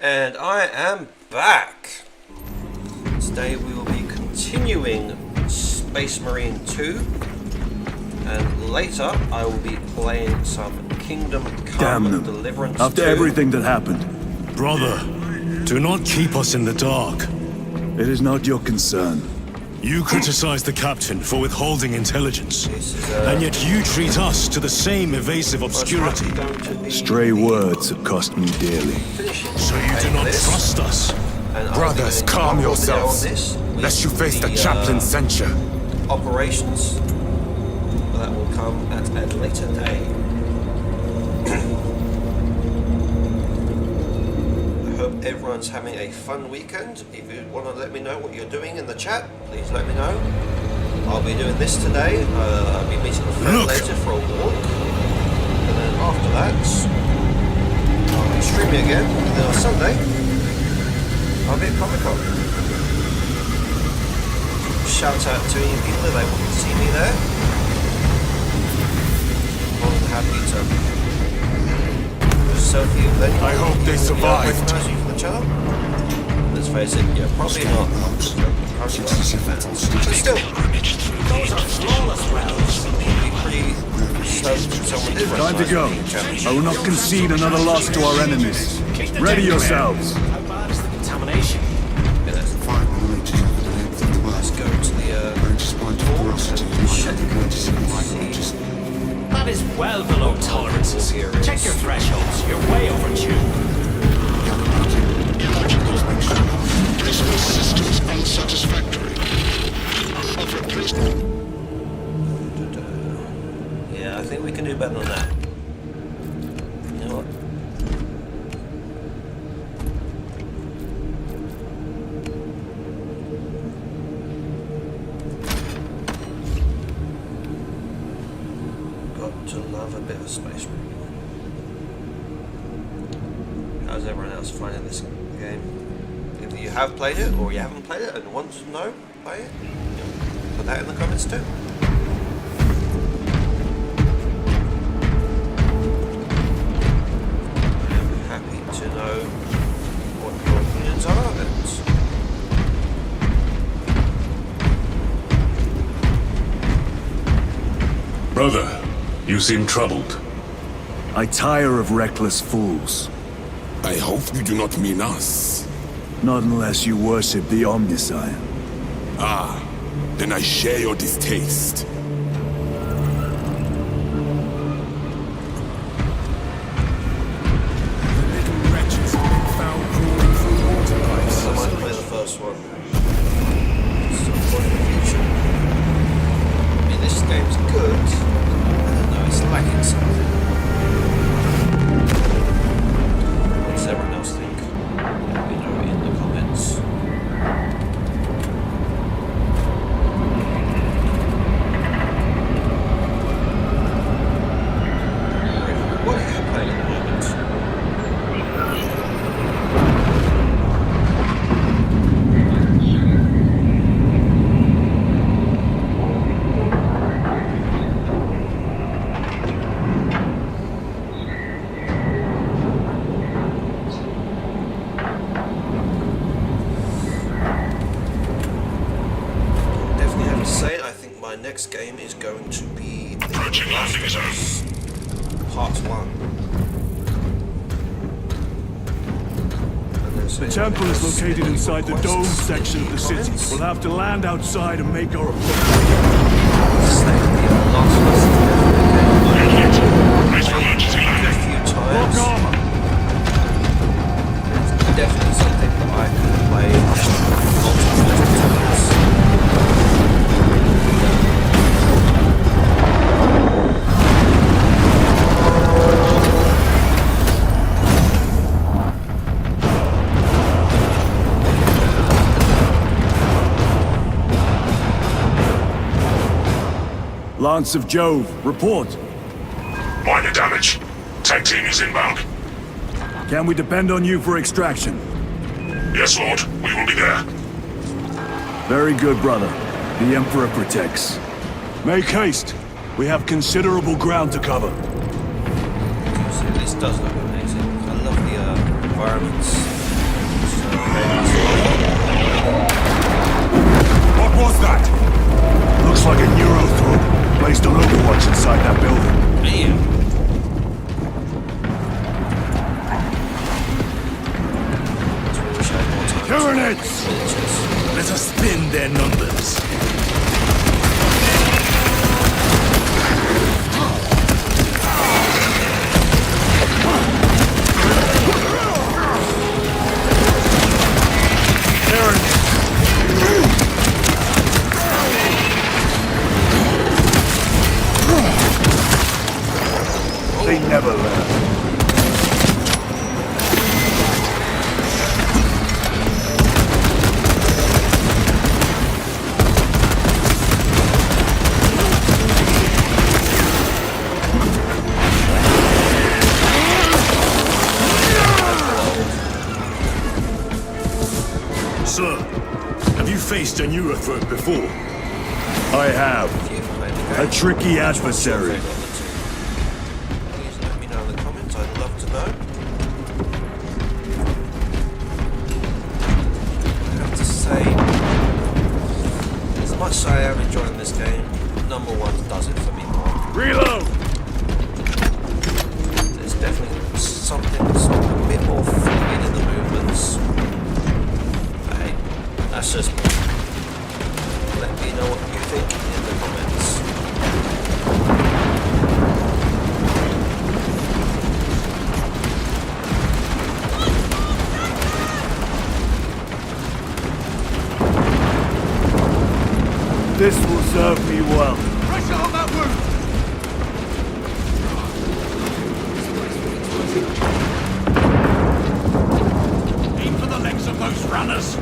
And I am back. Today we will be continuing Space Marine 2, and later I will be playing some Kingdom Come Deliverance 2. After everything that happened. Brother, do not keep us in the dark. It is not your concern. You criticize the captain for withholding intelligence, and yet you treat us to the same evasive obscurity. Stray words have cost me dearly. So you do not trust us? Brothers, calm yourselves, lest you face the chaplain's censure. Operations, that will come at a later day. I hope everyone's having a fun weekend. If you want to let me know what you're doing in the chat, please let me know. I'll be doing this today. I'll be meeting a friend later for a walk, and then after that I'll be streaming again. And then on Sunday I'll be at Comic-Con. Shout out to any people that want to see me there. More than happy to selfie with anyone. I hope they survived. Recognize you from each other. Let's face it, yeah, probably not. Probably not fans. But still, those are flawless rounds. Be pretty stoked if someone did Time to go. I will not concede another loss to our enemies. Ready yourselves. How bad is the contamination? Let's go to the That is well below tolerances. Check your thresholds. You're way overdue. Systems unsatisfactory. Yeah, I think we can do better than that. You know what? Got to love a bit of Space Marine. How's everyone else finding this game? If you have played it or you haven't played it and want to know, play it, put that in the comments too. I am happy to know what your opinions are, and Brother, you seem troubled. I tire of reckless fools. I hope you do not mean us. Not unless you worship the Omnissiah. Ah, then I share your distaste. I might play the first one. Some point in the future. I mean, this game's good. I don't know, it's lacking something. What does everyone else think? Let me know in the comments. What are you playing at the moment? Definitely have to say, I think my next game is going to be The Last of Us Part 1. The temple is located inside the dome section of the city. We'll have to land outside and make our Rock armor! It's definitely something that I could play multiple times. Lance of Jove, report. Minor damage. Tag team is inbound. Can we depend on you for extraction? Yes, Lord. We will be there. Very good, brother. The Emperor protects. Make haste. We have considerable ground to cover. So this does look amazing. I love the environments. Tyranids! miniatures. Let us spin their numbers. They never learn. Sir, have you faced a Neurothrope before? I have. A tricky adversary. Please let me know in the comments. I'd love to know. I have to say, as much as I am enjoying this game, number one does it for me more. Reload! There's definitely something that's a bit more fluid in the movements. But hey, that's just me. Let me know what you think in the comments. This will serve me well. Pressure on that wound! Aim for the legs of those runners!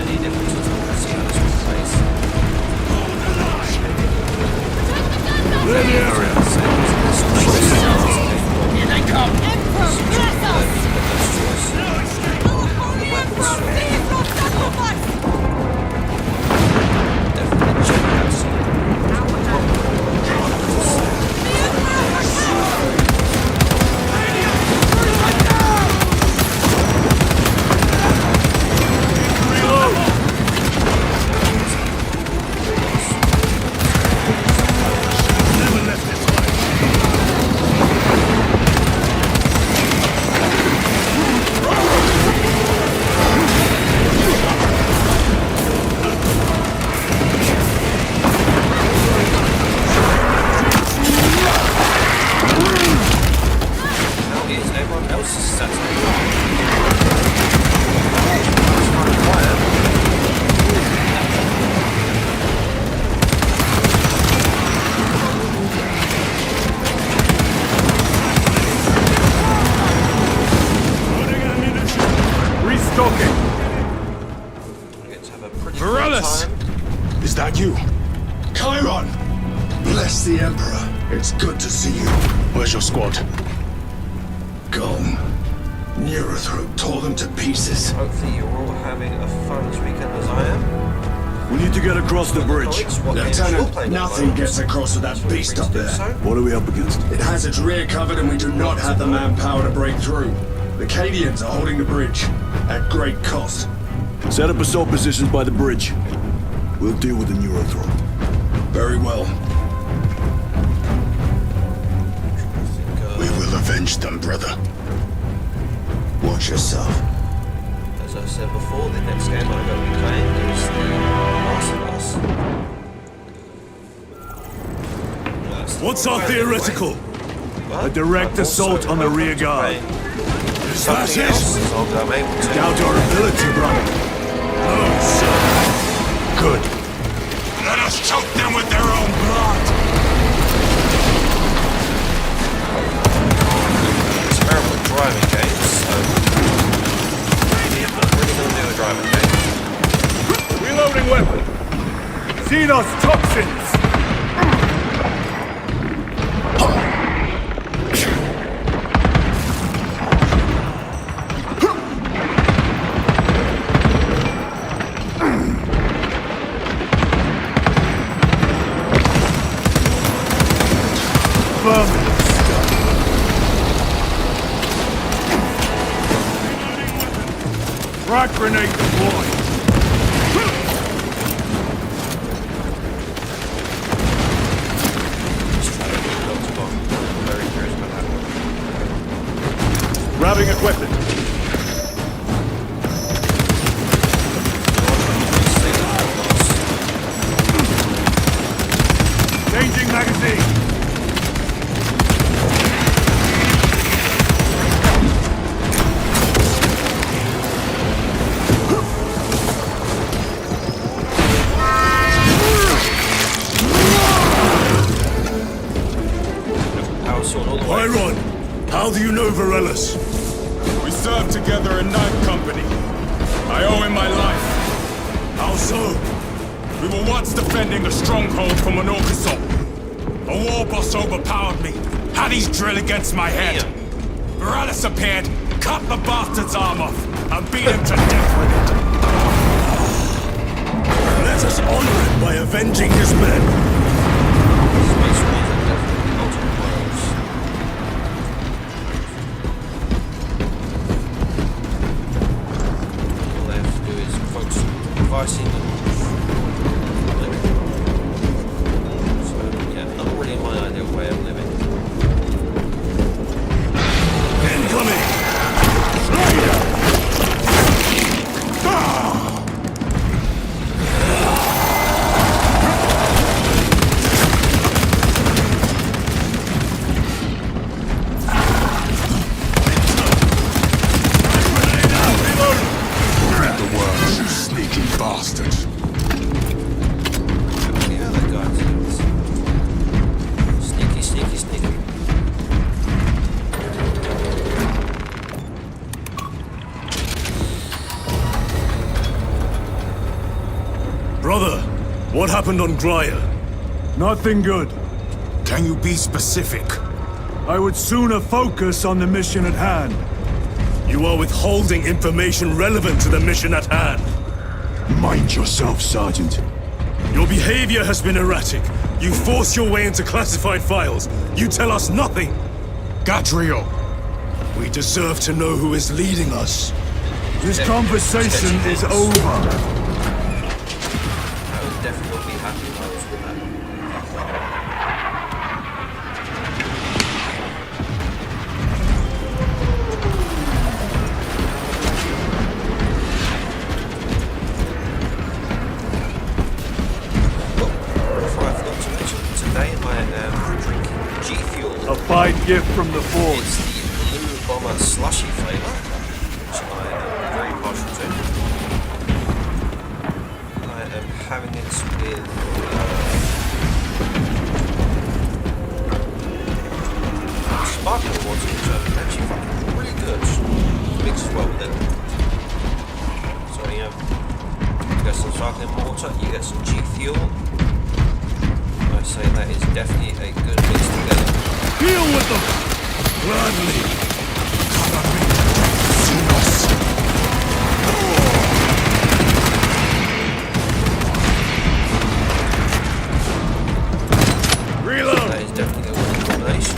Any differences I see how this will place. Clear the area. Here they come! Emperor, bless us! Definitely check out some. Never left this way. How is everyone else's setup? It's kind of quiet. Loading ammunition. Restocking. We get to have a pretty Varellus! good time. Is that you? Chiron! Bless the Emperor. It's good to see you. Where's your squad? Gone. Neurothrope tore them to pieces. Hopefully you're all having a fun as weekend as I am. We need to get across the bridge. Colleagues, what games you're Lieutenant, playing at the nothing moment? gets across with that Feel free beast to up do there. so. What are we up against? It has its rear covered and we do not have the manpower to break through. The Cadians are holding the bridge, at great cost. Set up assault positions by the bridge. We'll deal with the Neurothrope. Very well. I think, We will avenge them, brother. Watch yourself. as I said before, the next game I'm going to be playing is The Last of Us. That's the What's our one theoretical? But A direct I'm also assault on the open rear to guard. playing Is something that else it? as long as I'm able to. Doubt our ability, brother. No, sir. Good. Let us choke them with their own blood! Terrible at driving games, so maybe I'm not really going to do a driving game. Reloading weapon. Xenos toxins. Vermin stuff. Frag grenade deployed. away. Byron, how do you know Varellus? We served together in Ninth Company. I owe him my life. How so? We were once defending a stronghold from an Orcusol. A war boss overpowered me, had his drill against my head. Varellus appeared, cut the bastard's arm off, and beat him to death with it. Let us honor him by avenging his men. Space Marine are definitely ultimate worlds. All they have to do is focus on devising and living. So, yeah, not really my ideal way of living. Incoming! Read the words, you sneaky bastard. Yeah, that guy is sneaky, sneaky, sneaky. Brother, what happened on Grya? Nothing good. Can you be specific? I would sooner focus on the mission at hand. You are withholding information relevant to the mission at hand. Mind yourself, Sergeant. Your behavior has been erratic. You force your way into classified files. You tell us nothing. Gadriel, We deserve to know who is leading us. This conversation is over. I would definitely be happy if I was with that. Before I forgot to mention, today I am drinking G Fuel. A fine gift from the Force. It's the Blue Bomber slushy flavour, which I am very partial to. I am having it with sparkling water, which are actually fucking really good. Mixed well with it. So you get some sparkling water, you get some G Fuel. I say that is definitely a good mix together. Deal with them! Gladly. Reload! That is definitely a good combination.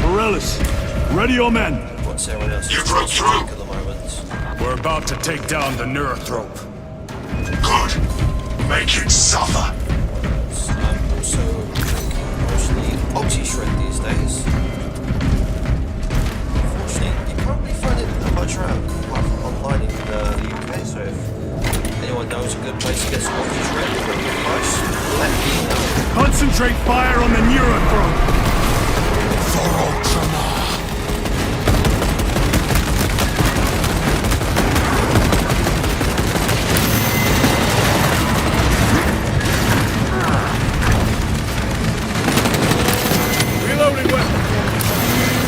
Morellis, ready your men. What's everyone else? You broke through. At the moment. we're about to take down the Neurothrope. Good. Make it suffer. I'm also drinking mostly Oxy-Shred these days. Unfortunately, you can't really find it that much around online in the UK, so if anyone knows a good place to get some Oxy-Shred for a good price, let me know. Concentrate fire on the Neurothrope. Reloading weapon!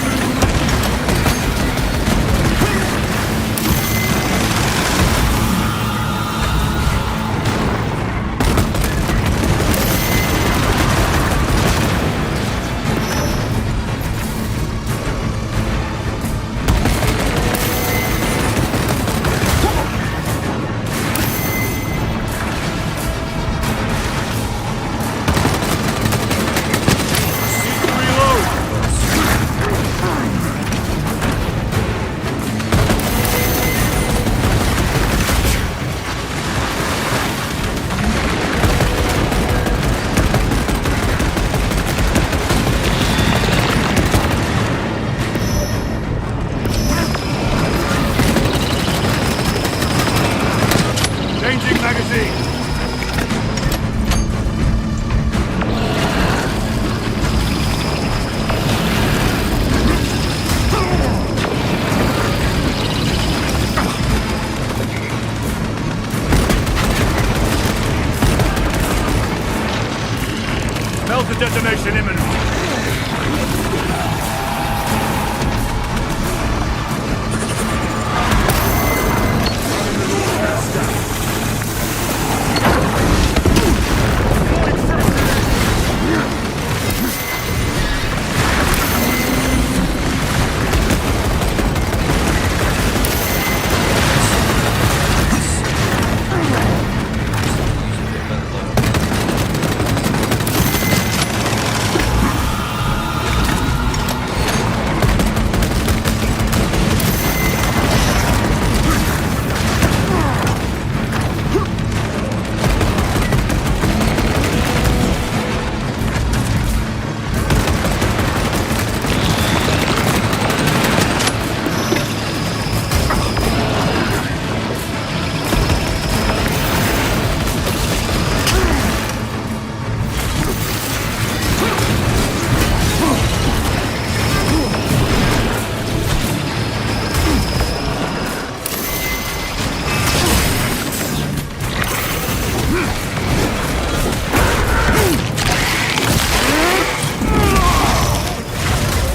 the detonation imminent.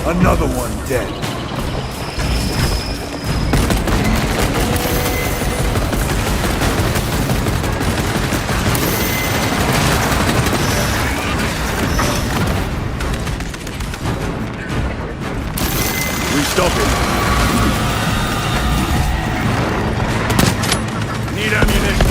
Another one dead. We stop it. Need ammunition.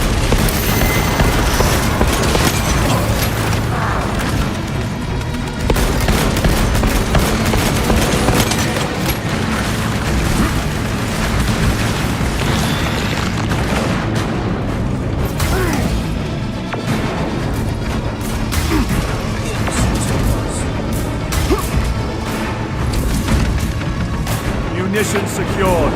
Munitions secured.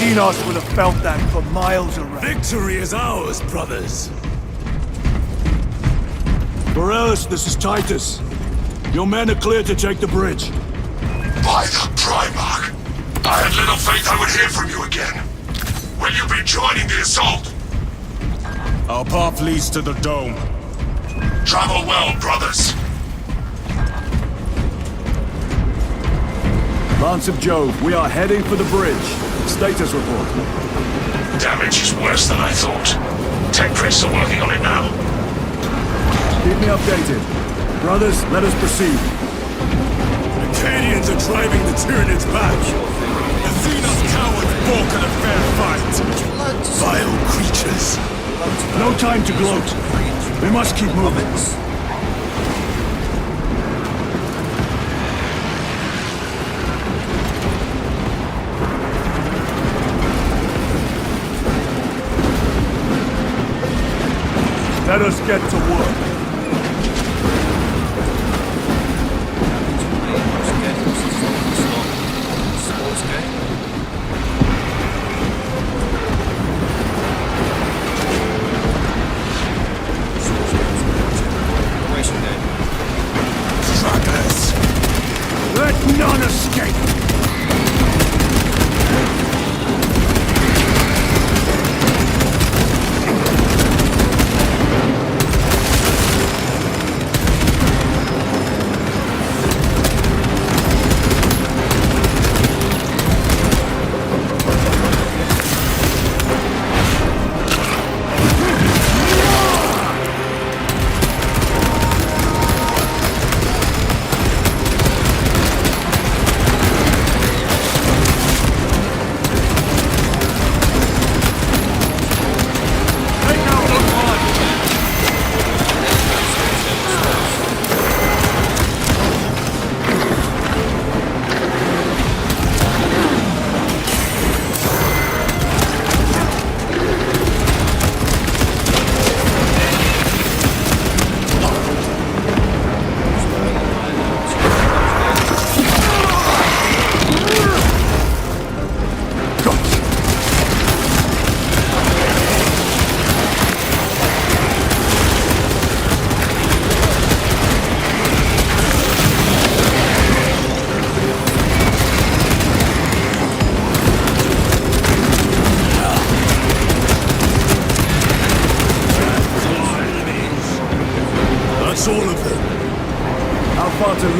Xenos would have felt that for miles around. Victory is ours, brothers. Borealis, this is Titus. Your men are clear to take the bridge. By the Primarch! I had little faith I would hear from you again. Will you be joining the assault? Our path leads to the dome. Travel well, brothers. Lance of Jove, we are heading for the bridge. Status report. Damage is worse than I thought. Tech priests are working on it now. Keep me updated. Brothers, let us proceed. The Cadians are driving the Tyranids back. The Xenos cowards balk at a fair fight. Vile creatures. No time to gloat. We must keep moving. Let us get to work. Stragglers! Let none escape!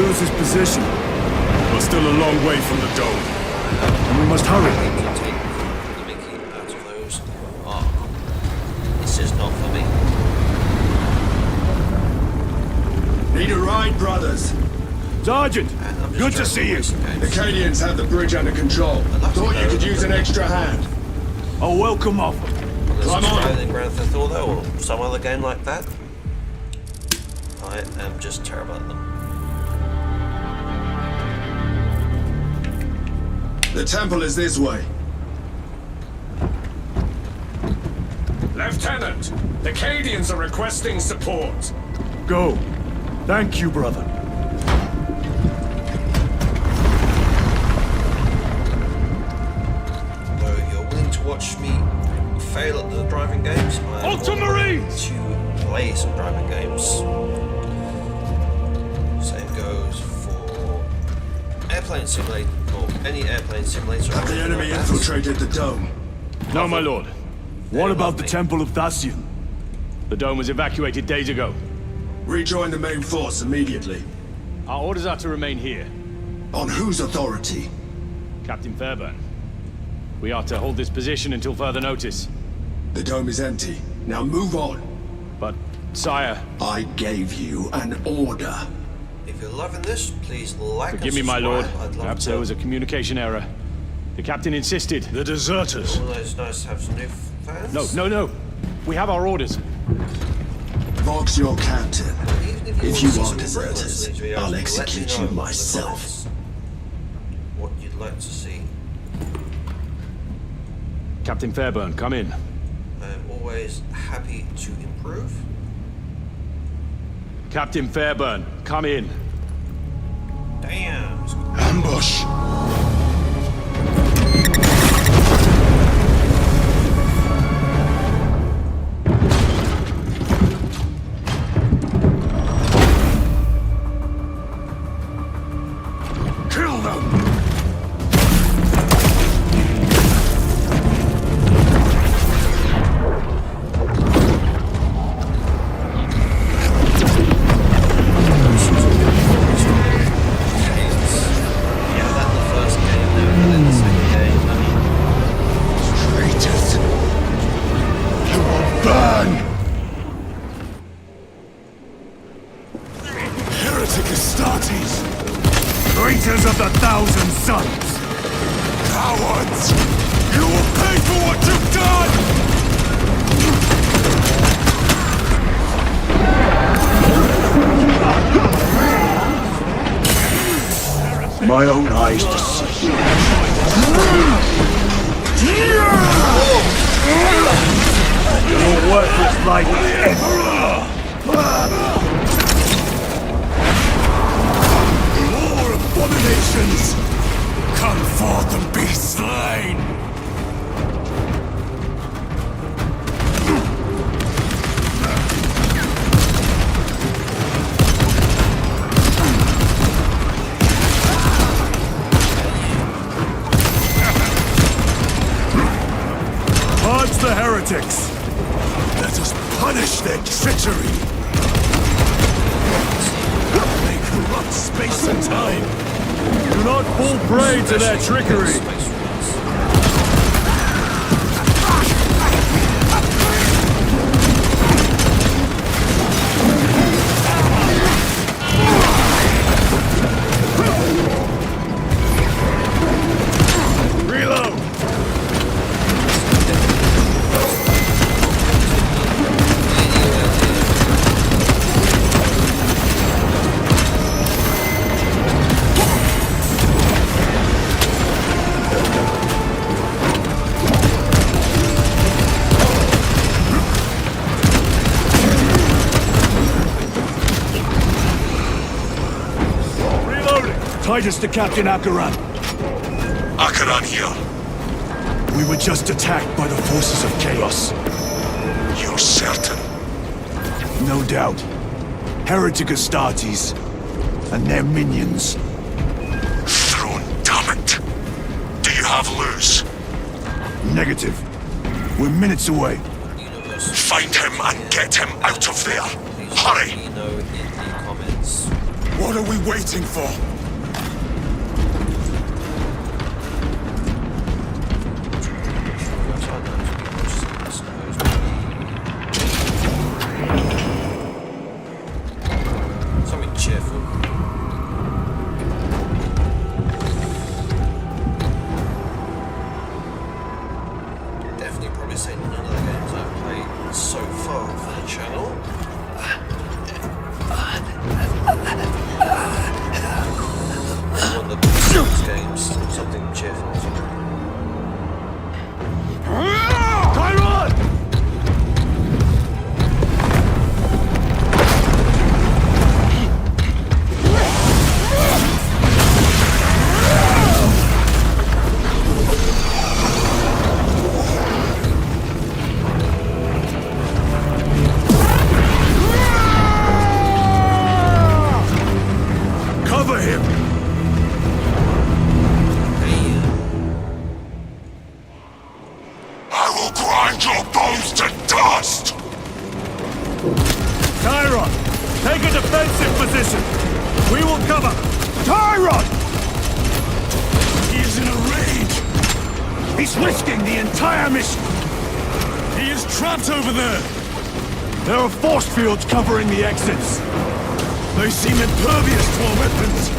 lose his position, We're still a long way from the dome. and we must hurry. To take the mickey out of those. Oh, this is not for me. Need a ride, brothers? Sergeant, And I'm just good to trying see you. waste The games. Cadians have the bridge under control. Thought you could use an extra hand. A welcome offer. There's Come on. Australian Grand Theft Auto or some other game like that. I am just terrible at them. The temple is this way. Lieutenant, the Cadians are requesting support. Go. Thank you, brother. Though you're willing to watch me fail at the driving games, I am Ultramarines! to play some driving games. Same goes for airplane simulator or any airplane simulator. Have the or anything enemy like that. infiltrated the dome? No, my lord. What about love the me. Temple of Thasian? The dome was evacuated days ago. Rejoin the main force immediately. Our orders are to remain here. On whose authority? Captain Fairburn. We are to hold this position until further notice. The dome is empty. Now move on. But, sire, I gave you an order. If you're loving this, please like forgive and me, my lord. subscribe. I'd love Perhaps to. there was a communication error. The captain insisted. The deserters. Although it's nice to have some new fans. No. We have our orders. Vox your captain. Even If want you to see are some deserters, improvements in these videos, I'll let me execute know you in the myself. comments What you'd like to see. Captain Fairburn, come in. I'm always happy to improve. Captain Fairburn, come in. Damn. Ambush! Kill them! Yeah, that's the first game, never played the second game. Traitors! You will burn! Heretic Astartes! Traitors of the Thousand Sons! Cowards! You will pay for what you've done! My own eyes to see. Your work is like More abominations! Come forth and be slain! Purge the heretics! Let us punish their treachery! They corrupt space and time! Do not fall prey to their trickery! Space Marines. Reload! Reloading! Titus to Captain Akaran. Akaran here. We were just attacked by the forces of chaos. You're certain? No doubt. Heretic Astartes and their minions. Throne, damn it. Do you have Luz? Negative. We're minutes away. Universe. Find him and get him out of there. Please Hurry! let me know in the comments What are we waiting for? Something cheerful. Definitely probably say none of the games I've played so far for the channel. One of the Souls games, something cheerful. Tyron! Cover him! I will grind your bones to dust! Tyron! Take a defensive position! We will cover! Tyron! He is in a rage! He's risking the entire mission! He is trapped over there! There are force fields covering the exits! They seem impervious to our weapons!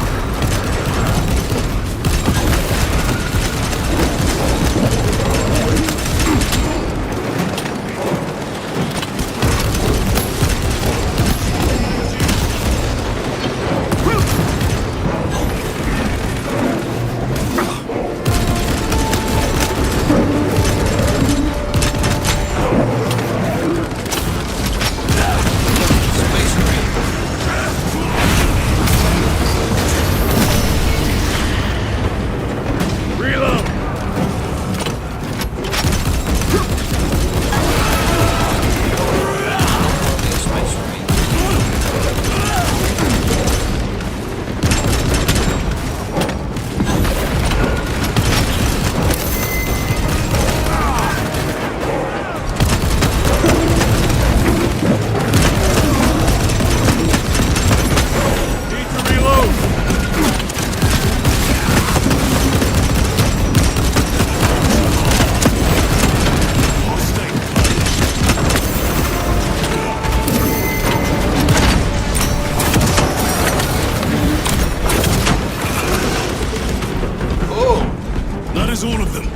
That is all of them.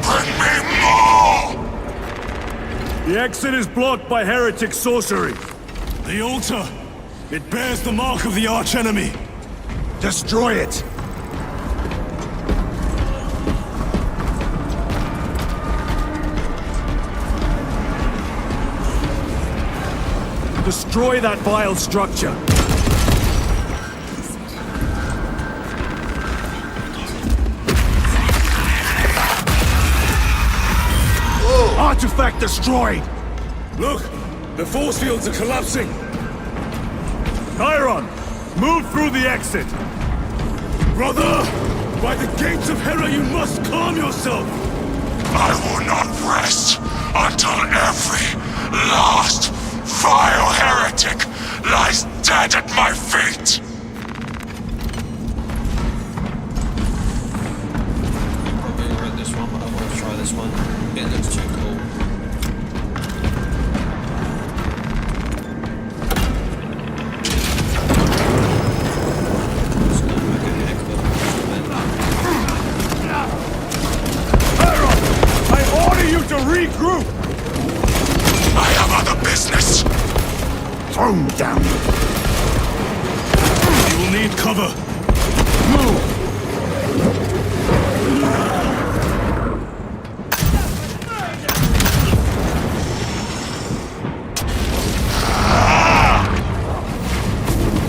Bring me more! The exit is blocked by heretic sorcery. The altar! It bears the mark of the archenemy. Destroy it! Destroy that vile structure! Artifact destroyed! Look! The force fields are collapsing! Tyron! Move through the exit! Brother! By the gates of Hera, you must calm yourself! I will not rest until every last vile heretic lies dead at my feet! Probably read this one, but I want to try this one. It looks too cool. I order you to regroup! I have other business! Thrown down! You will need cover. Move!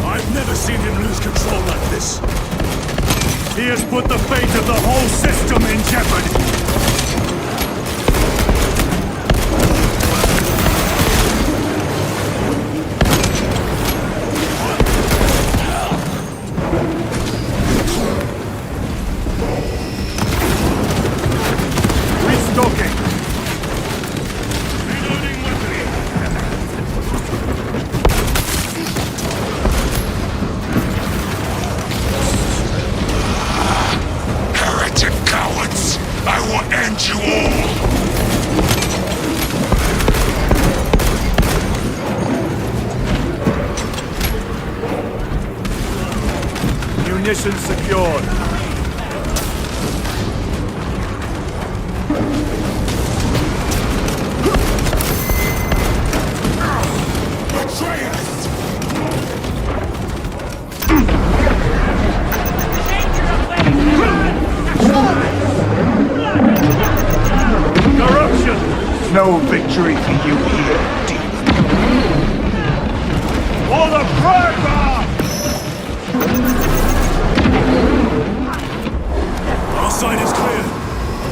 I've never seen him lose control like this. He has put the fate of the whole system in jeopardy! Restocking! Reloading weapon. Ammunition secured. Corruption! No victory for you here, demon. For the Praga! Our side is clear.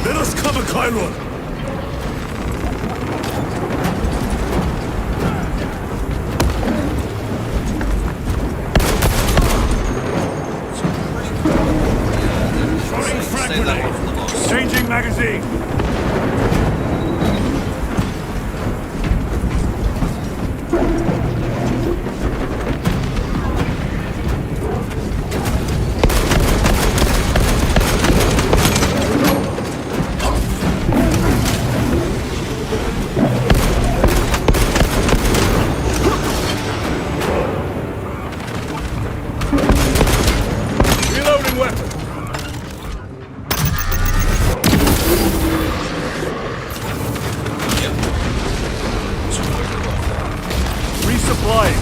Let us cover Chiron. Save that one for the boss. Changing magazine. Reloading weapon. Resupplying.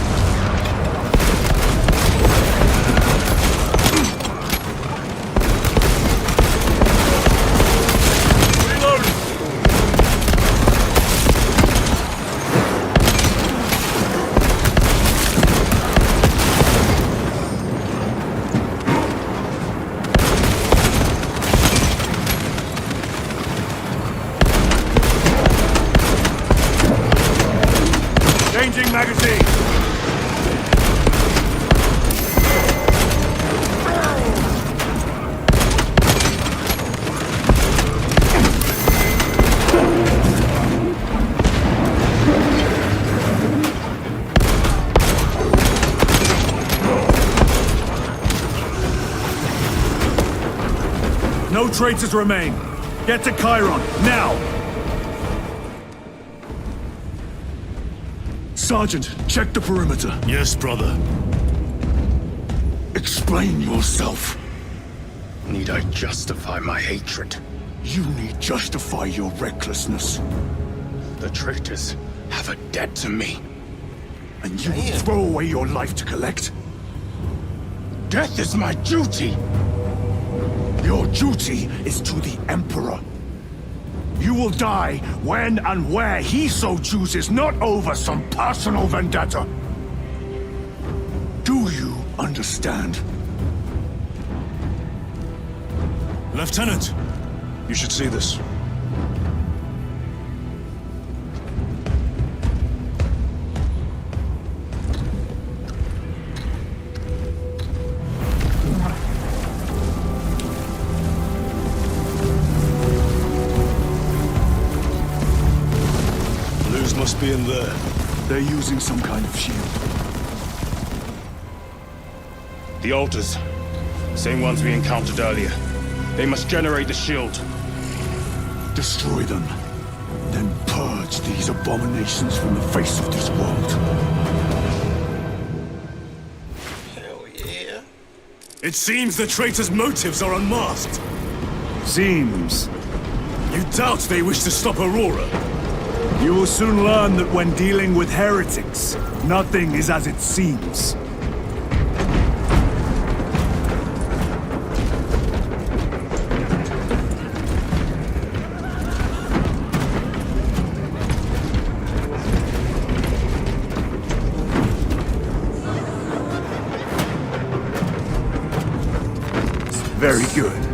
Reloading. Changing magazine. No traitors remain. Get to Chiron, now! Sergeant, check the perimeter. Yes, brother. Explain yourself. Need I justify my hatred? You need justify your recklessness. The traitors have a debt to me. And you would throw away your life to collect? Death is my duty! Your duty is to the Emperor. You will die when and where he so chooses, not over some personal vendetta. Do you understand? Lieutenant, you should see this. Blues must be in there. They're using some kind of shield. The altars. Same ones we encountered earlier. They must generate the shield. Destroy them. Then purge these abominations from the face of this world. Hell yeah. It seems the traitors' motives are unmasked. Seems. You doubt they wish to stop Aurora? You will soon learn that when dealing with heretics, nothing is as it seems. Very good.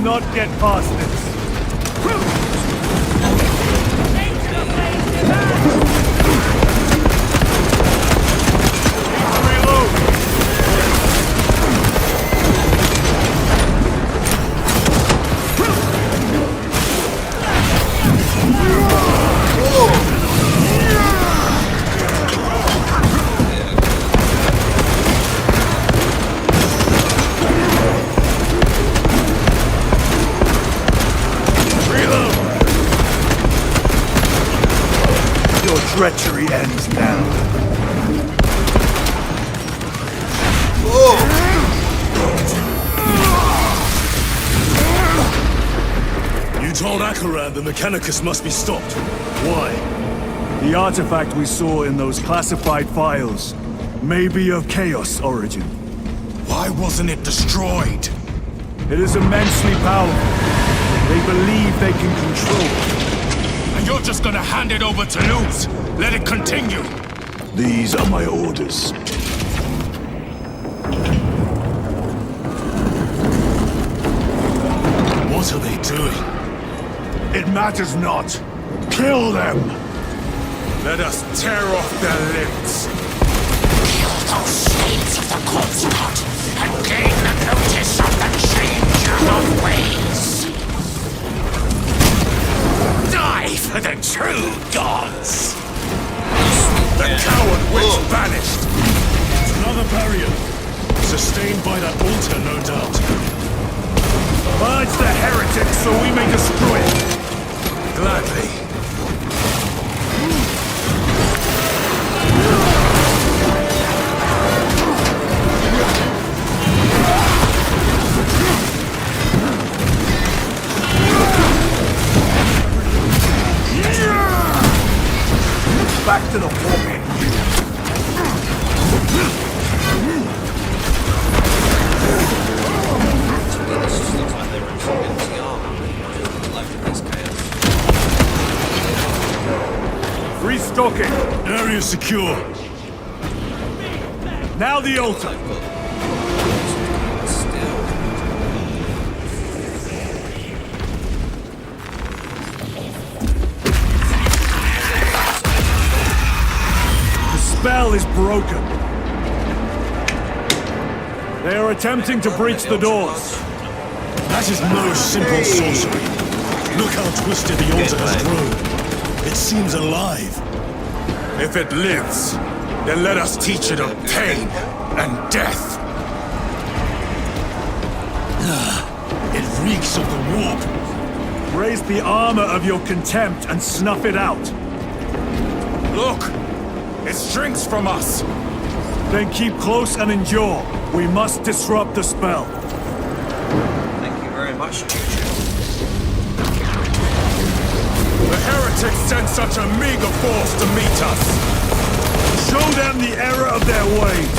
not get past this. Treachery ends now. You told Akaran the Mechanicus must be stopped. Why? The artifact we saw in those classified files may be of Chaos origin. Why wasn't it destroyed? It is immensely powerful. They believe they can control it. And you're just gonna hand it over to Luz? Let it continue! These are my orders. What are they doing? It matters not. Kill them! Let us tear off their limbs! Kill those slaves of the corpse god and gain the notice of the changer of ways. Die for the true gods! The coward witch banished! It's another barrier. Sustained by that altar, no doubt. Purge the heretic so we may destroy it! Gladly. Back to the warping. This just looks like they're in some empty armor. Left in this chaos. Restocking. Area secure. Now the altar. Still. The spell is broken. They are attempting to breach the doors. That is no simple sorcery. Look how twisted the altar has grown. It seems alive. If it lives, then let us teach it of pain and death. It reeks of the warp. Raise the armor of your contempt and snuff it out. Look! It shrinks from us! Then keep close and endure. We must disrupt the spell. Thank you very much, Choo-Choo. The heretics sent such a meager force to meet us! Show them the error of their ways.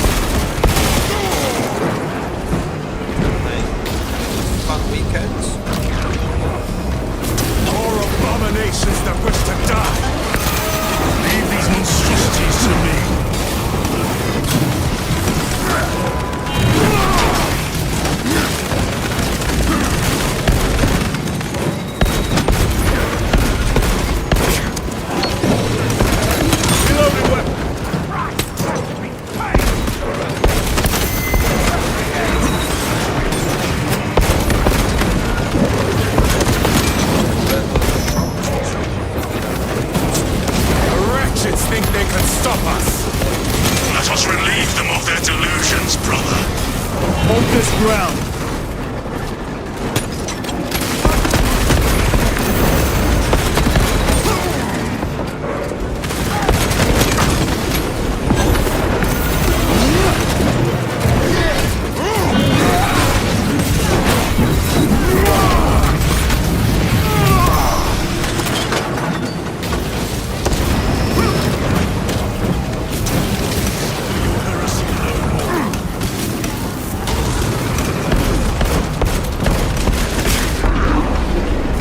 Fun weekends. More abominations that wish to die! Leave these monstrosities to me. Reloading weapon. The wretches think they can stop us! Let us relieve them of their delusions, brother. Hold this ground.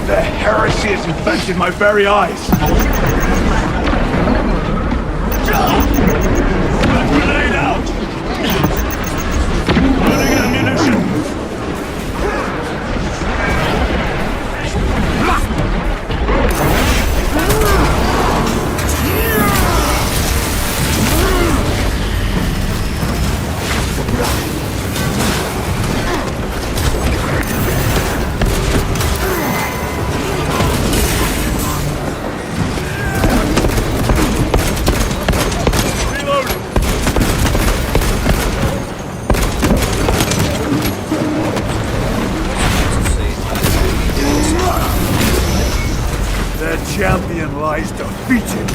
The heresy has infected my very eyes. Grenade out! Running ammunition! defeated.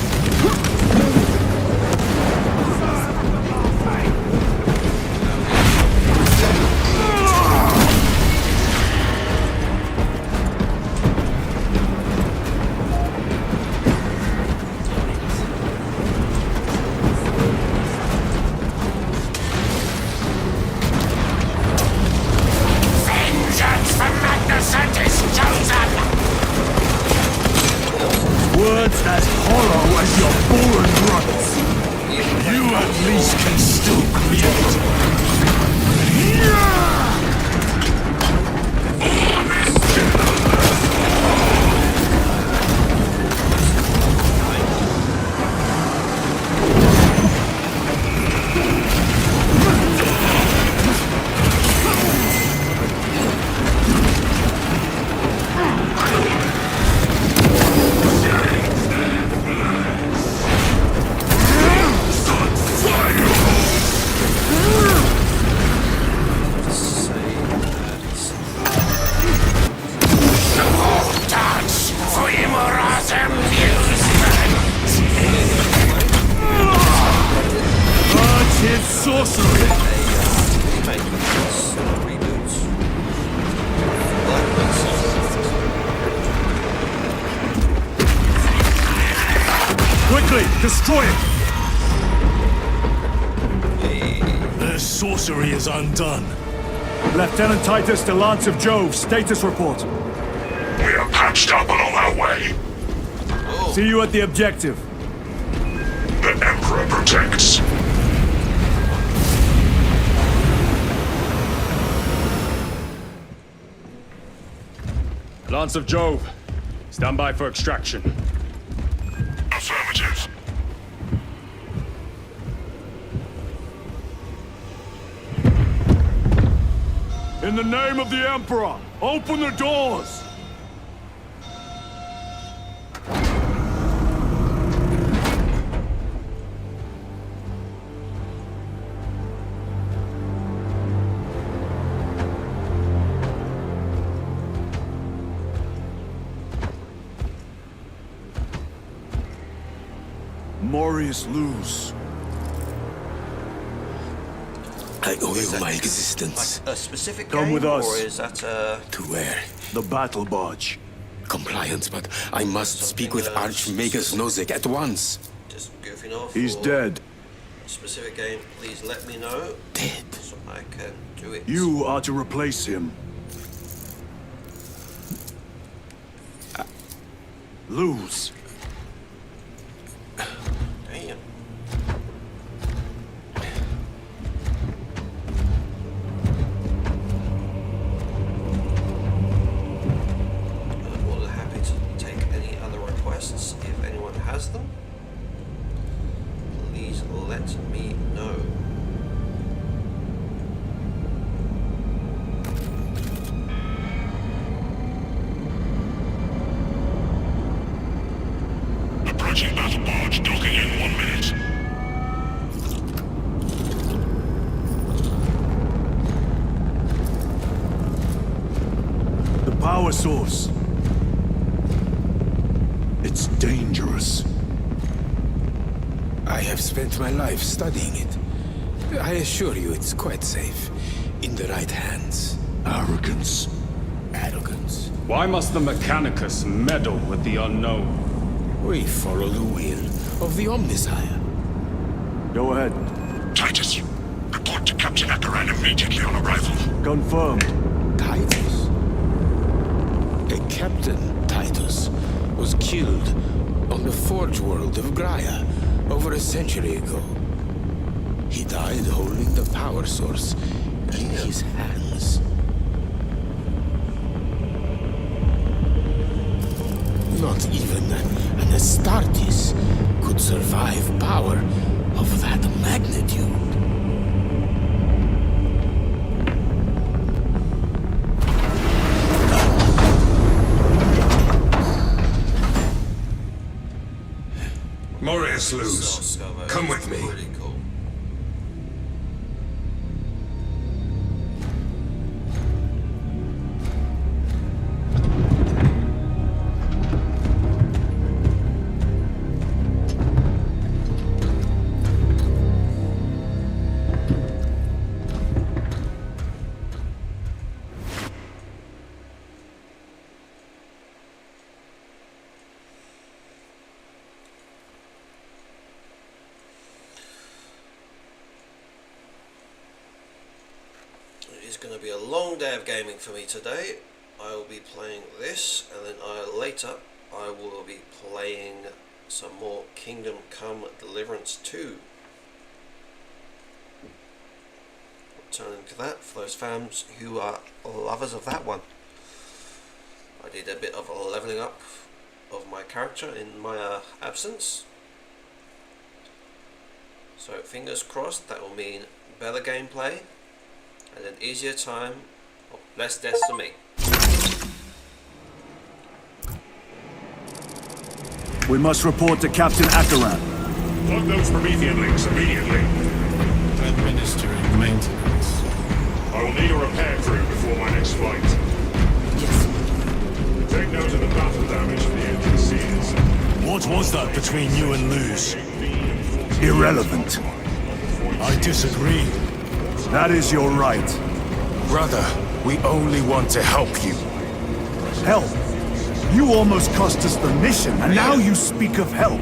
Vengeance for Magnificent is chosen! Words as hollow as your boring runs. You at least can still create. Sorcery! Quickly, destroy it! Their sorcery is undone. Lieutenant Titus to Lance of Jove, status report. We are patched up and on our way. See you at the objective. The Emperor protects. Lance of Jove, stand by for extraction. Affirmative. In the name of the Emperor, open the doors! Morius Luz. I owe Is you that my existence. Like a specific Come game, with us. or is that To where? The battle barge. Compliance, but I must speak with Archmagus Nozick at once. just goofing off? He's or dead. A specific game, please let me know Dead? so I can do it. You are to replace him. Lose. Damn. I'm more than happy to take any other requests if anyone has them. Please let me know. Approaching battle barge, docking in 1 minute. The power source. It's dangerous. I have spent my life studying it. I assure you it's quite safe. In the right hands. Arrogance. Arrogance. Why must the Mechanicus meddle with the unknown? We follow the will of the Omnisire. Go ahead. Titus, report to Captain Akaran immediately on arrival. Confirmed. Titus? A Captain Titus was killed on the Forge world of Graia over a century ago. He died holding the power source in his hands. Not even an Astartes could survive power of that magnitude. Morius Luz, come with me. Really cool. is going to be a long day of gaming for me today. I will be playing this, and then later I will be playing some more Kingdom Come Deliverance 2. Returning to that for those fans who are lovers of that one. I did a bit of a leveling up of my character in my absence. So fingers crossed that will mean better gameplay and an easier time, or less deaths to me. We must report to Captain Akaran. Plug those Promethean links immediately. Administering maintenance. I will need a repair crew before my next flight. Yes. Take note of the battle damage for the NPCs. What was that between you and Luz? Irrelevant. I disagree. That is your right. Brother, we only want to help you. Help? You almost cost us the mission, and now you speak of help.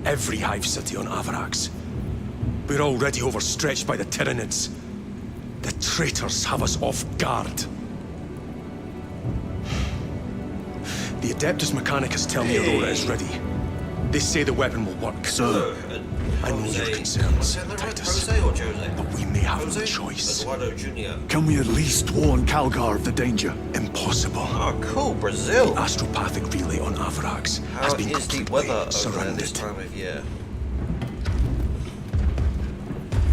Every hive city on Avarax. We're already overstretched by the Tyranids. The traitors have us off guard. The Adeptus Mechanicus tell me Aurora is ready. They say the weapon will work. So, I know your concerns, Titus, Jose or Jose? but we may have Jose? no choice. Eduardo Jr. can we at least warn Calgar of the danger? Impossible. Oh, cool, Brazil. The astropathic relay on Avarax has How been is the completely weather over there this surrounded. time of year?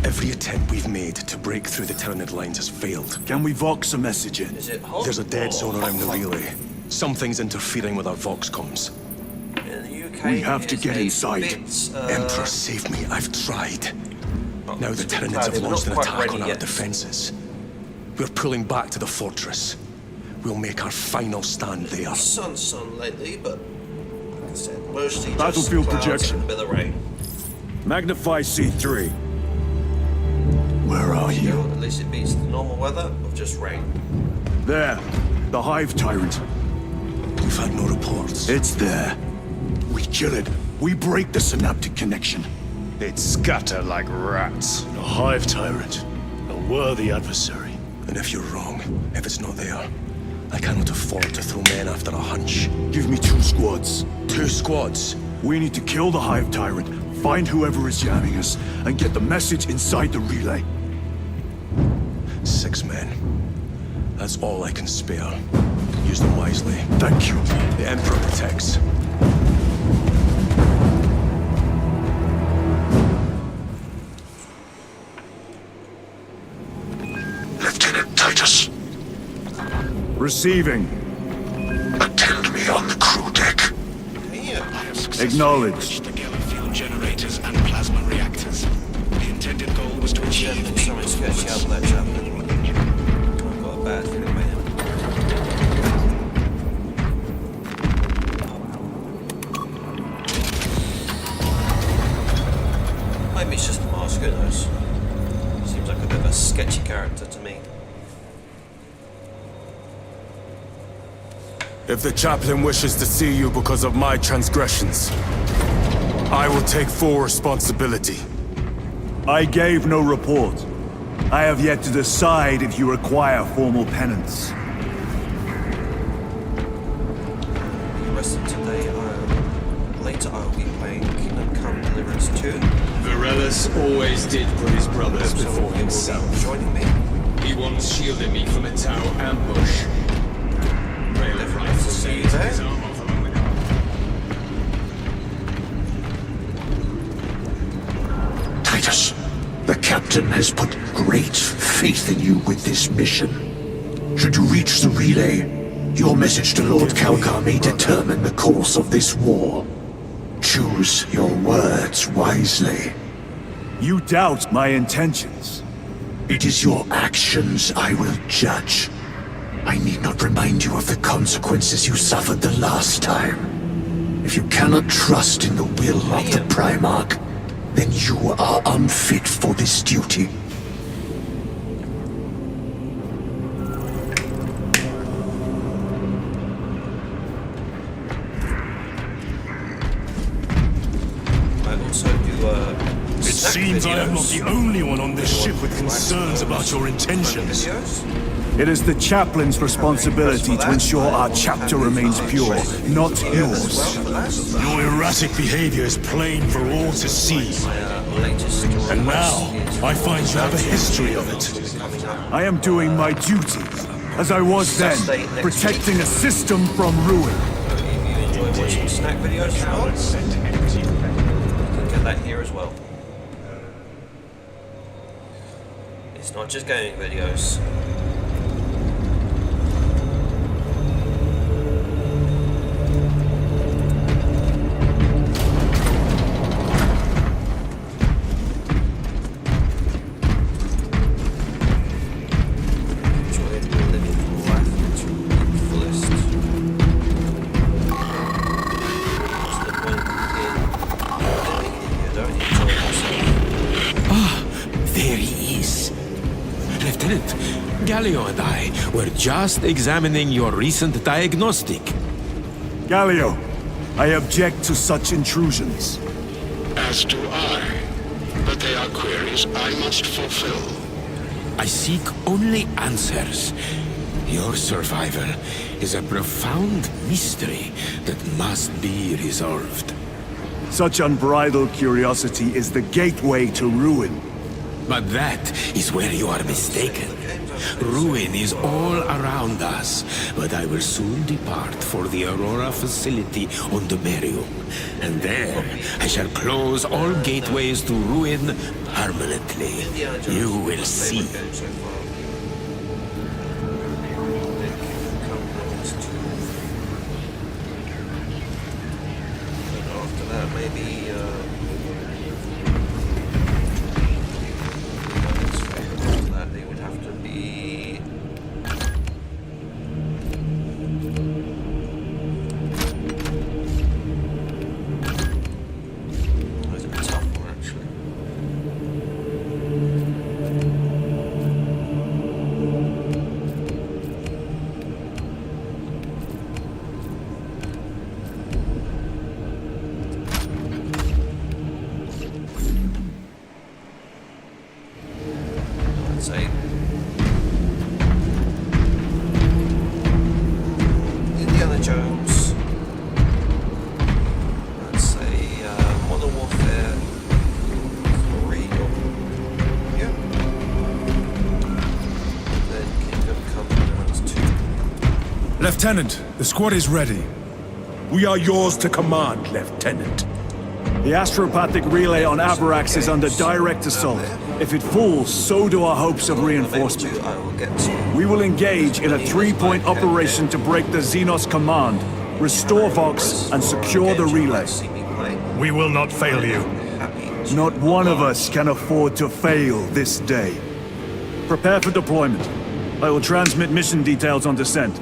Every attempt we've made to break through the Tyranid lines has failed. Can we vox a message in? Is it hot? There's a dead or zone around the hot? relay. Something's interfering with our vox comms. In the UK, We have to it's get a inside. bit, Emperor, save me. I've tried. Now the it's a bit Tyranids cloudy, have we're launched an not quite attack ready on our yet. defenses. We're pulling back to the fortress. We'll make our final stand there. Sun lately, but like I said, mostly just Battlefield clouds projection. and a bit of rain. Magnify C3. Where are you? Still, at least it beats the normal weather of just rain. There. The Hive Tyrant. We've had no reports. It's there. We kill it. We break the synaptic connection. They'd scatter like rats. A hive tyrant. A worthy adversary. And if you're wrong, if it's not there, I cannot afford to throw men after a hunch. Give me 2 squads. 2 squads. We need to kill the Hive Tyrant, find whoever is jamming us, and get the message inside the relay. 6 men. That's all I can spare. Use them wisely. Thank you. The Emperor protects. Lieutenant Titus, Receiving. attend me on the crew deck. Acknowledged. The Geller fuel generators and plasma reactors. The intended goal was to achieve Definitely something sketchy out of that chap. I've got a bad feeling about him. Maybe it's just a mask, who knows? Seems like a bit of a sketchy character to me. If the chaplain wishes to see you because of my transgressions, I will take full responsibility. I gave no report. I have yet to decide if you require formal penance. The rest of today, later I'll be playing Kingdom Come Deliverance 2. Varellus always did put his brothers Some before of you will be himself. joining me. He once shielded me from a Tau ambush. Rail Definitely rifle see you made there. his arm off along with captain has put great faith in you with this mission. Should you reach the relay, your message to Lord Kalkar may determine the course of this war. Choose your words wisely. You doubt my intentions. It is your actions I will judge. I need not remind you of the consequences you suffered the last time. If you cannot trust in the will of the Primarch, then you are unfit for this duty. It seems I am not the only one on this ship with concerns about your intentions. It is the chaplain's responsibility to ensure our chapter remains pure, not yours. Your erratic behavior is plain for all to see. And now, I find you have a history of it. I am doing my duty, as I was then, protecting a system from ruin. If you enjoy watching snack videos as well, you can get that here as well. It's not just gaming videos. Galio and I were just examining your recent diagnostic. Galio, I object to such intrusions. As do I. But they are queries I must fulfill. I seek only answers. Your survival is a profound mystery that must be resolved. Such unbridled curiosity is the gateway to ruin. But that is where you are mistaken. Ruin is all around us, but I will soon depart for the Aurora facility on the Merium. And there, I shall close all gateways to ruin permanently. You will see. After that, maybe... Indiana Jones. Let's say Modern Warfare 3. Yeah. Then Kingdom Come Deliverance 2. Lieutenant, the squad is ready. We are yours to command, Lieutenant. The astropathic relay on Avarax is under direct assault. If it falls, so do our hopes of reinforcement. We will engage in a 3-point operation to break the Xenos command, restore Vox, and secure the relay. We will not fail you. Not one of us can afford to fail this day. Prepare for deployment. I will transmit mission details on descent.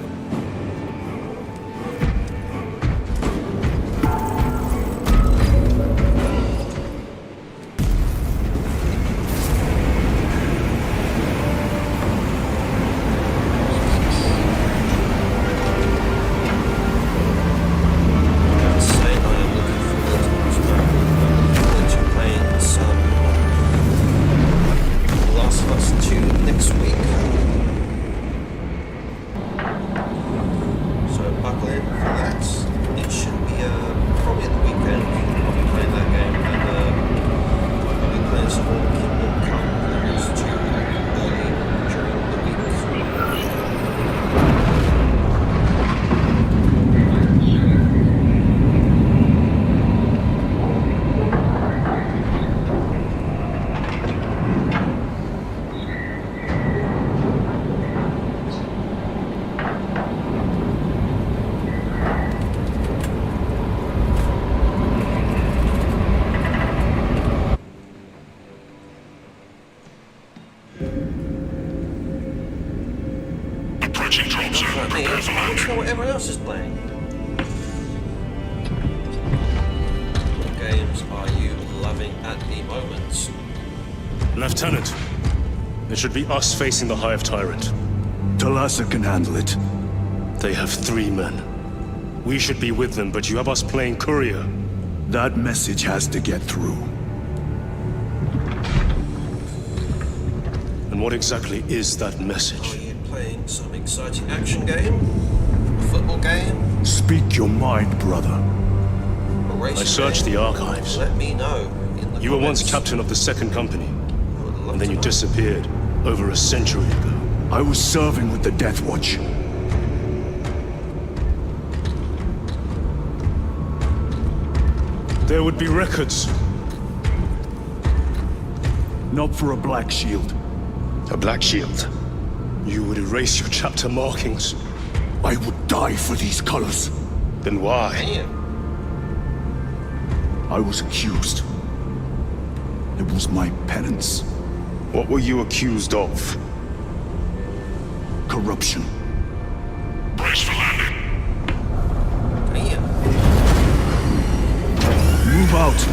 want to know what everyone else is playing. What games are you loving at the moment? Lieutenant, it should be us facing the Hive Tyrant. Talassa can handle it. They have 3 men. We should be with them, but you have us playing courier. That message has to get through. And what exactly is that message? Are you playing some exciting action game? Football game? Speak your mind, brother. I searched the archives. Let me know in the You were once comments. captain of the 2nd Company, and then you disappeared over a century ago. I was serving with the Death Watch. There would be records. Not for a Black Shield. A Black Shield? You would erase your chapter markings. I would die for these colors. Then why? I was accused. It was my penance. What were you accused of? Corruption. Brace for landing. Move out.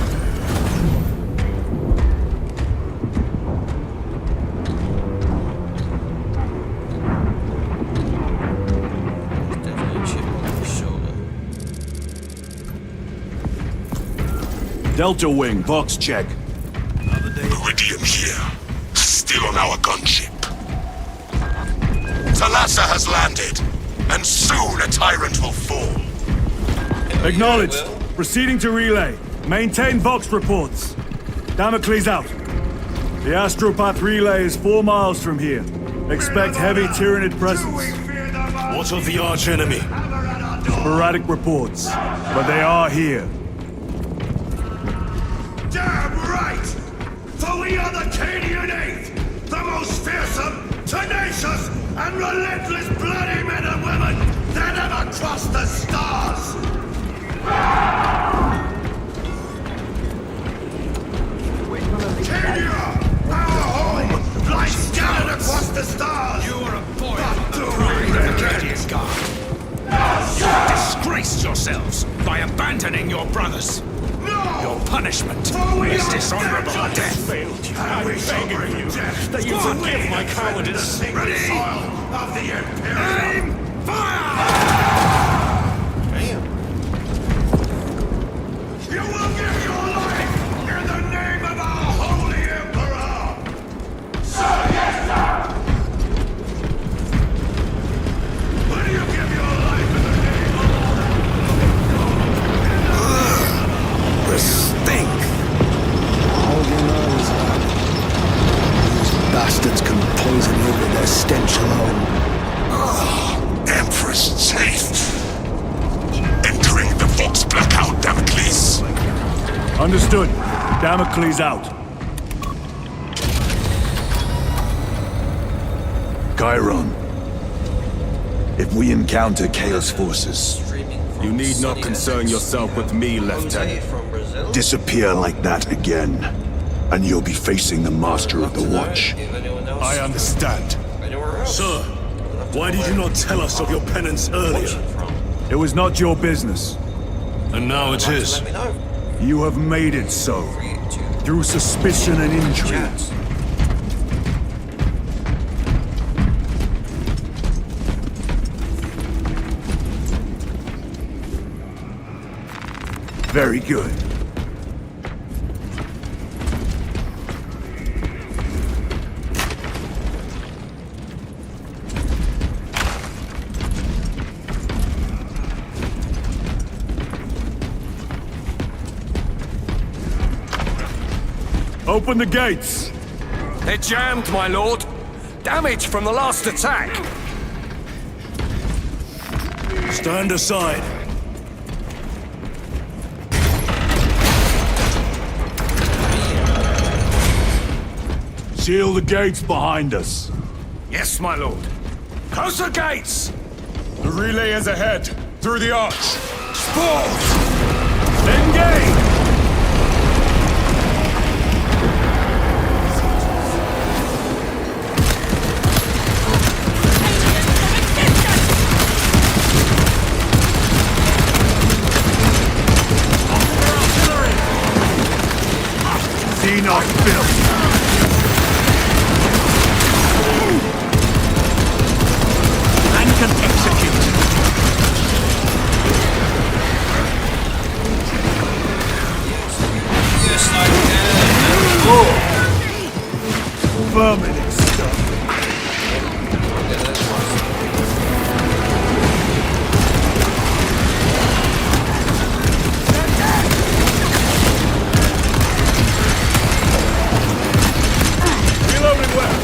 Definitely a chip on the shoulder. Delta Wing, box check. Iridium here. Still on our gunship. Talassa has landed, and soon a tyrant will fall. Acknowledged. Proceeding to relay. Maintain Vox reports. Damocles out. The Astropath relay is 4 miles from here. Expect heavy Tyranid presence. What of the archenemy? Sporadic reports, but they are here. Damn right! For we are the Cadian Eighth, the most fearsome, tenacious, and relentless bloody men and women that ever crossed the stars! Cadia! Our home lies scattered across the stars! You are a boy But of the Cadian Guard. You disgraced yourselves by abandoning your brothers. No! Your punishment is dishonorable death. I beg you that you forgive my cowardice. The sacred soil of the Imperium. Aim! Fire! You will give your life in the name of our holy Emperor! Sir, yes, sir! Will you give your life in the name of The stink! Hold your nose up. These bastards can poison you with their stench alone. Empress safe. Entering the Vox blackout, Damocles. Understood. Damocles out. Chiron. If we encounter Chaos forces, You need not concern yourself with me, Lieutenant. Disappear like that again, and you'll be facing the Master of the Watch. I understand. Sir, why did you not tell us of your penance earlier? It was not your business. And now it is. You have made it so, through suspicion and intrigue. Very good. Open the gates! They're jammed, my lord. Damage from the last attack. Stand aside. Seal the gates behind us. Yes, my lord. Close the gates! The relay is ahead, through the arch. Sport! Engage! Be not filth. And can execute. Yes, I can. Oh. Vermin and stuff. I'll get those ones. Reloading well.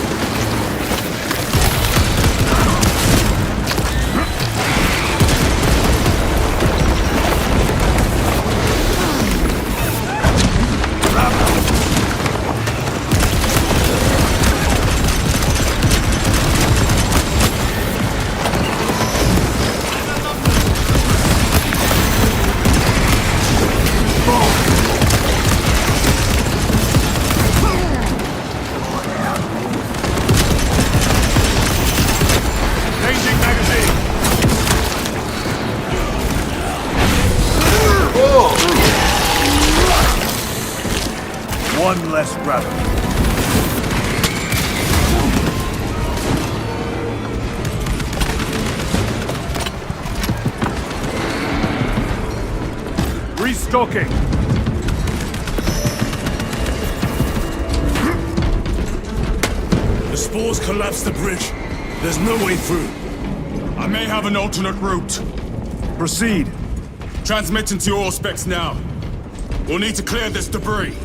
Changing magazine. One less rabbit. Restocking. The spores collapse the bridge. There's no way through. I may have an alternate route. Proceed. Transmitting to all specs now. We'll need to clear this debris.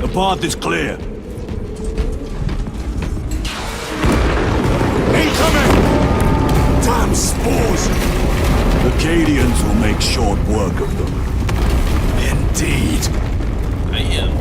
The path is clear. Incoming! Damn spores! The Cadians will make short work of them. Indeed. I am.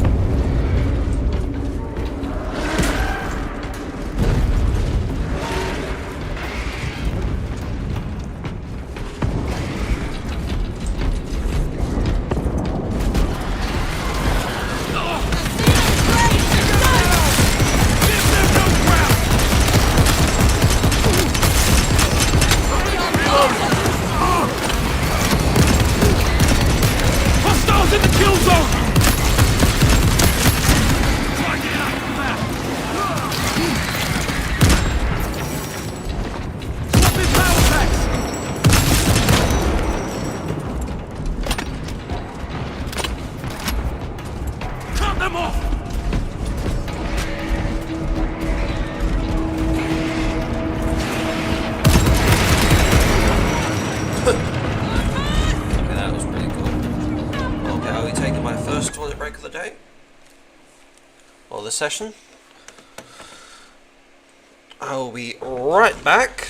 Hostiles in the kill zone! Swapping power packs! Cut them off! Okay, that was pretty cool. Okay, are we taking my first toilet break of the day? Or the session? I'll be right back.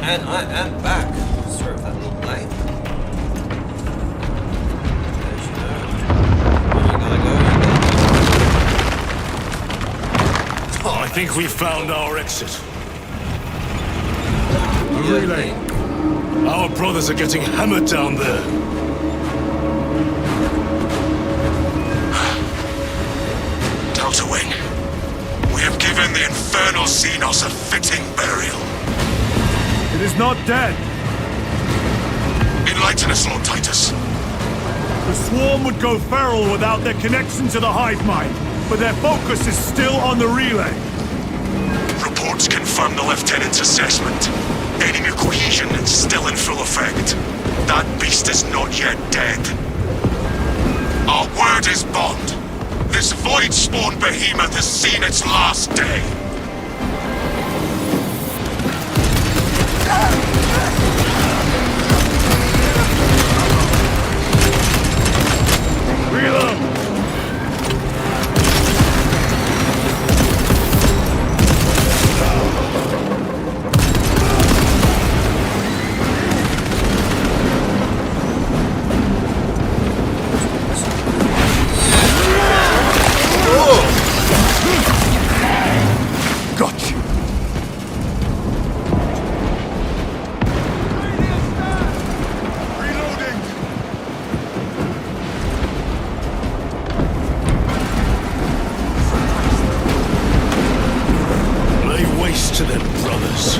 And I am back. Sorry for that little delay. think we found our exit. Relay. Our brothers are getting hammered down there. Delta Wing, we have given the infernal Xenos a fitting burial. It is not dead. Enlighten us, Lord Titus. The swarm would go feral without their connection to the hive mind, but their focus is still on the relay. Reports confirm the Lieutenant's assessment. Enemy cohesion is still in full effect. That beast is not yet dead. Our word is bond. This void-spawn behemoth has seen its last day. Reload! Got you. Reloading! Lay waste to them, brothers.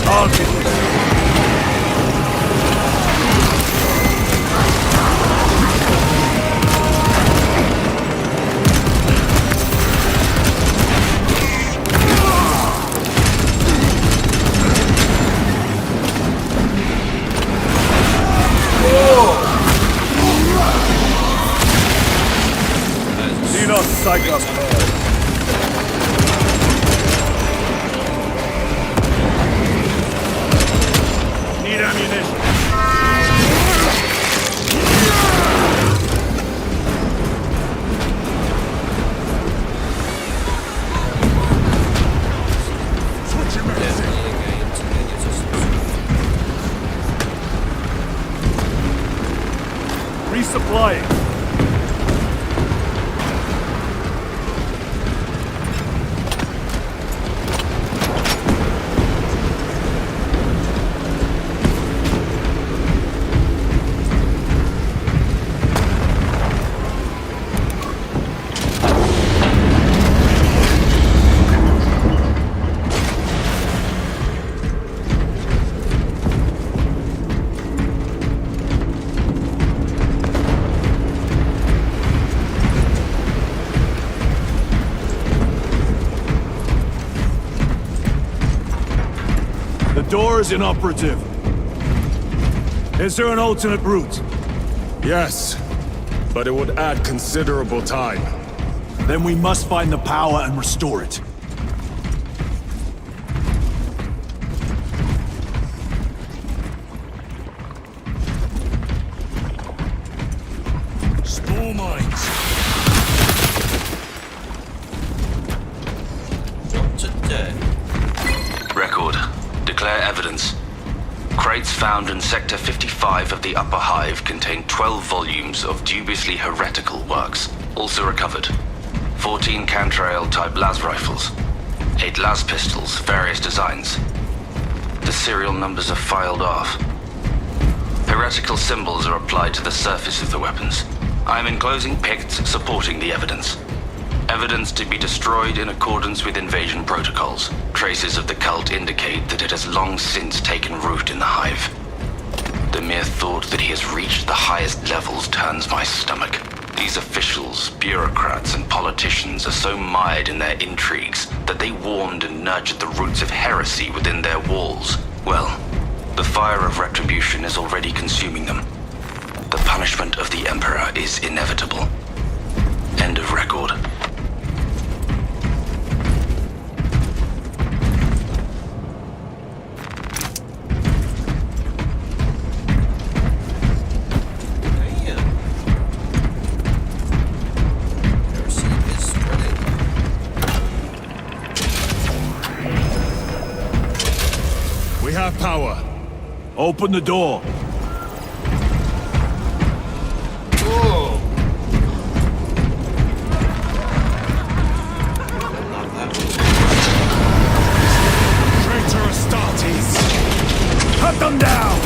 I'll get this. Xenos Psychos. Need ammunition. Resupplying. The door is inoperative. Is there an alternate route? Yes, but it would add considerable time. Then we must find the power and restore it. Spore mines. Not today. Record. Declare evidence. Crates found in Sector 55 of the Upper Hive contain 12 volumes of dubiously heretical works, also recovered. 14 Cantrail-type las rifles. 8 las pistols, various designs. The serial numbers are filed off. Heretical symbols are applied to the surface of the weapons. I am enclosing picts supporting the evidence. Evidence to be destroyed in accordance with invasion protocols. Traces of the cult indicate that it has long since taken root in the Hive. The mere thought that he has reached the highest levels turns my stomach. These officials, bureaucrats, and politicians are so mired in their intrigues that they warmed and nurtured the roots of heresy within their walls. Well, the fire of retribution is already consuming them. The punishment of the Emperor is inevitable. End of record. Open the door. Whoa! Traitor Astartes! Cut them down!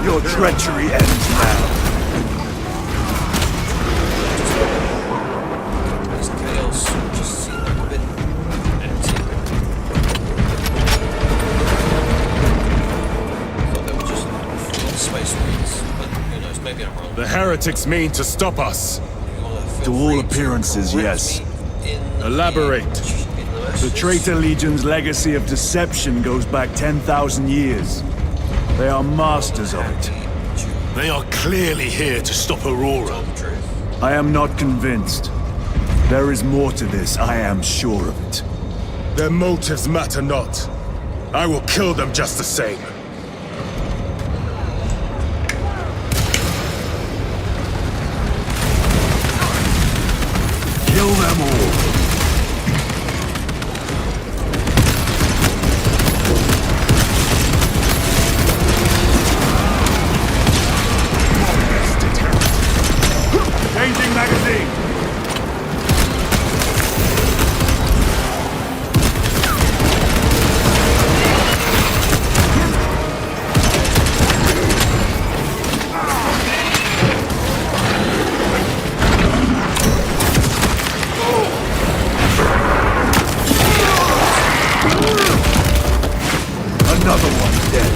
Your treachery ends now. This chaos just seemed a bit empty. I thought they were just full space marines, but who knows, maybe I'm wrong. The heretics mean to stop us. To all appearances, yes. Elaborate. The Traitor Legion's legacy of deception goes back 10,000 years. They are masters of it. They are clearly here to stop Aurora. I am not convinced. There is more to this, I am sure of it. Their motives matter not. I will kill them just the same. Kill them all. Changing magazine. Another one dead.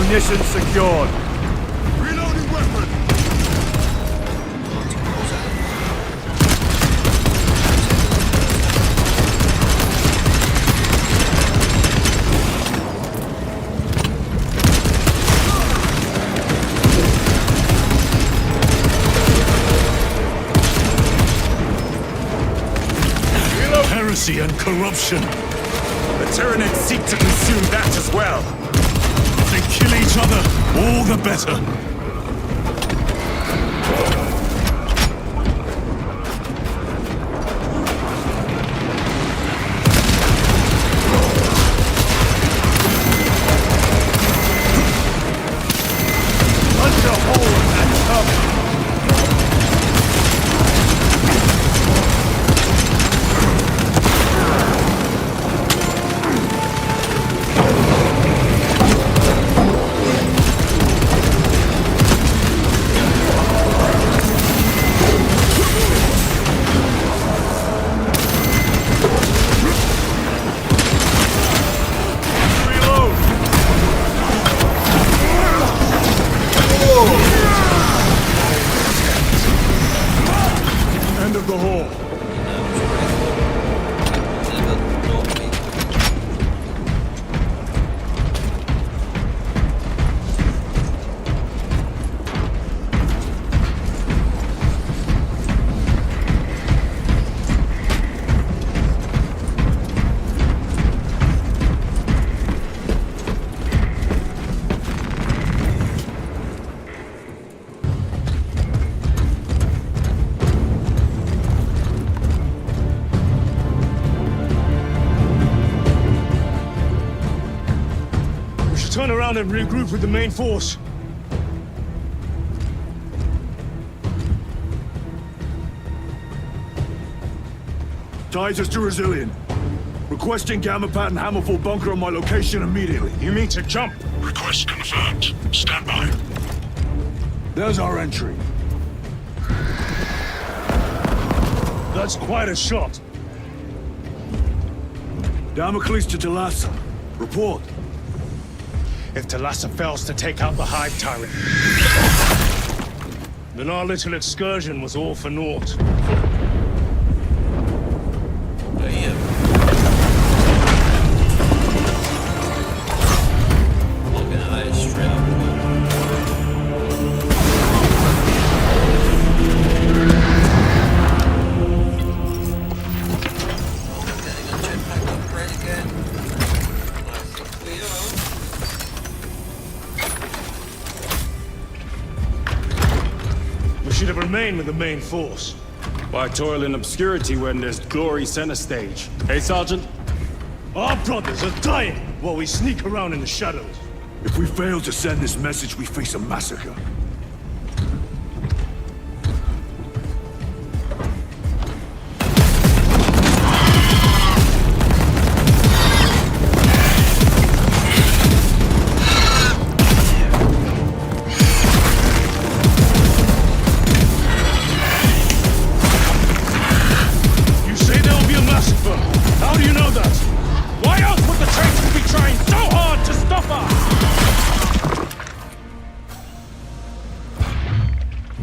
Munition secured. Reloading weapon! Heresy and corruption. The Tyranids seek to consume that as well. If they kill each other, all the better. Punch a hole in that tub. End of the hall. Turn around and regroup with the main force. Titus to Resilient. Requesting Gamma Pat and Hammerfall bunker on my location immediately. You mean to jump? Request confirmed. Stand by. There's our entry. That's quite a shot. Damocles to Talassa. Report. If Talassa fails to take out the Hive Tyrant, then our little excursion was all for naught. Should have remained with the main force. Why toil in obscurity when there's glory center stage? Hey, Sergeant? Our brothers are dying while we sneak around in the shadows. If we fail to send this message, we face a massacre.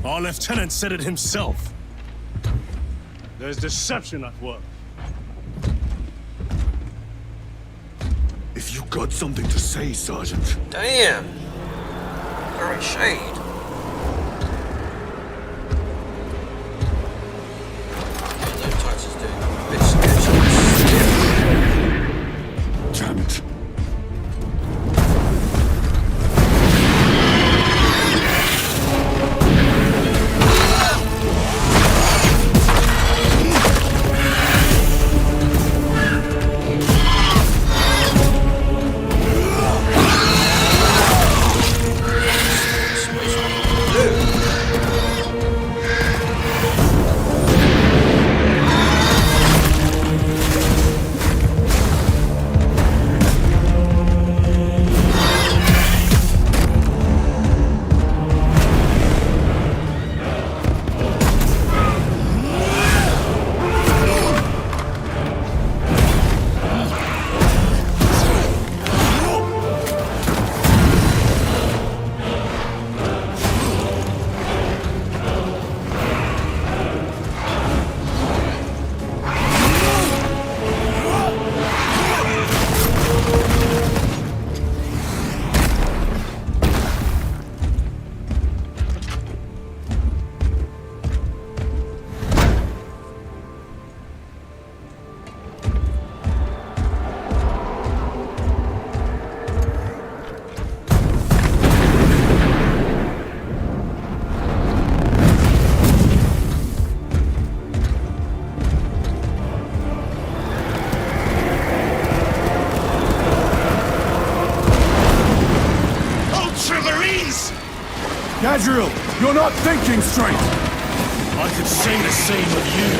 Our lieutenant said it himself. There's deception at work. If you got something to say, Sergeant. Damn. Great shade. No Titus doing bits and pieces. Damn it. Gadriel, you're not thinking straight! I could say the same of you.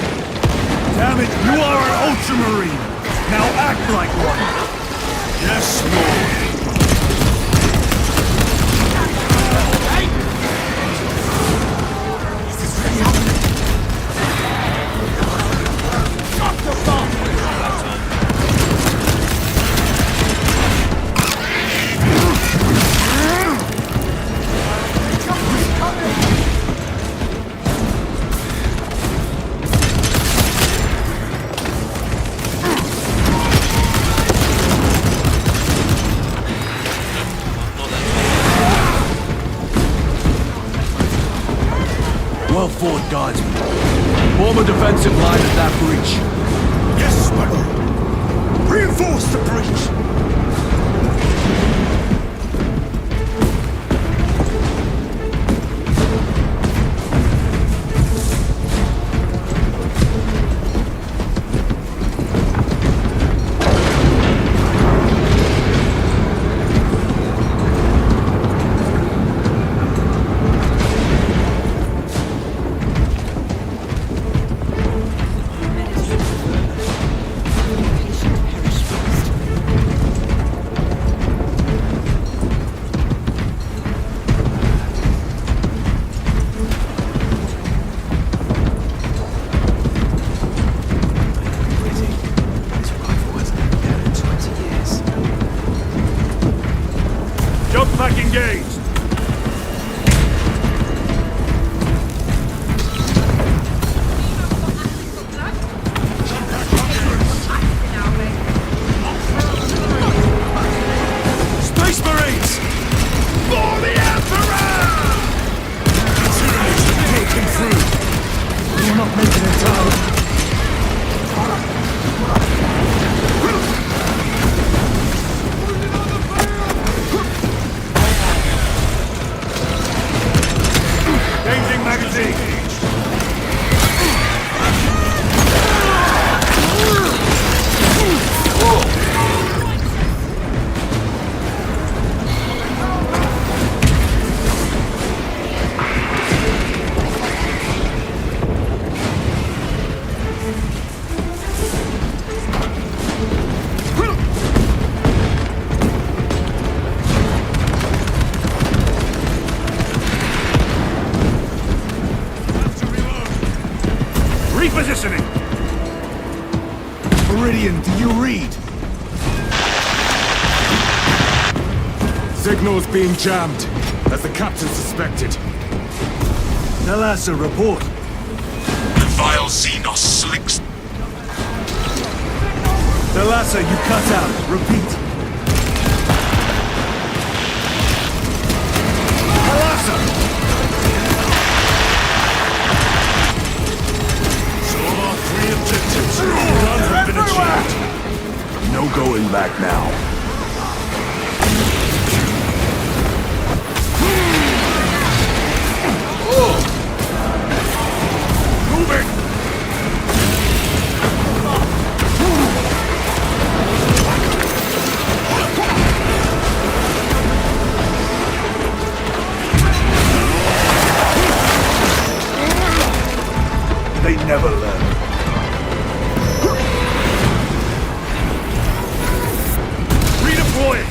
Damn it, you are an Ultramarine! Now act like one! Yes, Lord. Well fought, Guardsman. Form a defensive line at that breach. Yes, my lord. Reinforce the breach! Meridian, do you read? Signal's being jammed, as the captain suspected. Thalassa, report. The vile Xenos slicks. Thalassa, you cut out. Repeat. Thalassa! So our 3 objectives. None have been achieved. No going back now. Moving! They never learn. Redeploying!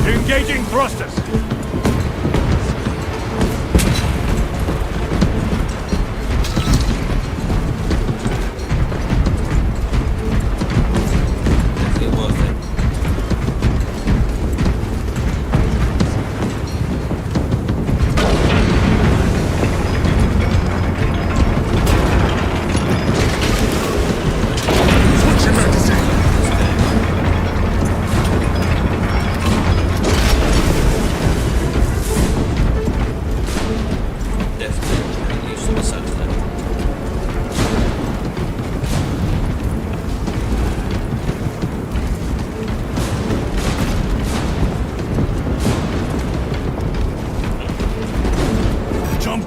Engaging thrusters.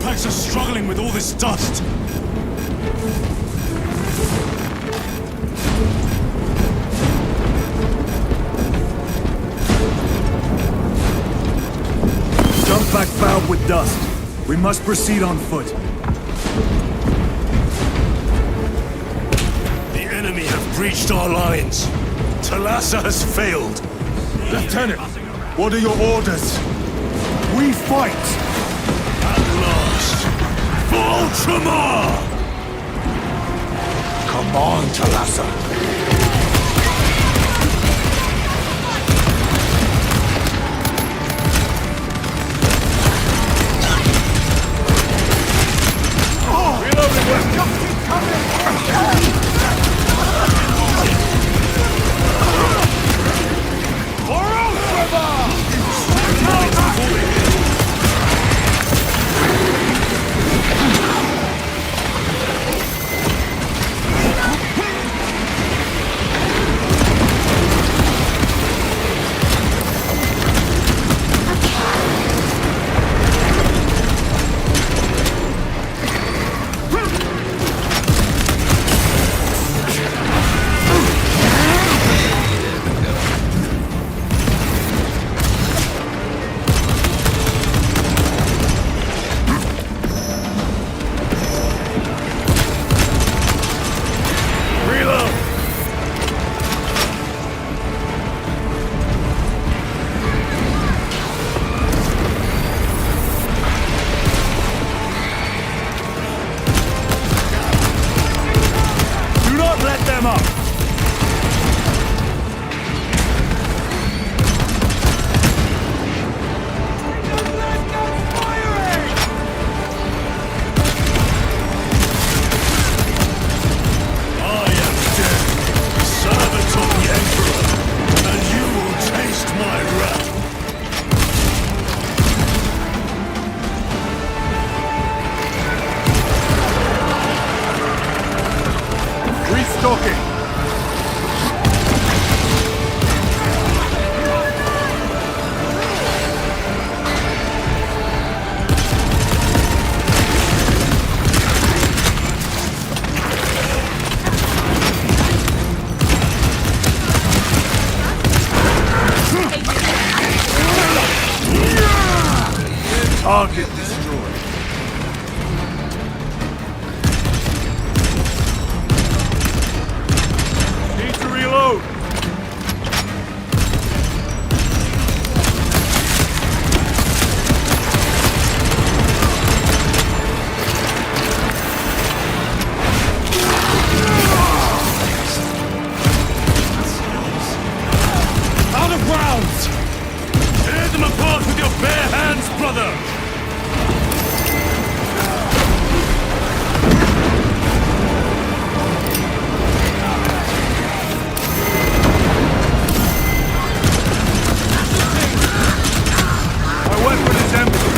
Packs are struggling with all this dust. Jump pack fouled with dust. We must proceed on foot. The enemy have breached our lines. Thalassa has failed. Lieutenant, what are your orders? We fight! For Ultramar! Come on, Thalassa. Target destroyed. Need to reload. Out of rounds! Tear them apart with your bare hands, brother! My weapon is empty.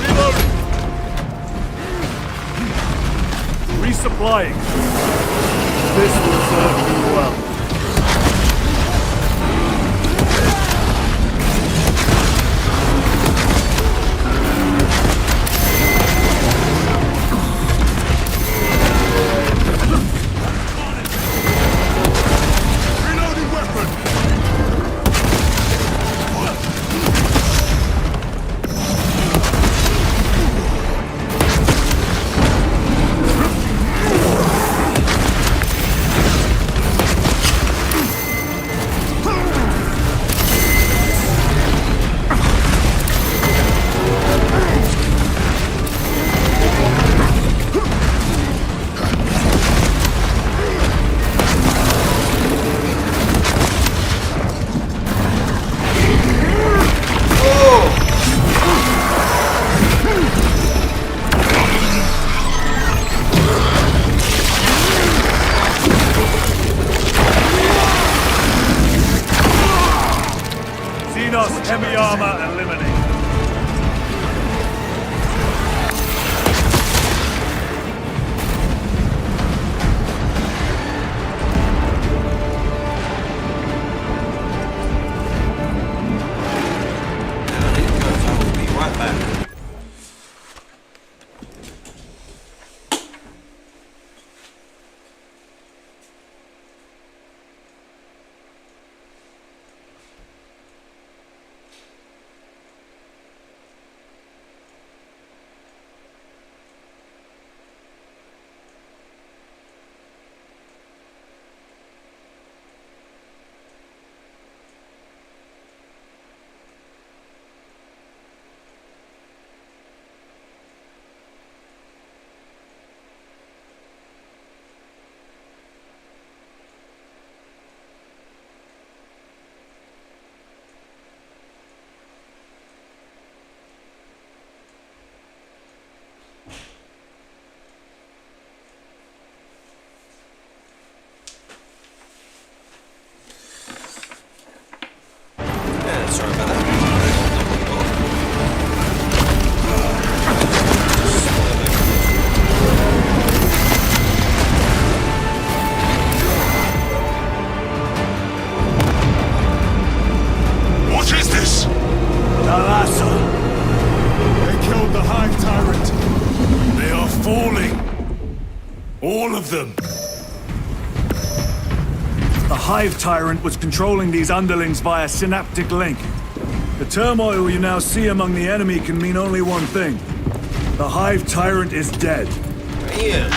Reloading. Resupplying. This will serve me well. Xenos heavy armor eliminated. I will be right back. Sorry about that. What is this? Thalassa. They killed the Hive Tyrant. They are falling. All of them. The Hive Tyrant was controlling these underlings via synaptic link. The turmoil you now see among the enemy can mean only one thing. The Hive Tyrant is dead. Ian.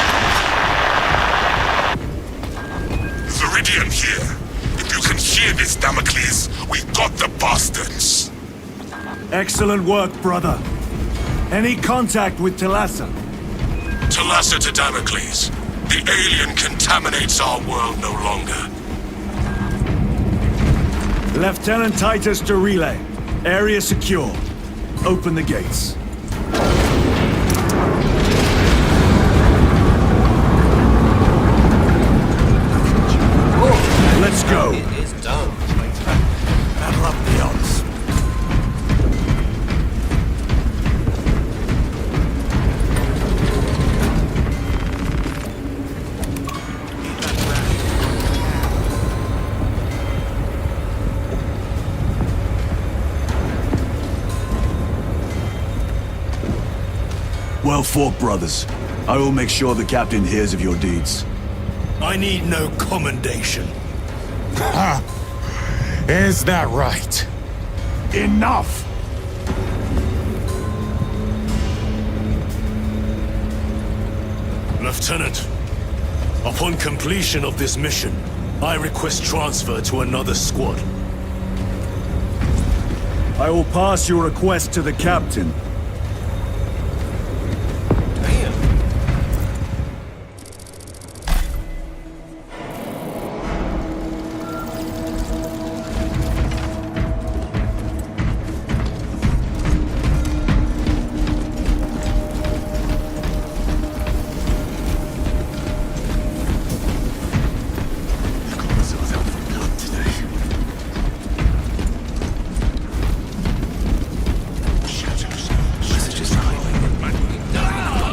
Viridian here. If you can hear this, Damocles, we got the bastards. Excellent work, brother. Any contact with Thalassa? Thalassa to Damocles. The alien contaminates our world no longer. Lieutenant Titus to relay. Area secure. Open the gates. Let's go. It is done. Battle up the odds. Well fought, brothers. I will make sure the captain hears of your deeds. I need no commendation. Ha! Is that right? Enough! Lieutenant, upon completion of this mission, I request transfer to another squad. I will pass your request to the captain.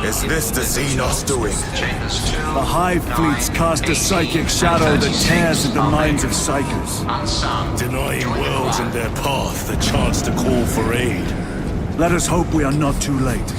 Is this the Xenos doing? The Hive fleets cast a psychic shadow that tears at the minds of Psychers. Denying worlds in their path the chance to call for aid. Let us hope we are not too late.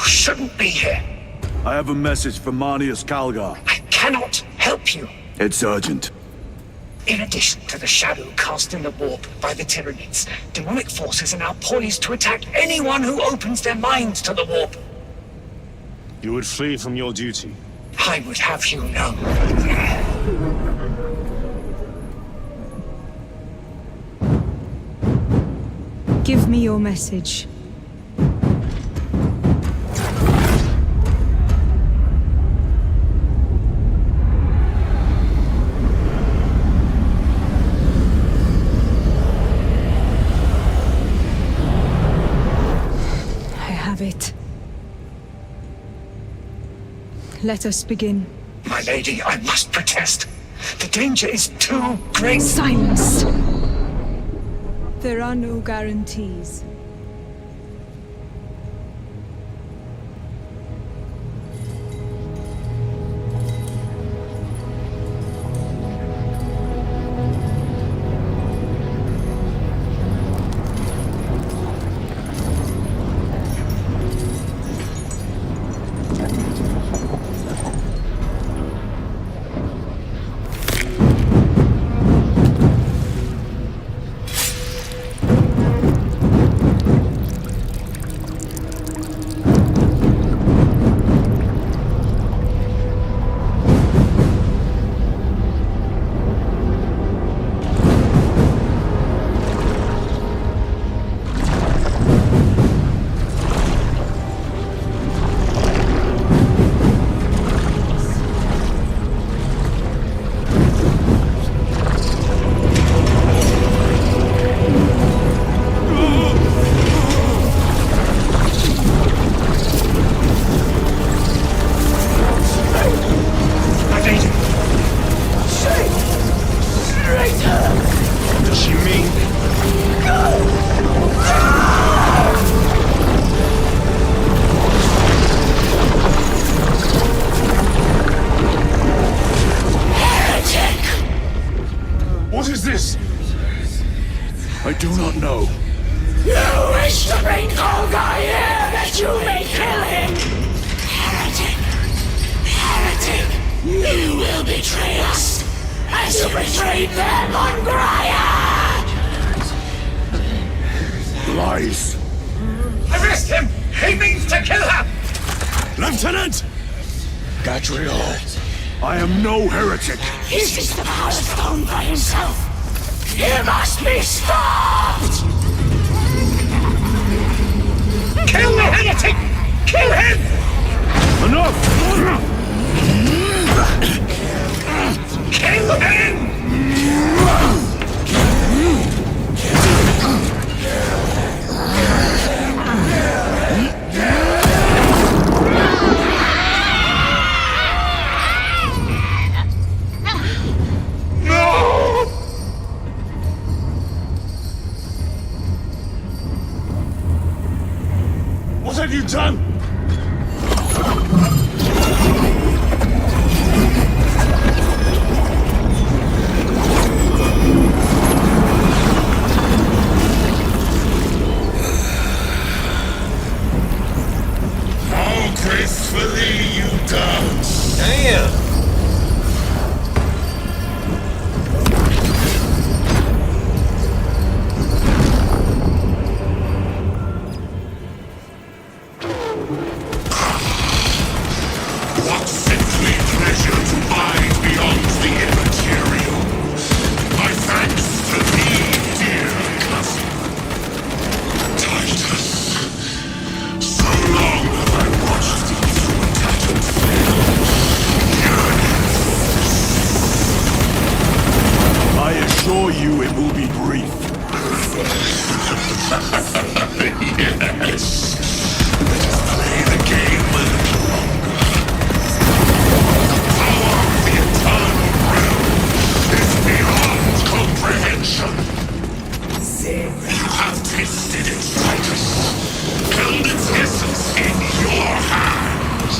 Shouldn't be here. I have a message from Marneus Calgar. I cannot help you. It's urgent. In addition to the shadow cast in the warp by the Tyranids, demonic forces are now poised to attack anyone who opens their minds to the warp. You would flee from your duty. I would have you know. Give me your message. It. Let us begin. My lady, I must protest. The danger is too great. Silence! There are no guarantees. I do not know. You wish to bring Calgar here that you may kill him! Heretic! Heretic! You will betray us as you betrayed them on Graia! Lies. Arrest him! He means to kill her! Lieutenant! Gadriel, I am no heretic. He seeks the Power Stone by himself! He must be stopped! Kill the heretic! Kill him! Enough! Kill him! Washington! How gracefully you dance! Damn! What simply pleasure to abide beyond the immaterial. My thanks to thee, dear cousin. Titus. So long have I watched thee through tattered fields. I assure you it will be brief. Yes. Let us play the game a little longer. The power of the eternal realm is beyond comprehension. You have tasted it, Titus. Held its essence in your hands.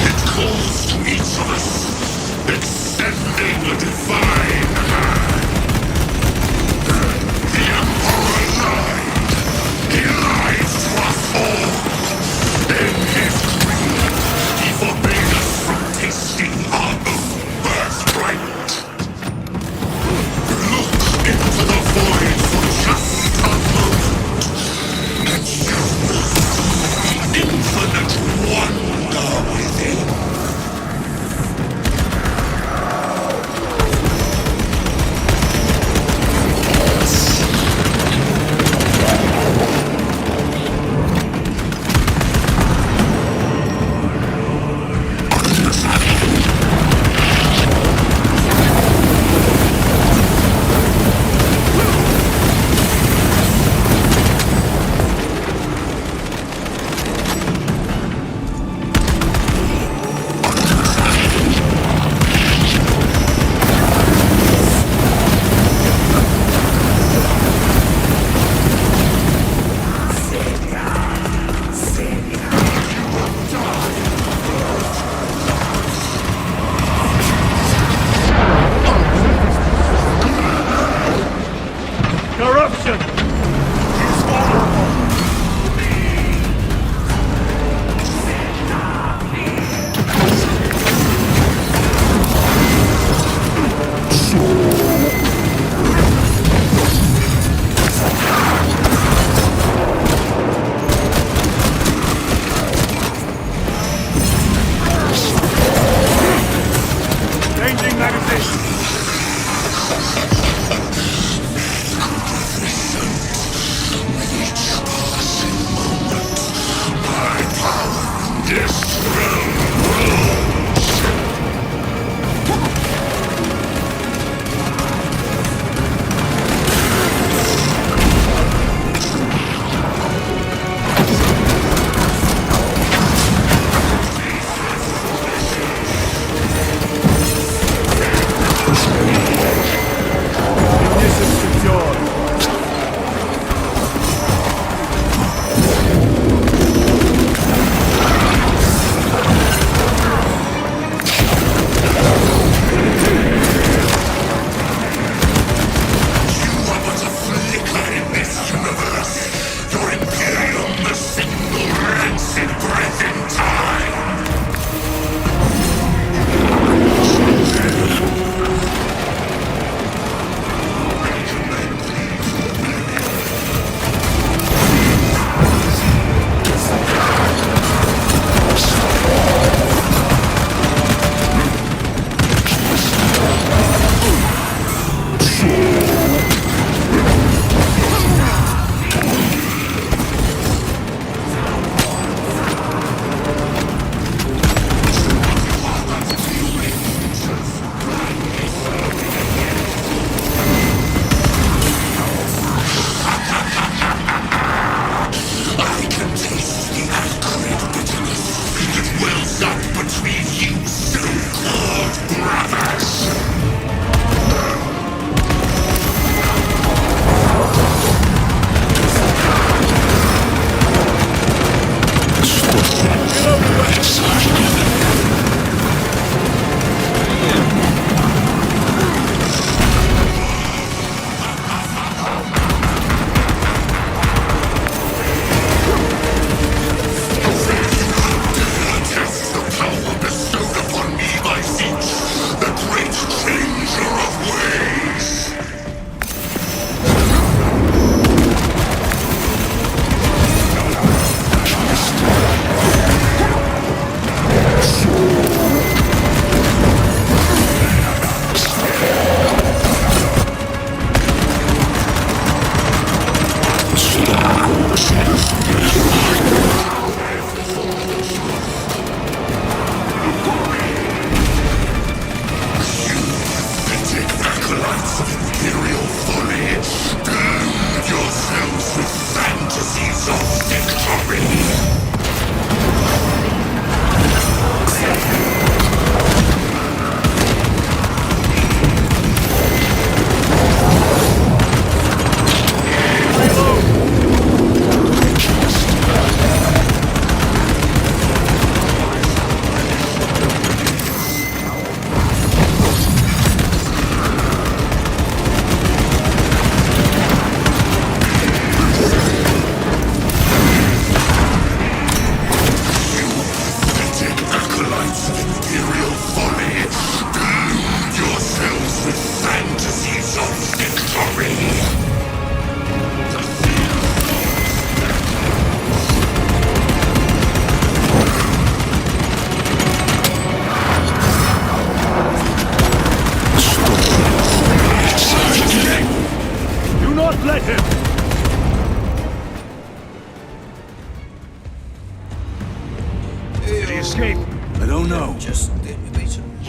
It calls to each of us, extending a divine hand. The Emperor lied. He lied to us all. In his greed, he forbade us from tasting our own birthright. Look into the void for just a moment, and you will see the infinite wonder within. Corruption! Is vulnerable! Changing magazine!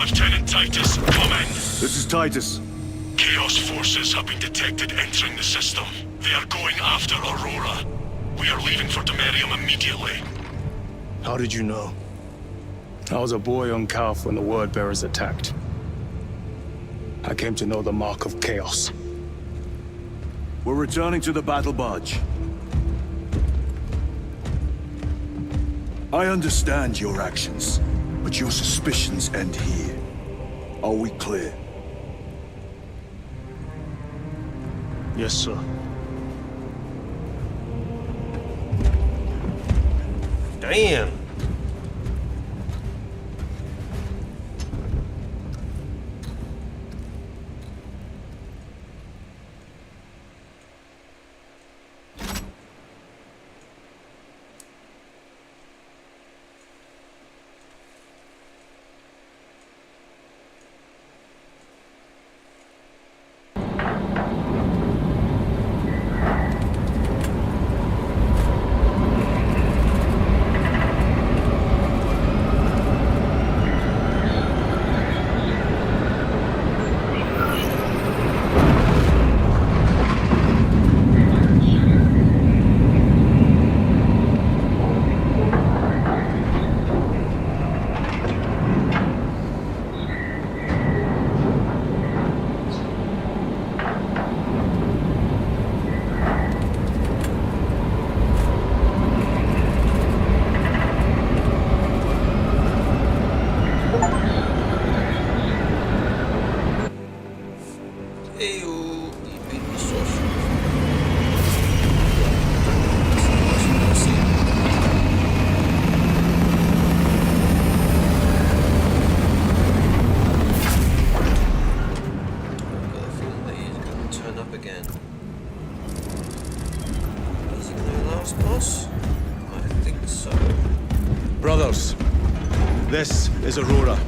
Lieutenant Titus, come in. This is Titus. Chaos forces have been detected entering the system. They are going after Aurora. We are leaving for Demerium immediately. How did you know? I was a boy on Calf when the Word Bearers attacked. I came to know the mark of chaos. We're returning to the battle barge. I understand your actions, but your suspicions end here. Are we clear? Yes, sir. Damn. Brothers, this is Aurora.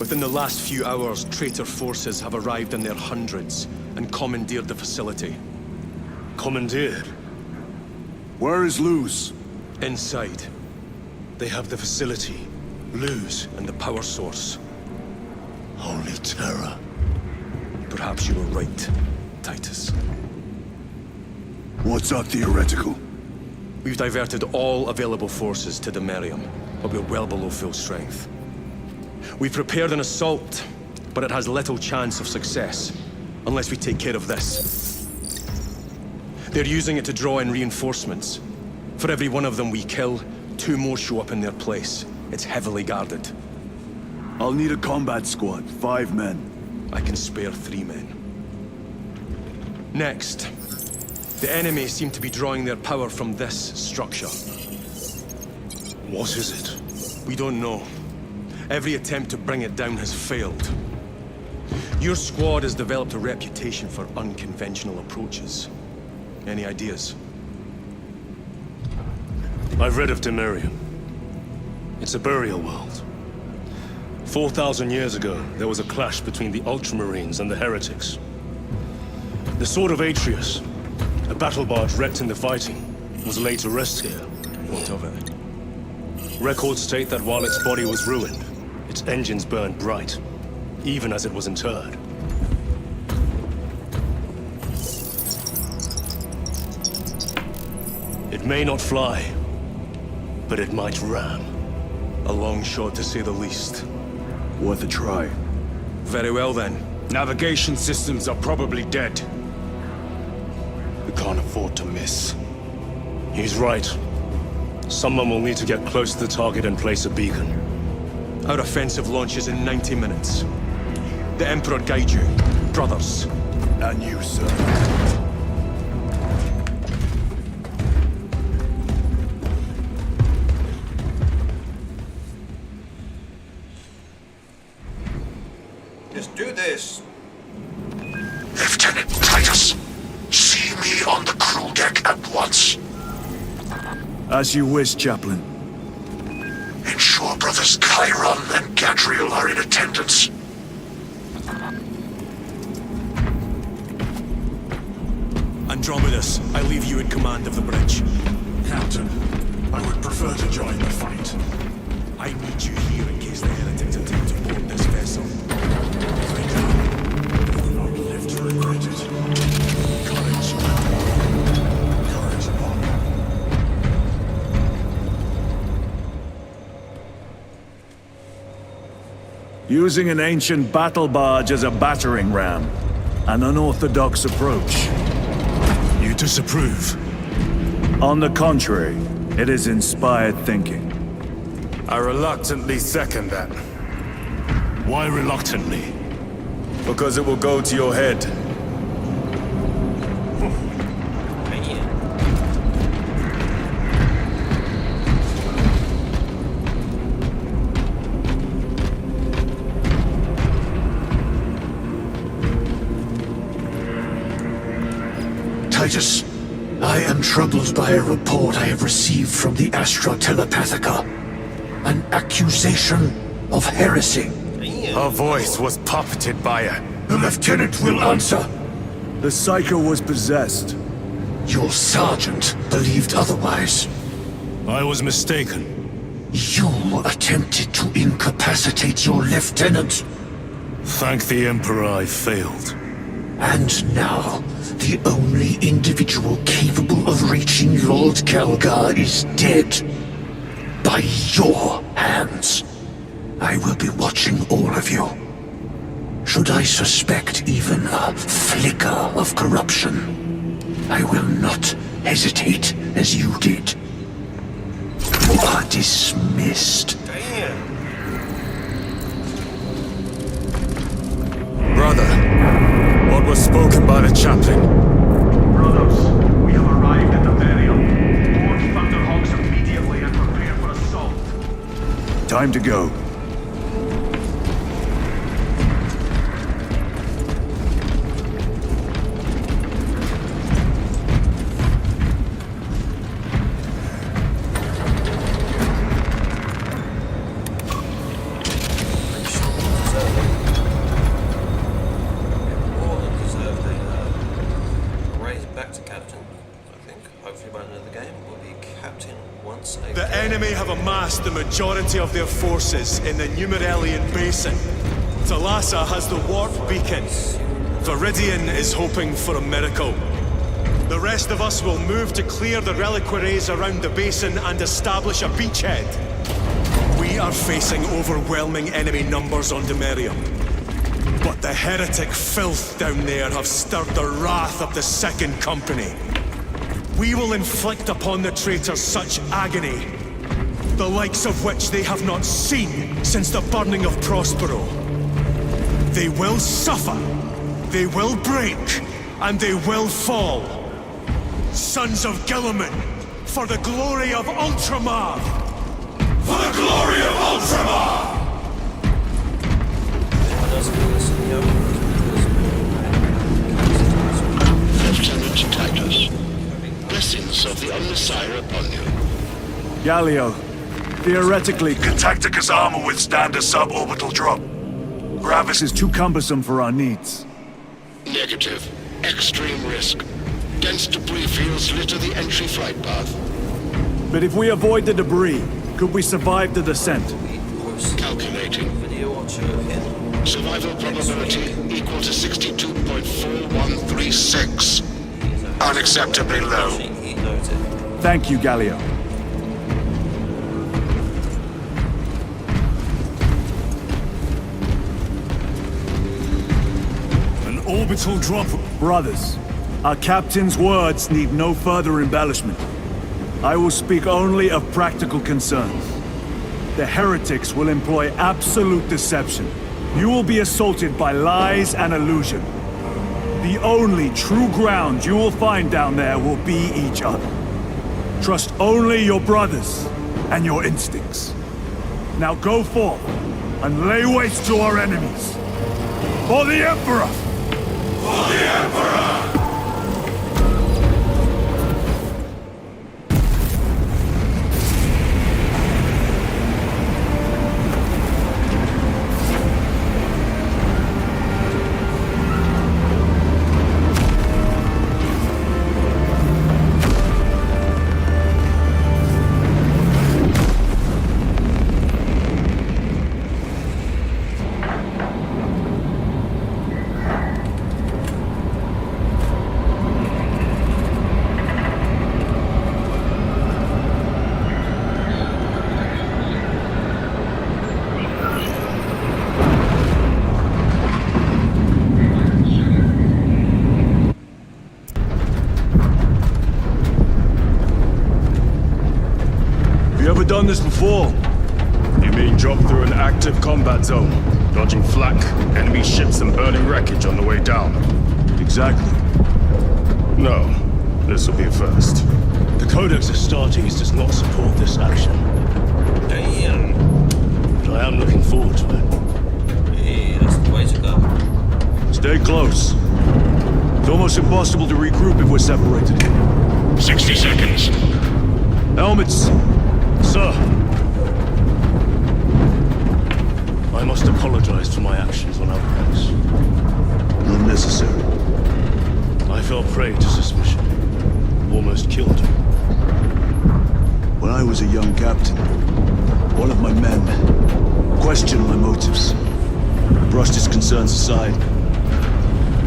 Within the last few hours, traitor forces have arrived in their hundreds and commandeered the facility. Commandeered? Where is Luz? Inside. They have the facility, Luz, and the power source. Holy terror. Perhaps you were right, Titus. What's our theoretical? We've diverted all available forces to Demerium, but we're well below full strength. We've prepared an assault, but it has little chance of success, unless we take care of this. They're using it to draw in reinforcements. For every one of them we kill, 2 more show up in their place. It's heavily guarded. I'll need a combat squad, 5 men. I can spare 3 men. Next, the enemy seem to be drawing their power from this structure. What is it? We don't know. Every attempt to bring it down has failed. Your squad has developed a reputation for unconventional approaches. Any ideas? I've read of Demerium. It's a burial world. 4,000 years ago, there was a clash between the Ultramarines and the Heretics. The Sword of Atreus, a battle barge wrecked in the fighting, was laid to rest here. What of it? Records state that while its body was ruined, its engines burned bright, even as it was interred. It may not fly, but it might ram. A long shot, to say the least. Worth a try. Very well, then. Navigation systems are probably dead. We can't afford to miss. He's right. Someone will need to get close to the target and place a beacon. Our offensive launches in 90 minutes. The Emperor guide you, brothers. And you, sir. Just do this. Lieutenant Titus, see me on the crew deck at once. As you wish, Chaplain. Ensure brothers Chiron and Gadriel are in attendance. Andromedus, I leave you in command of the bridge. Captain, I would prefer to join the fight. I need you here in case the heretics attempt to board this Using an ancient battle barge as a battering ram. An unorthodox approach. You disapprove? On the contrary, it is inspired thinking. I reluctantly second that. Why reluctantly? Because it will go to your head. Titus, I am troubled by a report I have received from the Astra Telepathica. An accusation of heresy. Her voice was puppeted by her. The lieutenant will answer. The Psycho was possessed. Your sergeant believed otherwise. I was mistaken. You attempted to incapacitate your lieutenant. Thank the Emperor I failed. And now, the only individual capable of reaching Lord Kelgar is dead. By your hands. I will be watching all of you. Should I suspect even a flicker of corruption, I will not hesitate as you did. You are dismissed. Brother, what was spoken by the chaplain? Brothers, we have arrived at the burial. Board Thunderhawks immediately and prepare for assault. Time to go. The enemy have amassed the majority of their forces in the Numeralian Basin. Thalassa has the warp beacon. Viridian is hoping for a miracle. The rest of us will move to clear the reliquaries around the basin and establish a beachhead. We are facing overwhelming enemy numbers on Demerium. But the heretic filth down there have stirred the wrath of the Second Company. We will inflict upon the traitors such agony, the likes of which they have not seen since the burning of Prospero. They will suffer, they will break, and they will fall. Sons of Guilliman, for the glory of Ultramar! For the glory of Ultramar! Lieutenant Titus, blessings of the Omnissiah upon you. Galio, theoretically, can Tacticus armor withstand a suborbital drop? Gravis is too cumbersome for our needs. Negative. Extreme risk. Dense debris fields litter the entry flight path. But if we avoid the debris, could we survive the descent? Calculating. Survival probability equal to 62.4136. Unacceptably low. Thank you, Galio. An orbital drop. Brothers, our captain's words need no further embellishment. I will speak only of practical concerns. The heretics will employ absolute deception. You will be assaulted by lies and illusion. The only true ground you will find down there will be each other. Trust only your brothers and your instincts. Now go forth and lay waste to our enemies. For the Emperor! For the Emperor! done this before. You mean drop through an active combat zone, dodging flak, enemy ships and burning wreckage on the way down? Exactly. No, this will be a first. The Codex Astartes does not support this action. Damn. But I am looking forward to it. Hey, that's the way to go. Stay close. It's almost impossible to regroup if we're separated. 60 seconds. Helmets! Sir! I must apologize for my actions on Abrax. Not necessary. I fell prey to suspicion. Almost killed him. When I was a young captain, one of my men questioned my motives, brushed his concerns aside,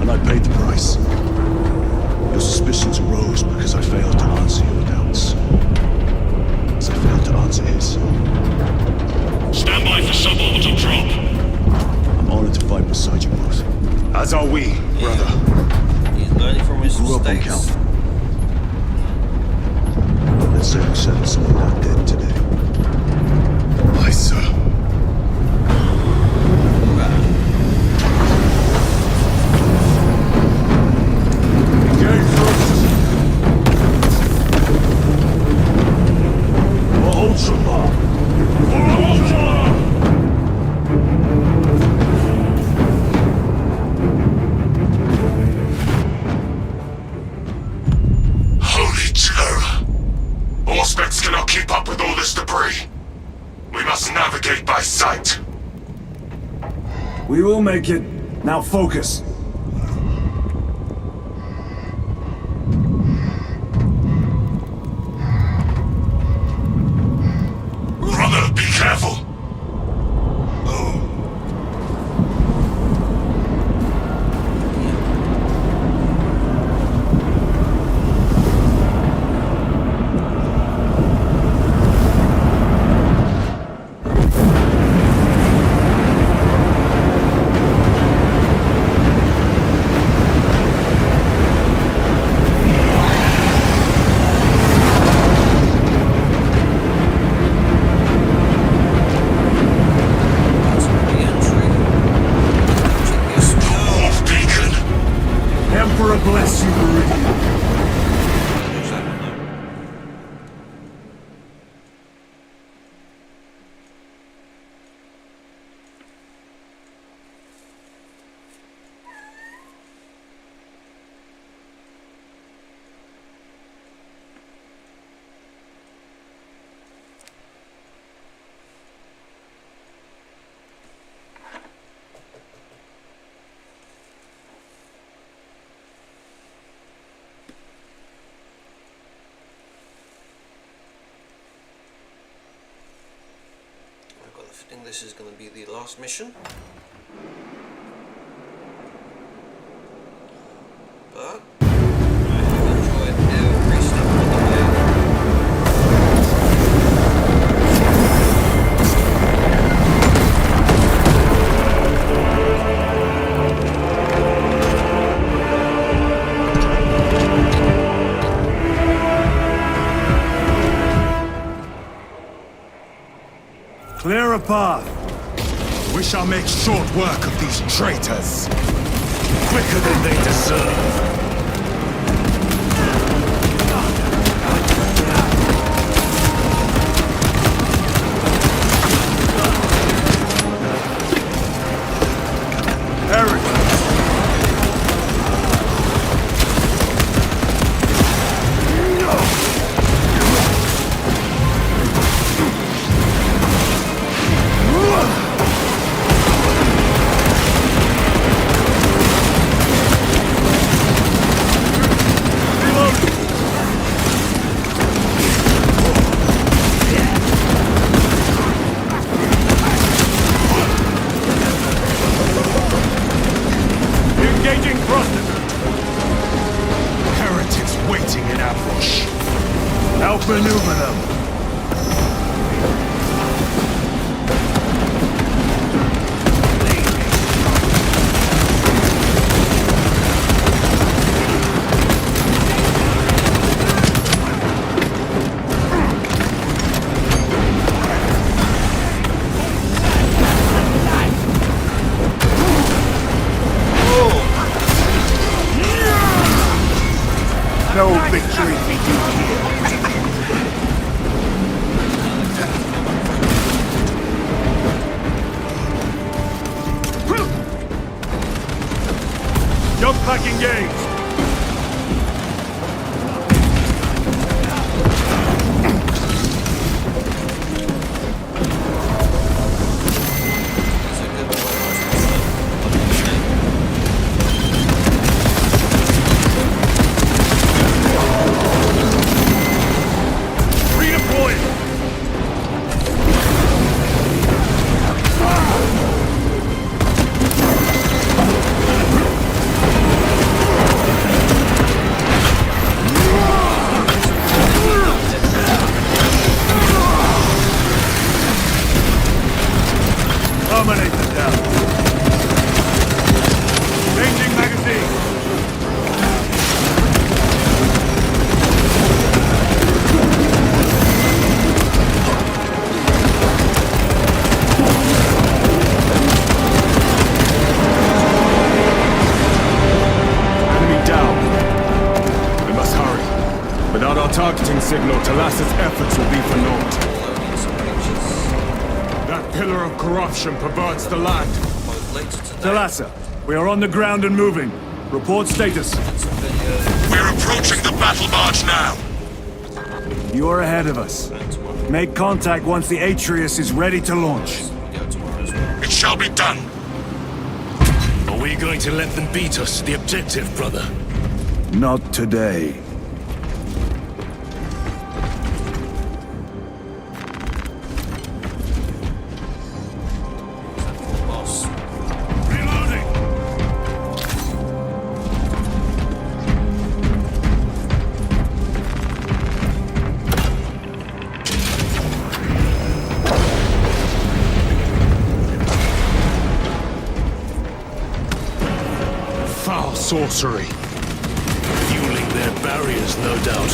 and I paid the price. Your suspicions arose because I failed to answer your doubts. As I failed to answer his. Stand by for suborbital drop. I'm honored to fight beside you both. As are we, brother. He's learning from his Grew up on mistakes. Calvin. Let's say we settle someone down dead today. Aye, sir. Holy terror! Auspex cannot keep up with all this debris. We must navigate by sight. We will make it. Now focus. Brother, be careful! Emperor bless you, Meridian. I think this is going to be the last mission. But I have enjoyed every step of the Clear a path. We shall make short work of these traitors. Quicker than they deserve. Outmaneuver them. pack engaged! Terminate them down. Changing magazine. Enemy down. We must hurry. Without our targeting signal, Talas's efforts will be for naught. That pillar of corruption perverts the land. Talassa, we are on the ground and moving. Report status. We're approaching the battle barge now. You are ahead of us. Make contact once the Atreus is ready to launch. It shall be done. Are we going to let them beat us to the objective, brother? Not today. Foul sorcery. Fueling their barriers, no doubt.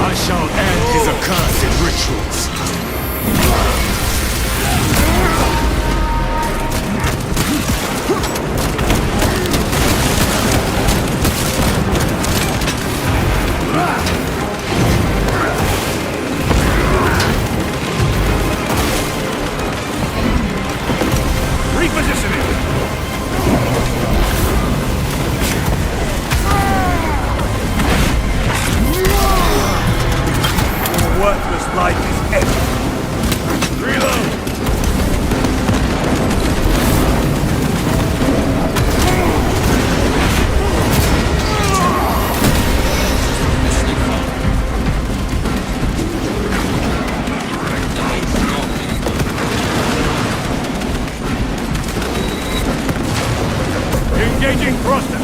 I shall end his accursed rituals. Worthless life is empty. Reload! Engaging thrusters!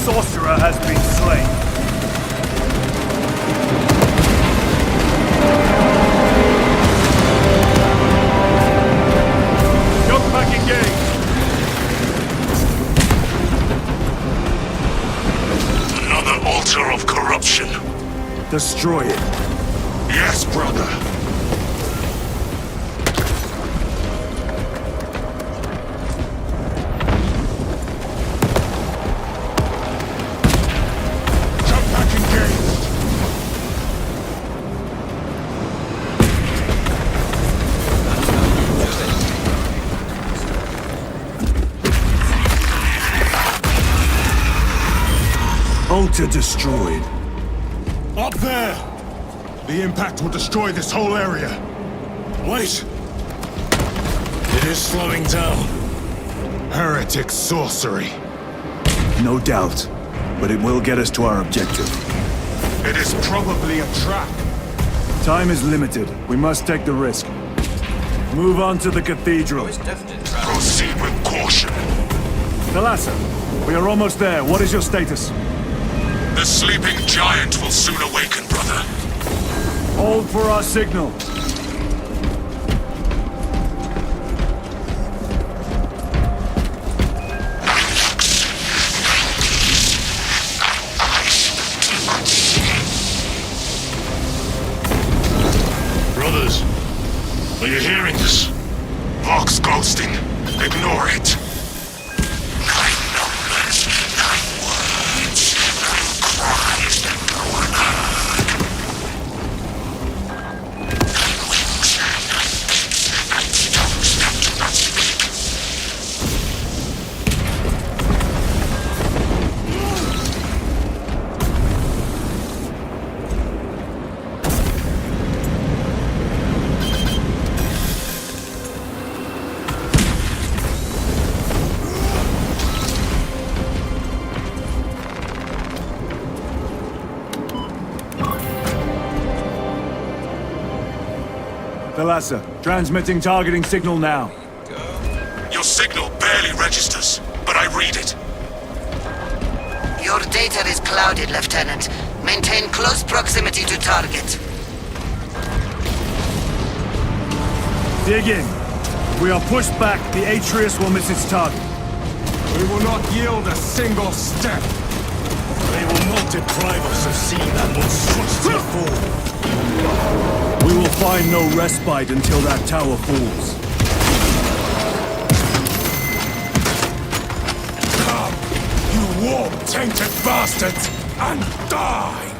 Sorcerer has been slain. Jump back engaged. Another altar of corruption. Destroy it. Yes, brother. Altar destroyed. Up there! The impact will destroy this whole area. Wait! It is slowing down. Heretic sorcery. No doubt. But it will get us to our objective. It is probably a trap. Time is limited. We must take the risk. Move on to the cathedral. Proceed with caution. Thalassa, we are almost there. What is your status? The sleeping giant will soon awaken, brother. Hold for our signal. Brothers, are you hearing this? Vox ghosting. Ignore it. Nine numbers, 9 words, 9 cries that go unheard. 9 wings, 9 pits, 9 stones that do not speak. Thalassa, transmitting targeting signal now. Your signal barely registers, but I read it. Your data is clouded, Lieutenant. Maintain close proximity to target. Dig in. If we are pushed back, the Atreus will miss its target. We will not yield a single step. They will not deprive us of seeing that monstrosity fall. We will find no respite until that tower falls. Come, you warp-tainted bastards, and die!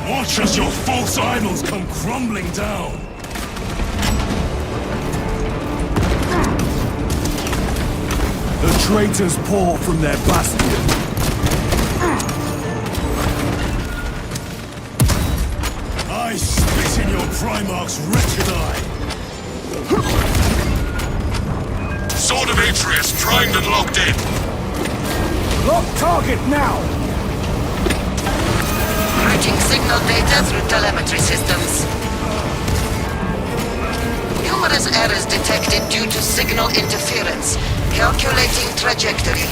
Watch as your false idols come crumbling down. The traitors pour from their bastion. I spit in your Primarch's wretched eye! Sword of Atreus primed and locked in. Lock target now! Routing signal data through telemetry systems. Numerous errors detected due to signal interference. Calculating trajectory.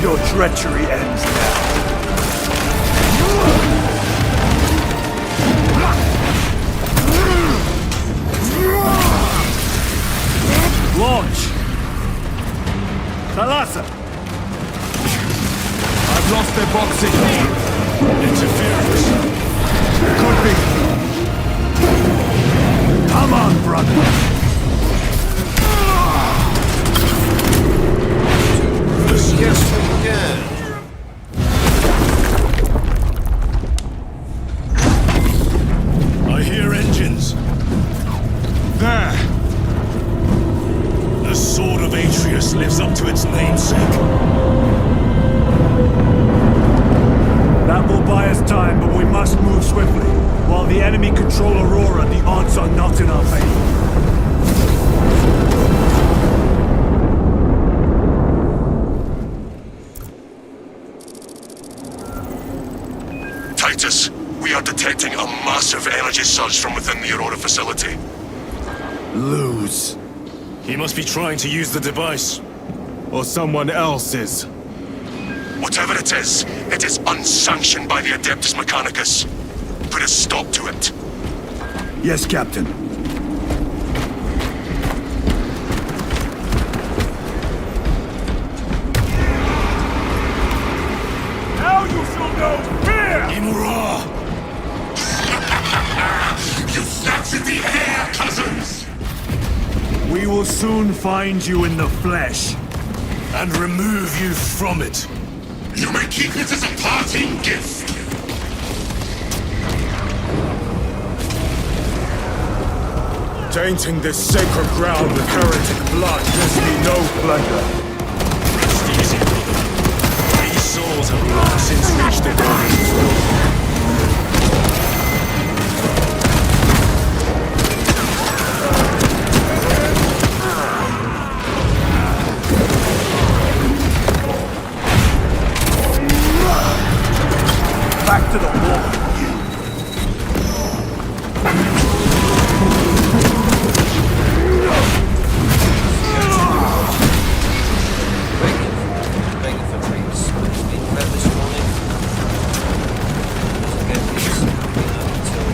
Your treachery ends now. Launch! Thalassa! I've lost their box signal. Interference. Could be. Come on, brother! Yes, we can. I hear engines. There! The Sword of Atreus lives up to its namesake. That will buy us time, but we must move swiftly. While the enemy control Aurora, the odds are not in our favor. Titus, we are detecting a massive energy surge from within the Aurora facility. Lose. He must be trying to use the device. Or someone else is. Whatever it is unsanctioned by the Adeptus Mechanicus. Put a stop to it. Yes, Captain. Now you shall know fear! Imura! You snatched at the air, cousins! We will soon find you in the flesh. And remove you from it. You may keep it as a parting gift. Tainting this sacred ground with heretic blood gives me no pleasure. Rest easy, brother. These souls have long since reached the golden throne. Back to the wall. Begging for treats. We've been fed this morning. Again, these until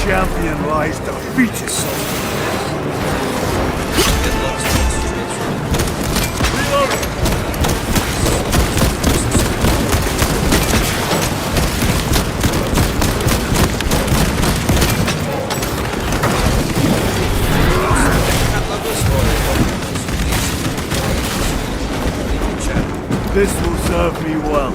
Champion lies defeated, soldier. This will serve me well.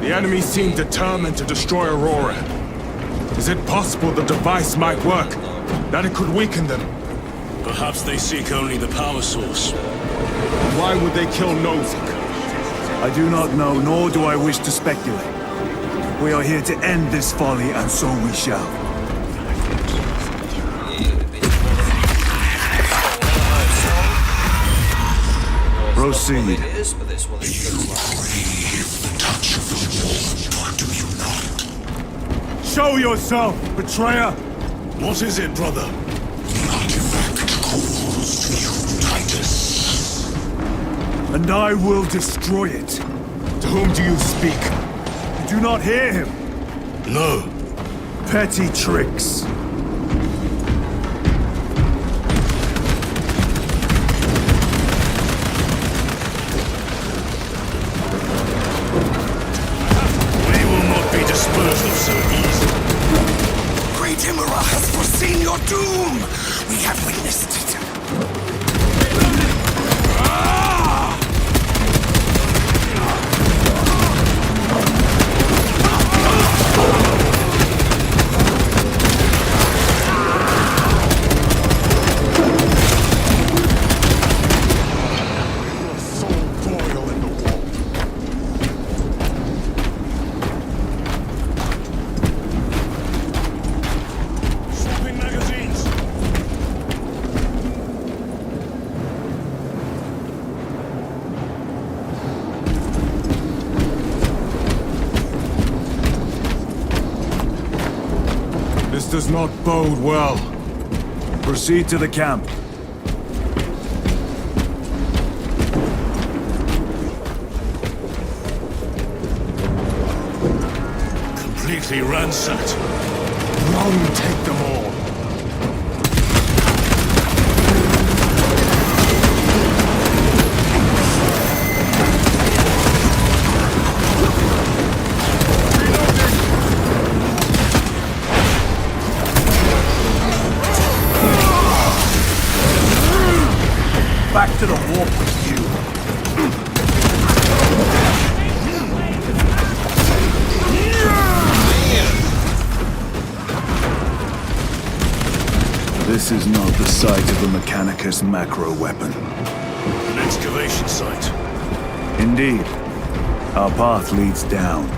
The enemy seem determined to destroy Aurora. Is it possible the device might work? That it could weaken them? Perhaps they seek only the power source. Why would they kill Nozick? I do not know, nor do I wish to speculate. We are here to end this folly, and so we shall. Proceed. You crave the touch of the war, do you not? Show yourself, betrayer! What is it, brother? The artifact calls to you, Titus. And I will destroy it. To whom do you speak? You do not hear him? No. Petty tricks. So easy. Great Imra has foreseen your doom! We have witnessed it. Does not bode well. Proceed to the camp. Completely ransacked. Long take them all. Reloading! wanted a walk with you. This is not the site of the Mechanicus macro weapon. An excavation site. Indeed. Our path leads down.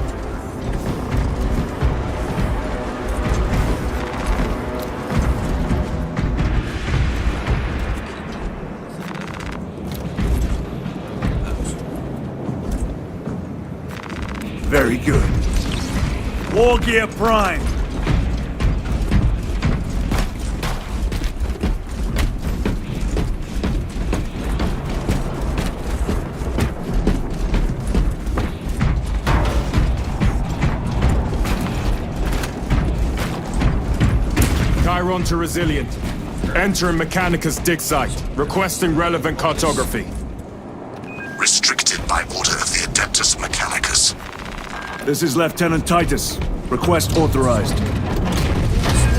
Very good. War gear prime. Chiron to Resilient. Entering Mechanicus dig site. Requesting relevant cartography. Restricted by order of the Adeptus Mechanicus. This is Lieutenant Titus. Request authorized.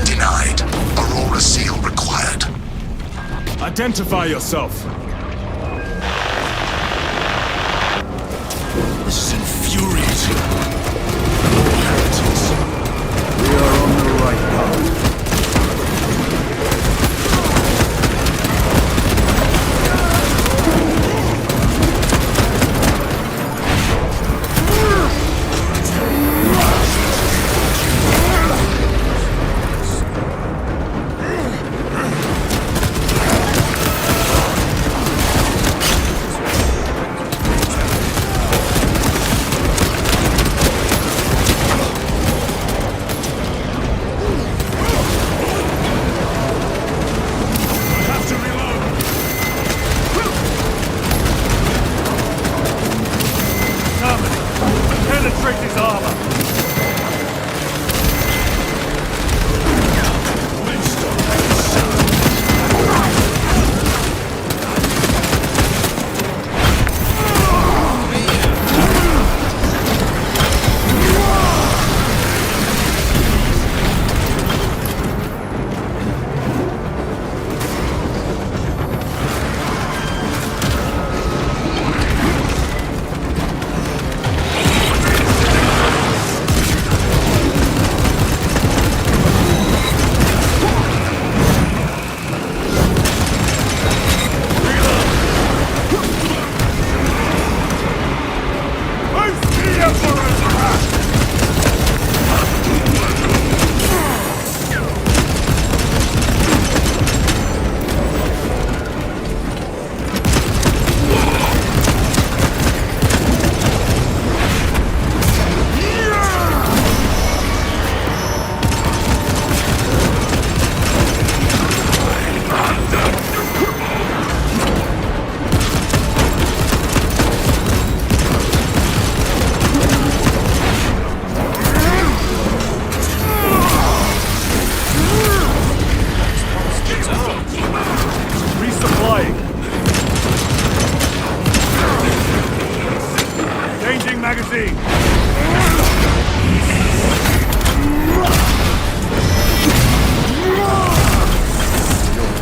Denied. Aurora seal required. Identify yourself. This is infuriating. More heretics. We are on the right path.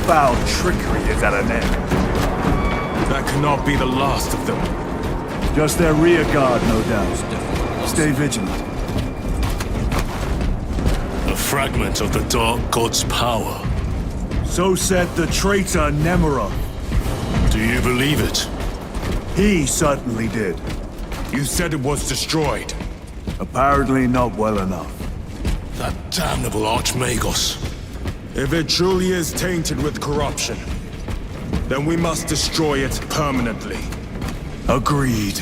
Foul trickery is at an end. That cannot be the last of them. Just their rear guard, no doubt. Stay vigilant. A fragment of the Dark God's power. So said the traitor Nemeroth. Do you believe it? He certainly did. You said it was destroyed. Apparently not well enough. That damnable Archmagos. If it truly is tainted with corruption, then we must destroy it permanently. Agreed.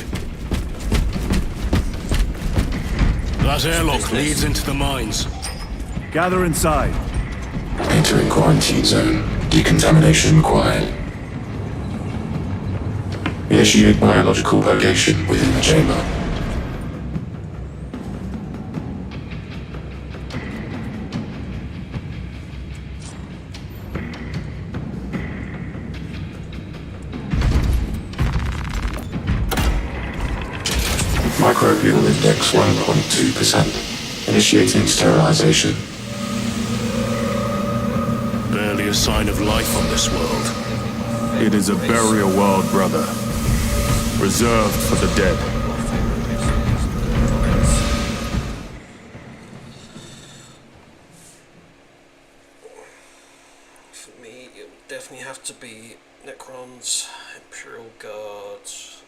That airlock leads into the mines. Gather inside. Entering quarantine zone. Decontamination required. Initiate biological purgation within the chamber. Microbial index 1.2%. Initiating sterilization. Barely a sign of life on this world. It is a burial world, brother. Reserved for the dead. For me, it would definitely have to be Necrons, Imperial Guards.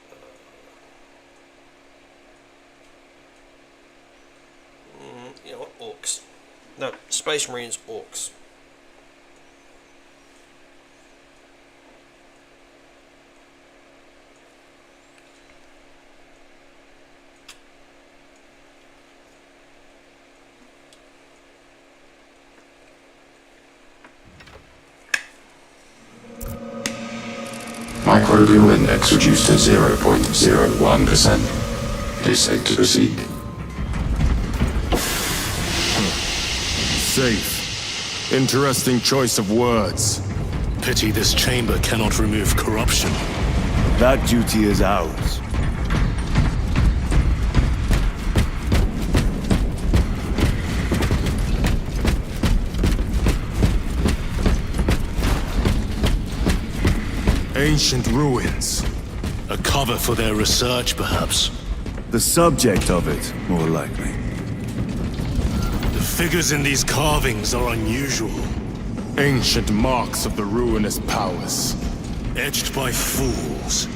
You know what? Orcs. No, Space Marines, Orcs. Microbial index reduced to 0.01%. It is safe to proceed. Safe. Interesting choice of words. Pity this chamber cannot remove corruption. That duty is ours. Ancient ruins. A cover for their research, perhaps. The subject of it, more likely. The figures in these carvings are unusual. Ancient marks of the ruinous powers. Etched by fools.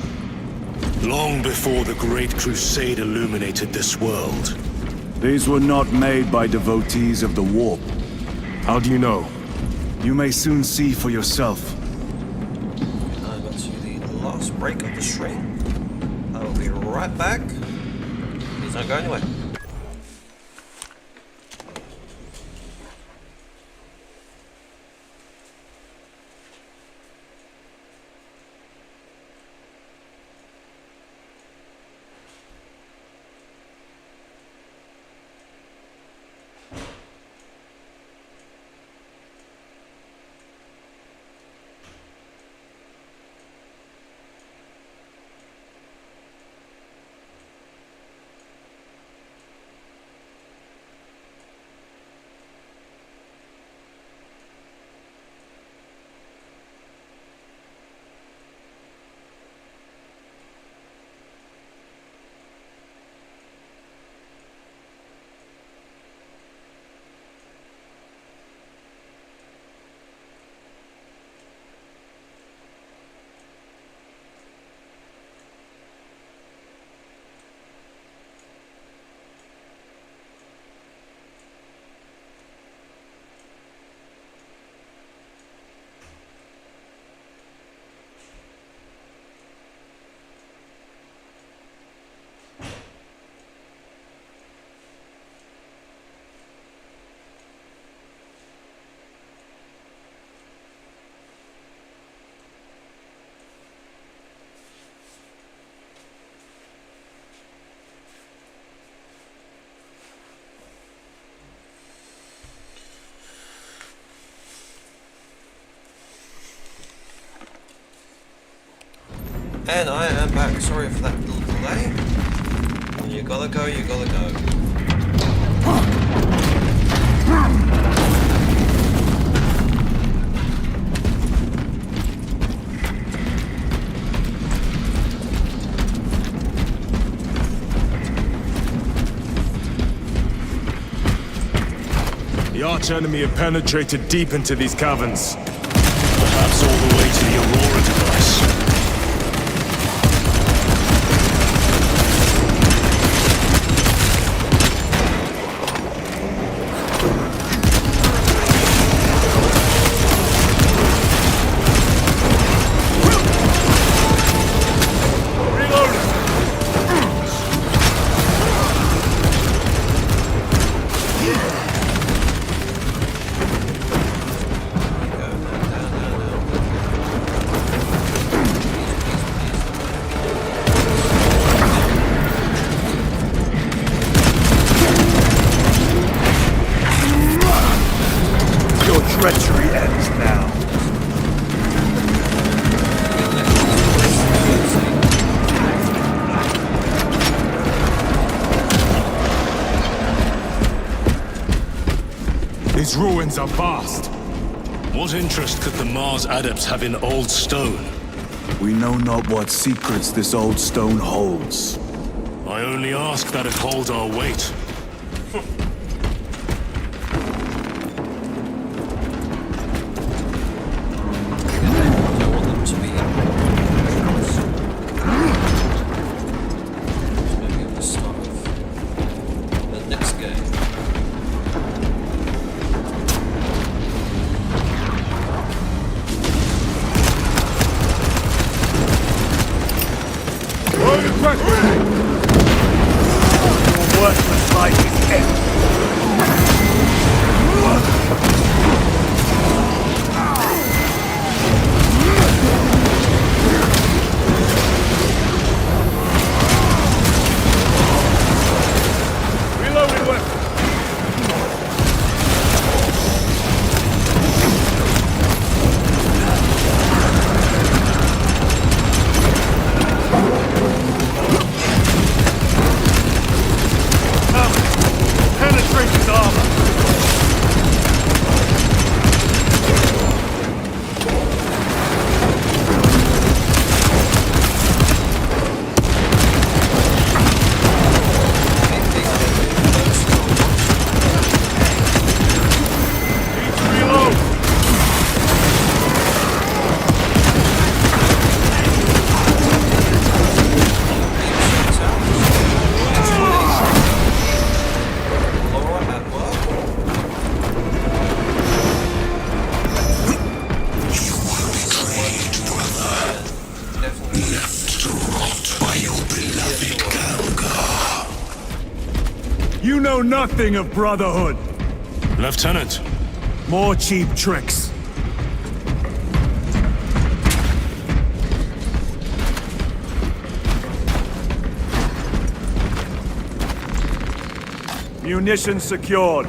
Long before the Great Crusade illuminated this world. These were not made by devotees of the warp. How do you know? You may soon see for yourself. I got to the last break of the stream. I will be right back. Please don't go anywhere. And I am back. Sorry for that little delay. When you gotta go, you gotta go. The arch-enemy have penetrated deep into these caverns. Perhaps all the way to the Aurora device. Treachery ends now. These ruins are vast. What interest could the Mars adepts have in old stone? We know not what secrets this old stone holds. I only ask that it hold our weight. Worthless life is empty. Reloading weapon. Penetrate his armor. You know nothing of brotherhood. Lieutenant. More cheap tricks. Munitions secured.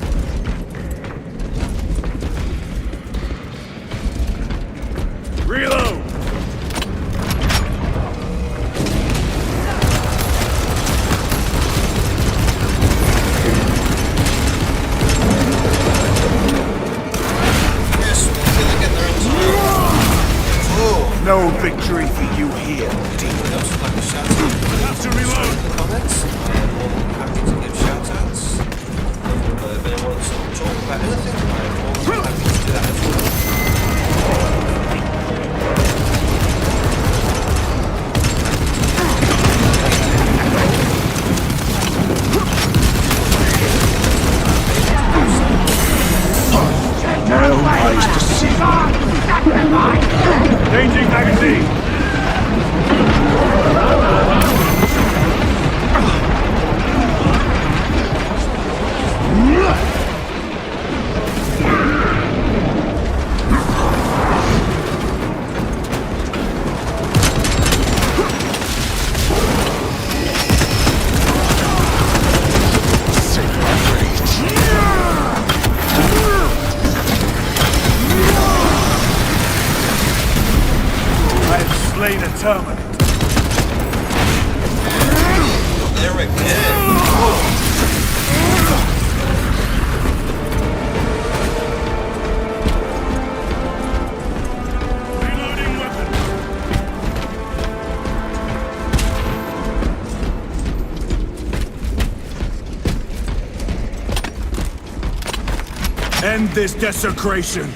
Reload! No victory for you here, demon. Have to reload. Comments. Happy to give shout-outs. If anyone wants to talk about anything, I'm more than happy to do that as well. No eyes to see. Changing magazine. Slain a terminate. There again. Reloading weapon. End this desecration.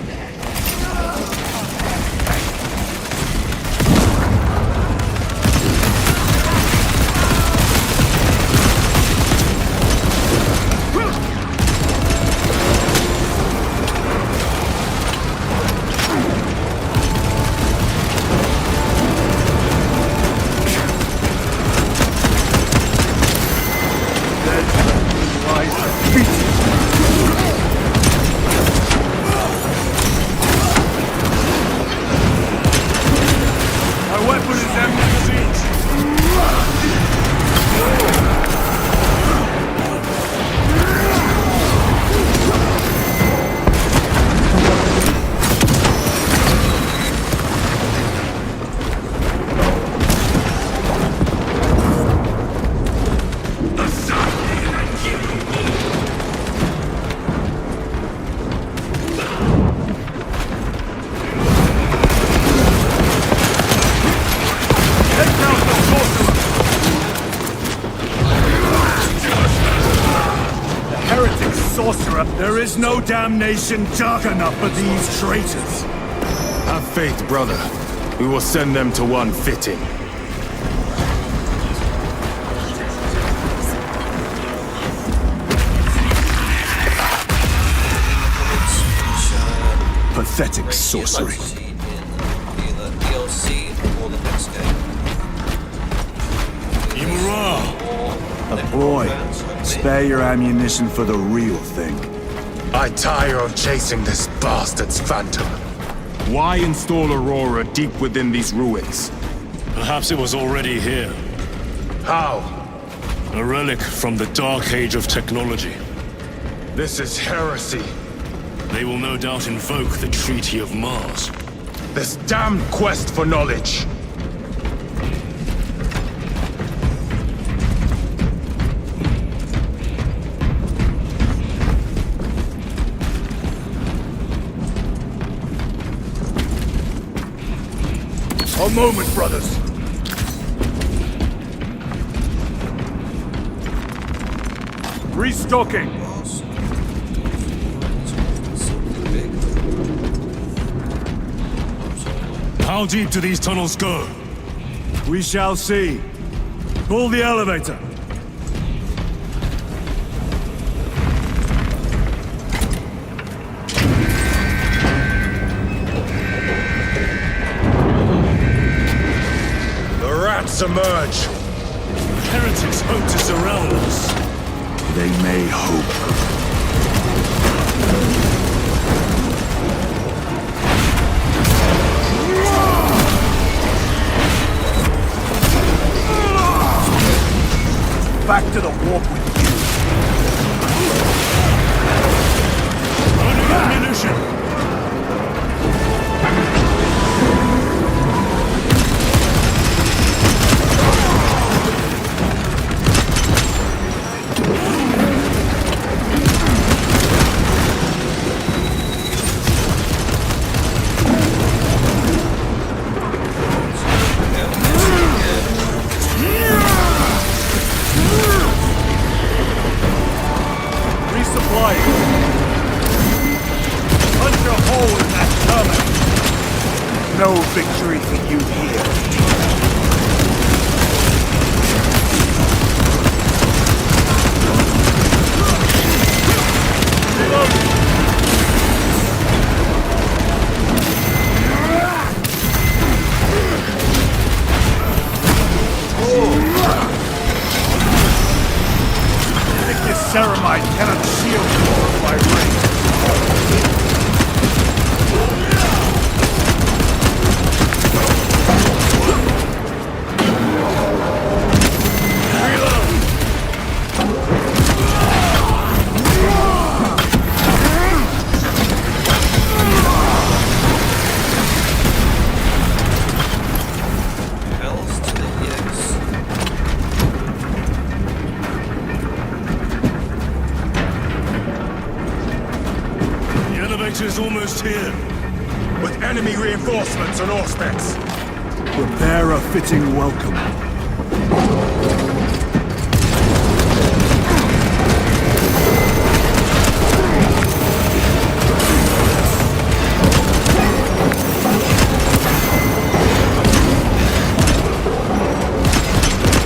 sorcerer. There is no damnation dark enough for these traitors. Have faith, brother. We will send them to one fitting. Pathetic sorcery. Either DLC or the next game. A boy. Spare your ammunition for the real thing. I tire of chasing this bastard's phantom. Why install Aurora deep within these ruins? Perhaps it was already here. How? A relic from the Dark Age of technology. This is heresy. They will no doubt invoke the Treaty of Mars. This damned quest for knowledge. A moment, brothers. Restocking. How deep do these tunnels go? We shall see. Pull the elevator. The rats emerge. Heretics hope to surround us. They may hope. Back to the warp with you. Running ammunition. Punch a hole in that terminal. No victory for you here. Ceramide cannot shield you by range. Is almost here. With enemy reinforcements on all specs. Prepare a fitting welcome.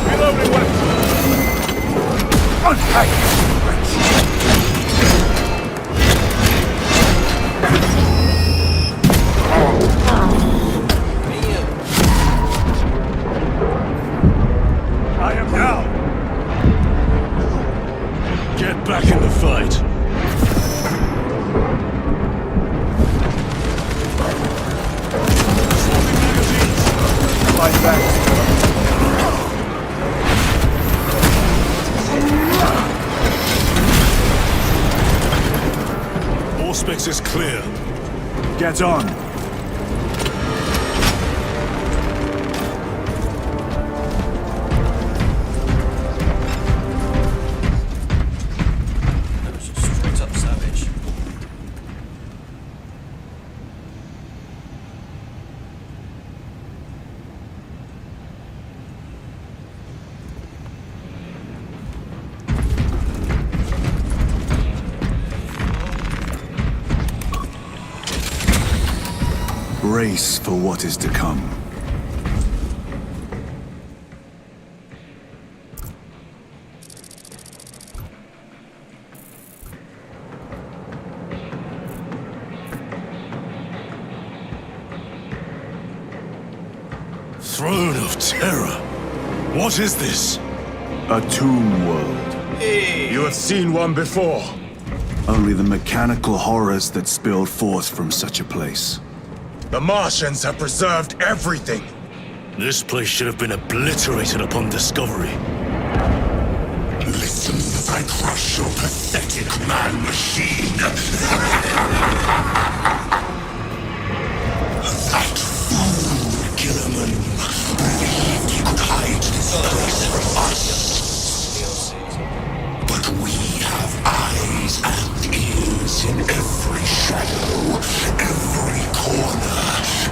Reloading weapon. Unpack. Back in the fight. Fight back. Auspex is clear. Get on. Brace for what is to come. Throne of Terror. What is this? A tomb world. You have seen one before. Only the mechanical horrors that spilled forth from such a place. The Martians have preserved everything. This place should have been obliterated upon discovery. Listen as I crush your pathetic man-machine. That fool, Gilliman, believed he could hide this place from us. But we have eyes and ears in every shadow, every corner,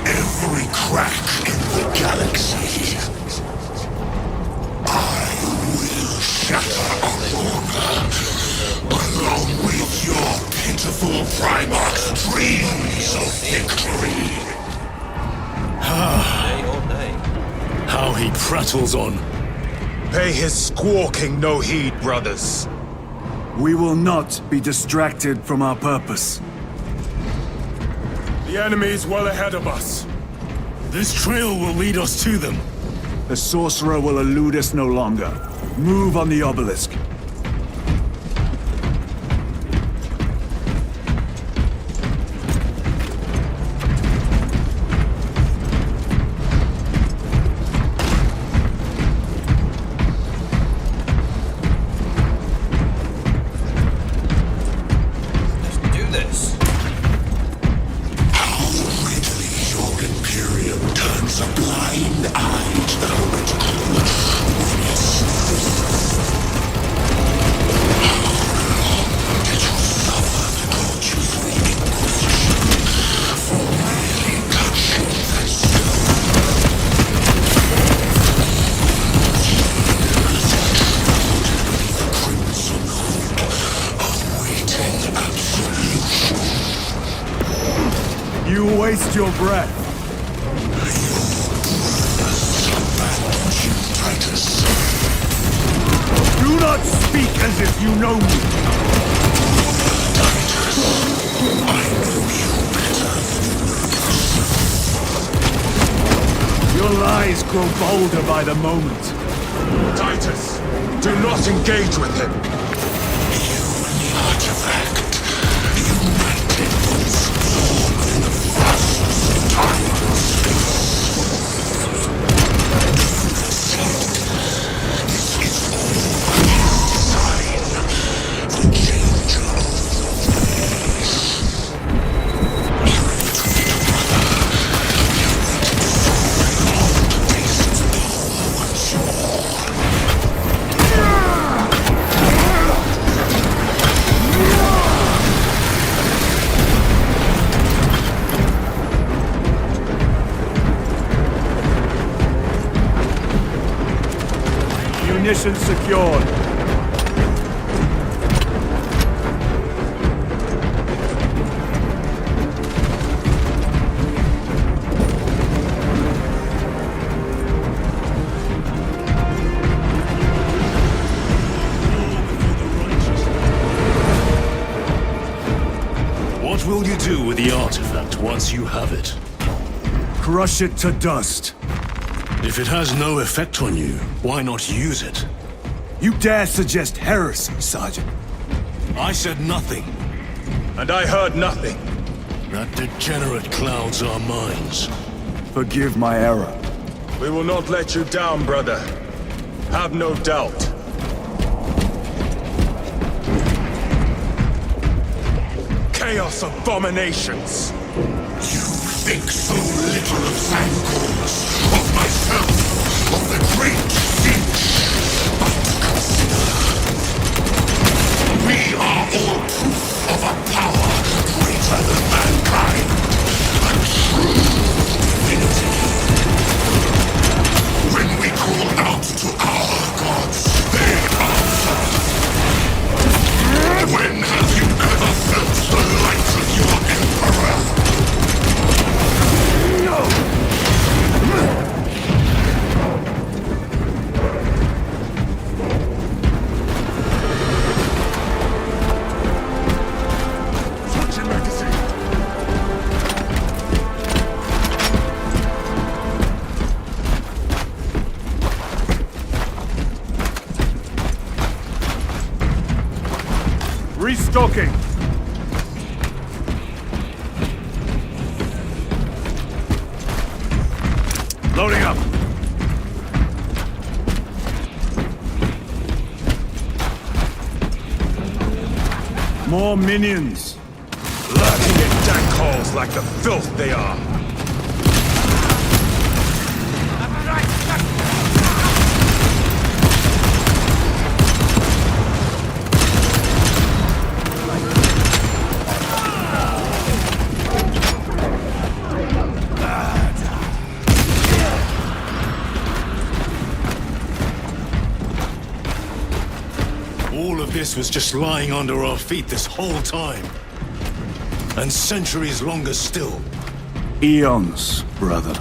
every crack in the galaxy. I will shatter Aurora, along with your pitiful Primarch's dreams of victory. How he prattles on. Pay his squawking no heed, brothers. We will not be distracted from our purpose. The enemy is well ahead of us. This trail will lead us to them. The sorcerer will elude us no longer. Move on the obelisk. You waste your breath. Do not speak as if you know me. Your lies grow bolder by the moment. Titus, do not engage with him. You and the artifact, united once more in the fastness of time and space. This is all his design, the changer of the ways. You betrayed a brother, you waited so long to taste its power once more. Munitions secured. What will you do with the artifact once you have it? Crush it to dust. If it has no effect on you, why not use it? You dare suggest heresy, Sergeant? I said nothing. And I heard nothing. That degenerate clouds our minds. Forgive my error. We will not let you down, brother. Have no doubt. Chaos abominations! You think so little of Thangoros, of myself, of the great Finch. But consider, we are all proof of a power greater than mankind, a true divinity. When we call out to our gods, they answer. When have you ever felt the light of your Emperor? More minions. Lurking in dank holes like the filth they are. All of this was just lying under our feet this whole time. And centuries longer still. Eons, brother.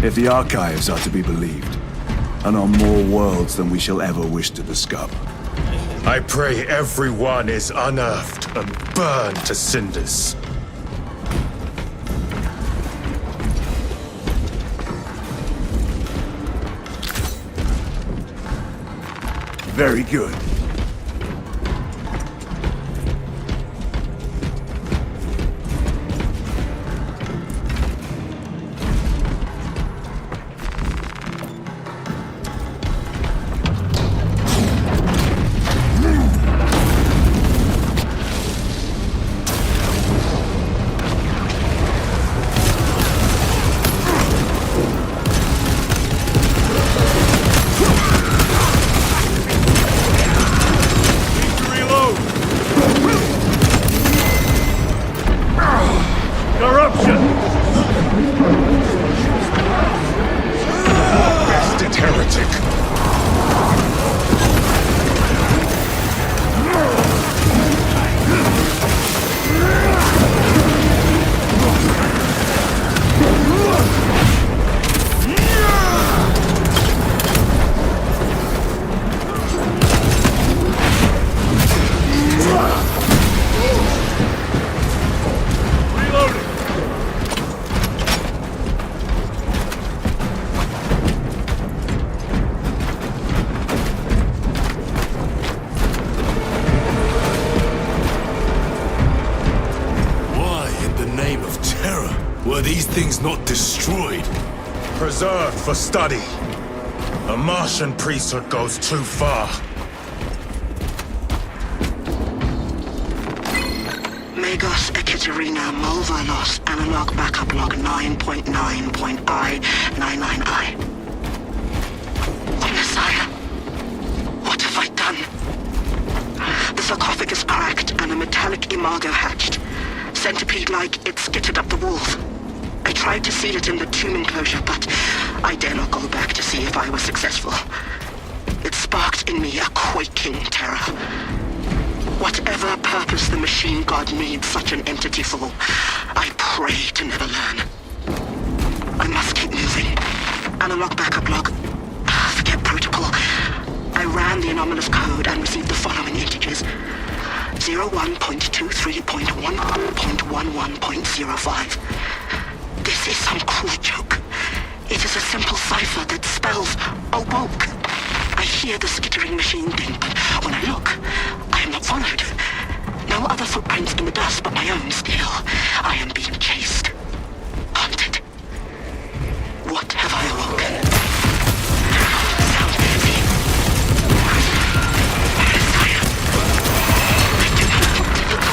If the archives are to be believed. And on more worlds than we shall ever wish to discover. I pray everyone is unearthed and burned to cinders. Very good. Were these things not destroyed? Preserved for study. A Martian priesthood goes too far. Magos Ekaterina Mulvalos analog backup log 9.9.I99I. Oh, Messiah. What have I done? The sarcophagus cracked and a metallic imago hatched. Centipede-like, it skittered up the walls. I tried to seal it in the tomb enclosure, but I dare not go back to see if I was successful. It sparked in me a quaking terror. Whatever purpose the machine god needs such an entity for, I pray to never learn. I must keep moving. Analog backup log. Forget protocol. I ran the anomalous code and received the following integers. 01.23.11.11.05. This is some cruel joke. It is a simple cipher that spells awoke. I hear the skittering machine thing, but when I look, I am not followed. No other footprints in the dust but my own still. I am being chased. Haunted. What have I awoken? Sound heavy. Messiah. I do not want to look.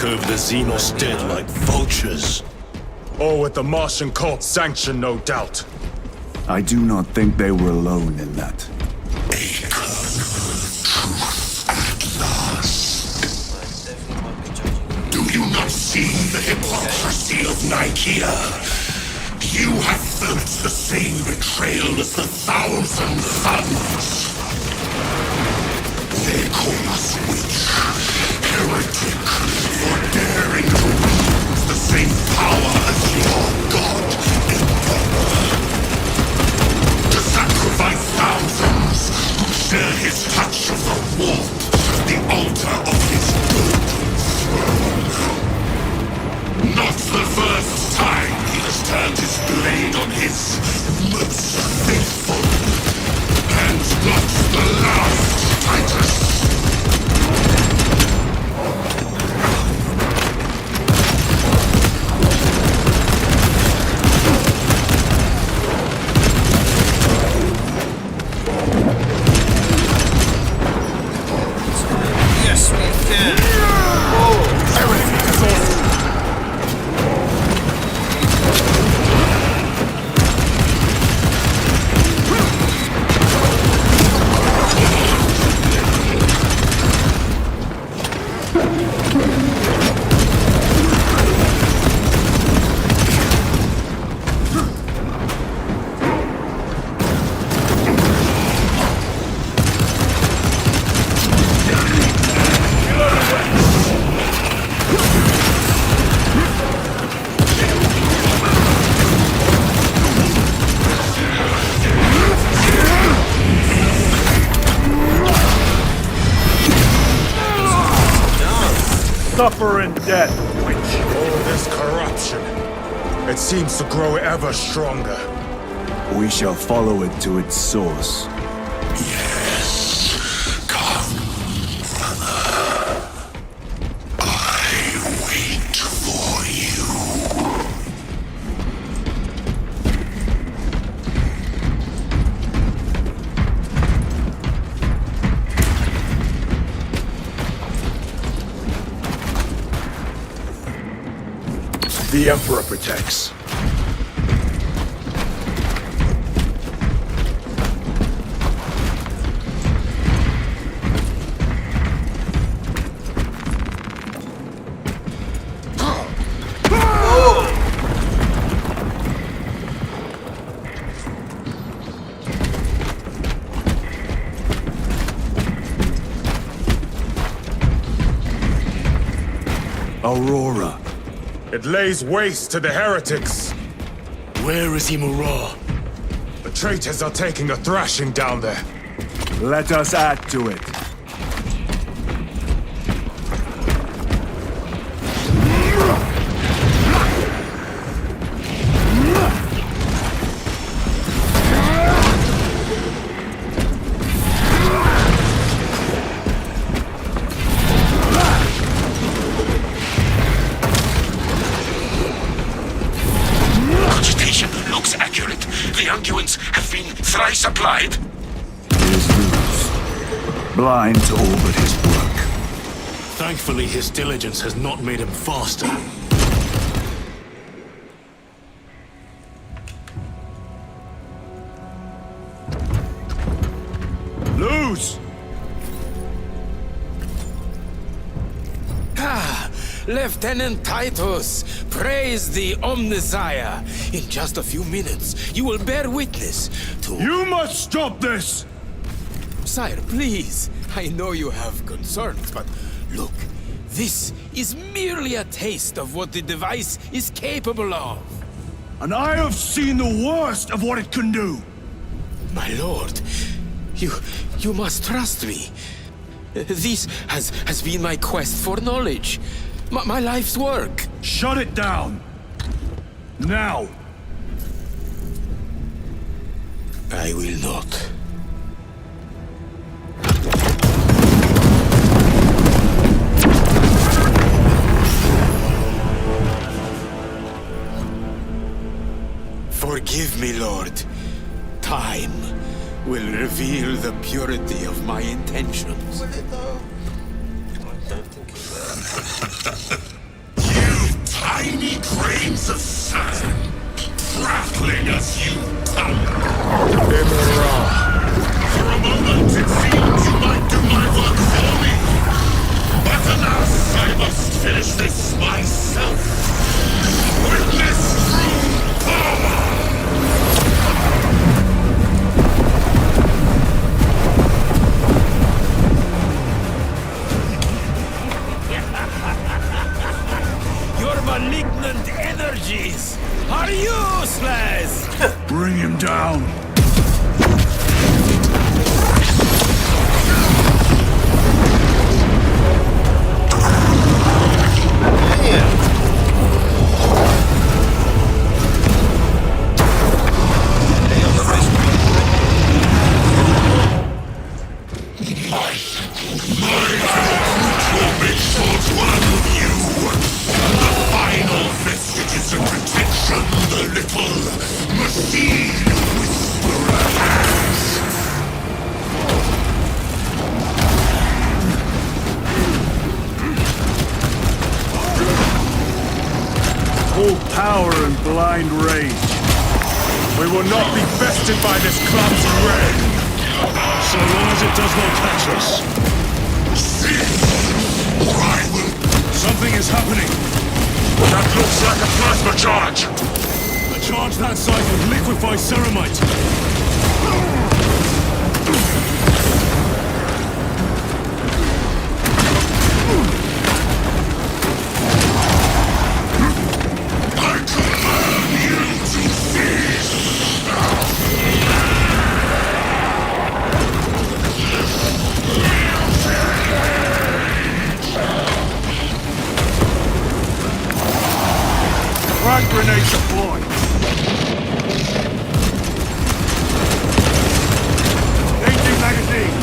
curve the Xenos dead like vultures. All with the Martian cult's sanction, no doubt. I do not think they were alone in that. Do you not see the hypocrisy of Nicaea? You have felt the same betrayal as the Thousand Suns. They call us witch, heretic, for daring to wield the same power as your god, Emperor. To sacrifice thousands who share his touch of the warp, the altar of his golden throne. Not the first time he has turned his blade on his most faithful. And not the last, Titus. Yes, we can. Suffer in death, witch. All this corruption. It seems to grow ever stronger. We shall follow it to its source. Yes, come, brother. I wait for you. The Emperor protects. Aurora. It lays waste to the heretics. Where is Imura? The traitors are taking a thrashing down there. Let us add to it. Agitation looks accurate. The unguents have been thrice applied. He is loose. Blind to all but his work. Thankfully, his diligence has not made him faster. Loose! Ah, Lieutenant Titus, praise the Omnissiah. In just a few minutes, you will bear witness to... You must stop this! Sire, please. I know you have concerns, but look, this is merely a taste of what the device is capable of. And I have seen the worst of what it can do. My lord, you must trust me. This has been my quest for knowledge. My life's work. Shut it down. Now. I will not. Forgive me, Lord. Time will reveal the purity of my intentions. Will it though? I don't think it will. tiny grains of sand, prattling as you tumble. For a moment it seemed you might do my work for me. But alas, I must finish this myself. Witness true power! Your malignant energies are useless! Bring him down. Full power and blind rage. We will not be bested by this clumsy wreck, so long as it does not catch us. Something is happening. That looks like a plasma charge. A charge that size would liquefy ceramite. Frag grenade deployed. Changing magazine.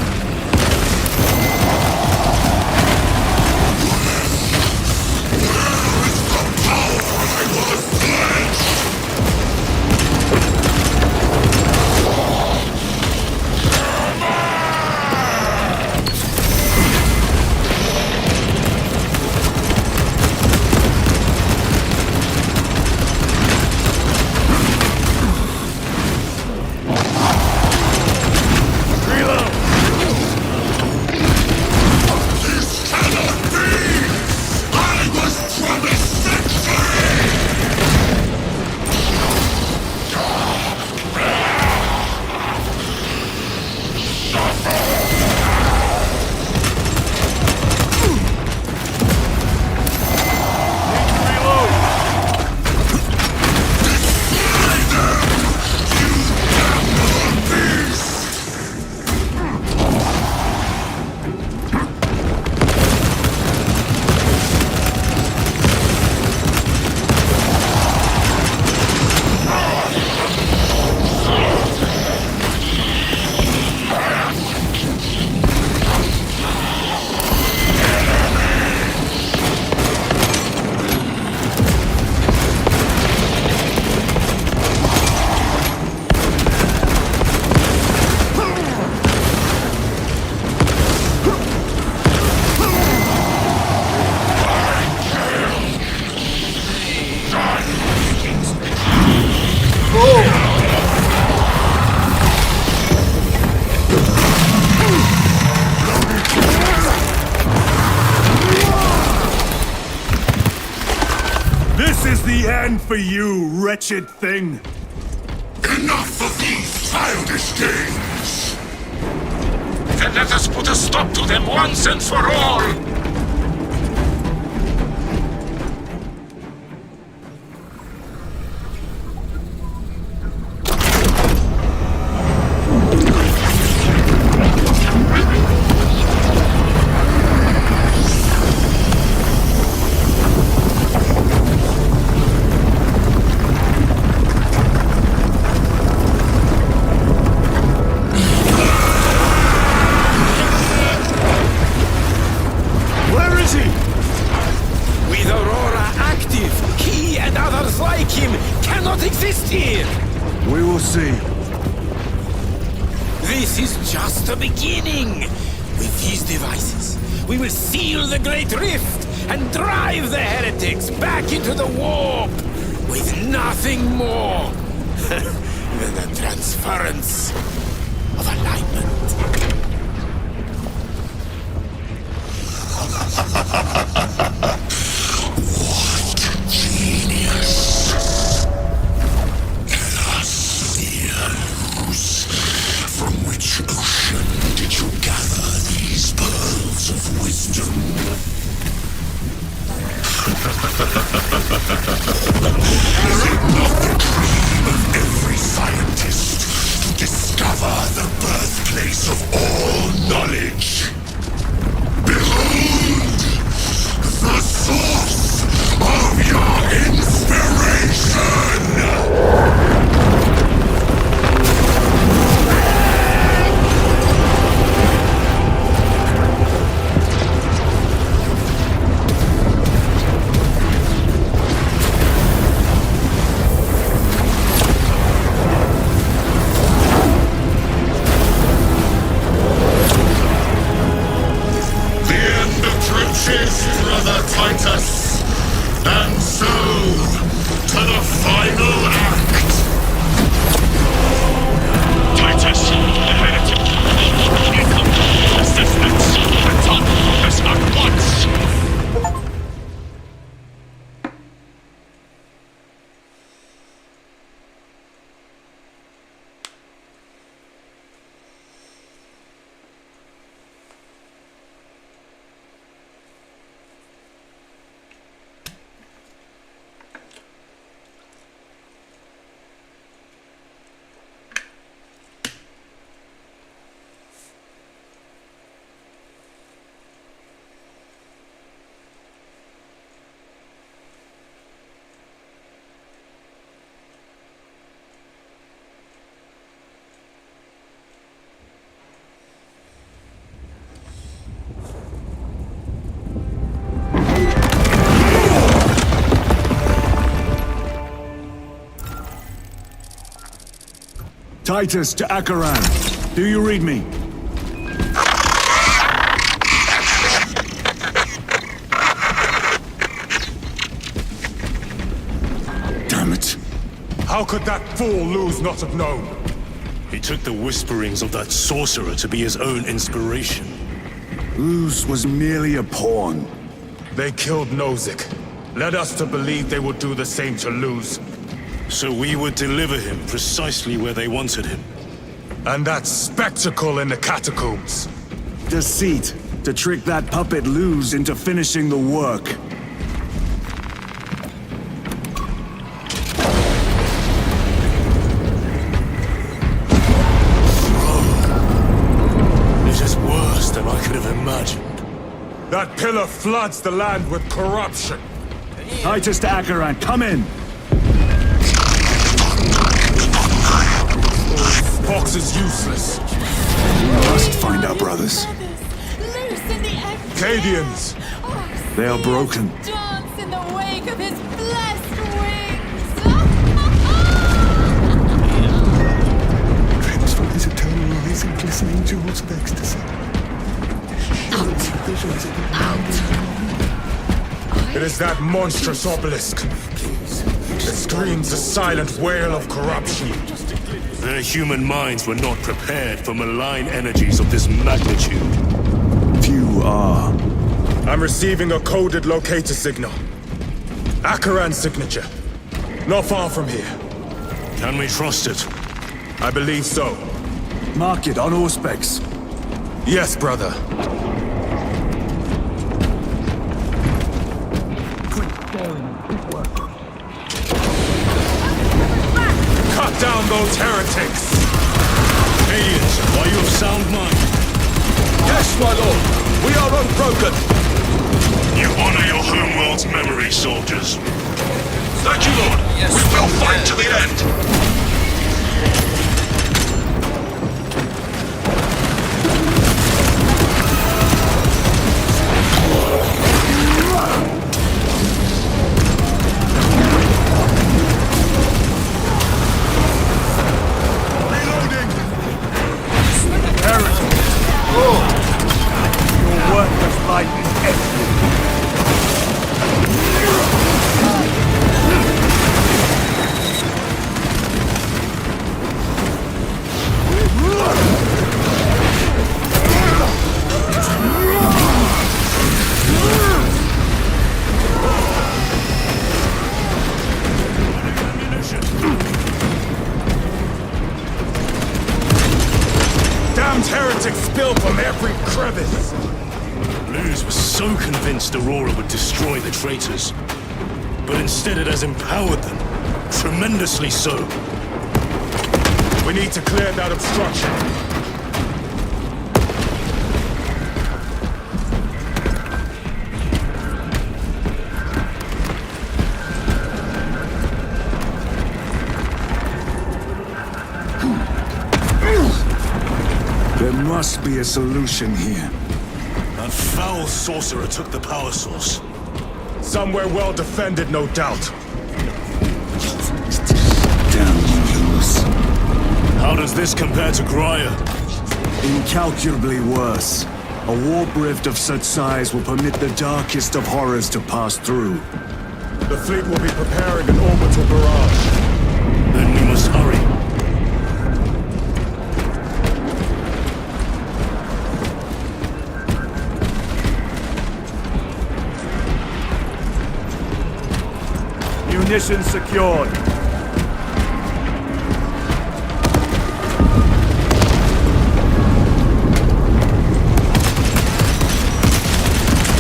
This is the end for you, wretched thing! Enough of these childish games! Then let us put a stop to them once and for all! We will see. This is just the beginning. With these devices, we will seal the Great Rift and drive the heretics back into the warp with nothing more than the transference of alignment. What genius! Lose. From which ocean did you gather these pearls of wisdom? Is it not the dream of every scientist to discover the birthplace of all knowledge? Behold, the source of your inspiration! Brother Titus, and so to the final act. Titus, the heretic. Assistance, return us at once. Titus to Acheran. Do you read me? Damn it. How could that fool Luz not have known? He took the whisperings of that sorcerer to be his own inspiration. Luz was merely a pawn. They killed Nozick. Led us to believe they would do the same to Luz. So we would deliver him precisely where they wanted him. And that spectacle in the catacombs. Deceit. To trick that puppet Luz into finishing the work. This is worse than I could have imagined. That pillar floods the land with corruption. Titus to Acheran, come in! Fox is useless. We must find our brothers. Cadians! They are broken. Dance in the wake of his blessed wings! Dreams from his eternal eyes and glistening jewels of ecstasy. It is that monstrous obelisk. It screams a silent wail of corruption. Their human minds were not prepared for malign energies of this magnitude. Few are. I'm receiving a coded locator signal. Acheran's signature. Not far from here. Can we trust it? I believe so. Mark it on Auspex. Yes, brother. Cut down those heretics! Cadians, are you of sound mind? Yes, my lord. We are unbroken. You honor your homeworld's memory, soldiers. Thank you, Lord. Yes, we will fight to the end. Your worthless life is empty. heretics spill from every crevice! Luz was so convinced Aurora would destroy the traitors. But instead it has empowered them. Tremendously so. We need to clear that obstruction. There must be a solution here. That foul sorcerer took the power source. Somewhere well defended, no doubt. Damn you, Luz. How does this compare to Graia? Incalculably worse. A warp rift of such size will permit the darkest of horrors to pass through. The fleet will be preparing an orbital barrage. Then we must hurry. Munitions secured.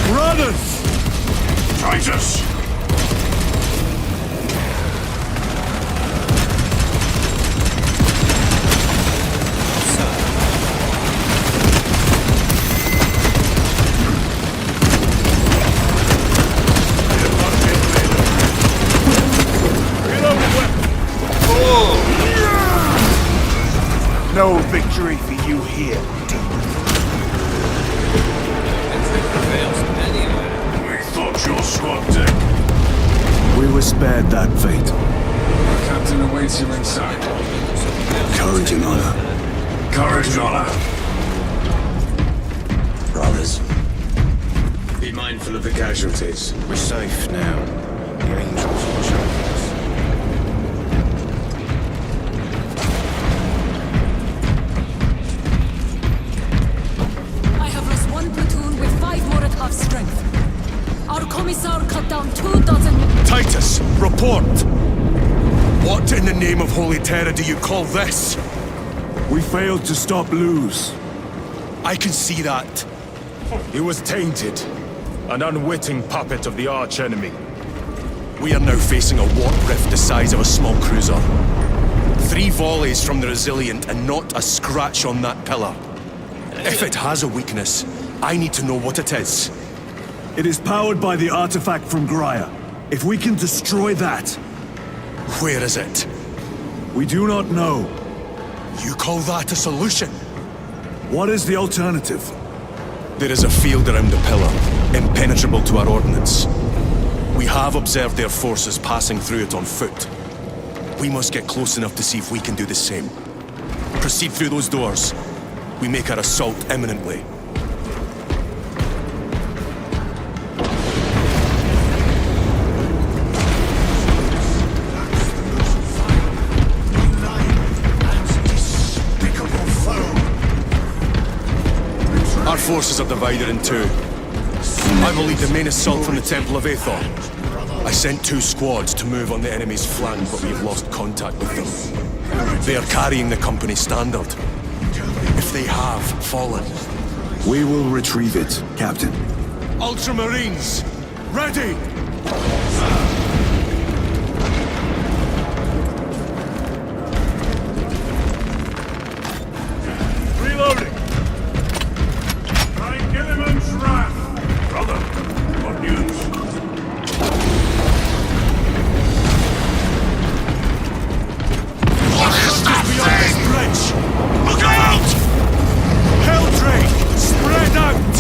Brothers! Titus! No victory for you here, demon. We thought your squad dead. We were spared that fate. The captain awaits you inside. Courage and honor. Courage and honor. Brothers, Be mindful of the casualties. we're safe now. The angels watch over us. I have lost one platoon with 5 more at half strength. Our commissar cut down 24. Titus, report! What in the name of Holy Terra do you call this? We failed to stop Luz. I can see that. He was tainted. An unwitting puppet of the arch-enemy. We are now facing a warp rift the size of a small cruiser. 3 volleys from the Resilient and not a scratch on that pillar. If it has a weakness, I need to know what it is. It is powered by the artifact from Graia. If we can destroy that... Where is it? We do not know. You call that a solution? What is the alternative? There is a field around the pillar, impenetrable to our ordnance. We have observed their forces passing through it on foot. We must get close enough to see if we can do the same. Proceed through those doors. We make our assault imminently. Our forces are divided in 2. I will lead the main assault from the Temple of Aethor. I sent 2 squads to move on the enemy's flank, but we have lost contact with them. They are carrying the company standard. If they have fallen... We will retrieve it, Captain. Ultramarines! Ready! Reloading! By Gilliman's wrath! Brother, what news? What is this beyond this bridge? Look out! Helldrake! Spread out!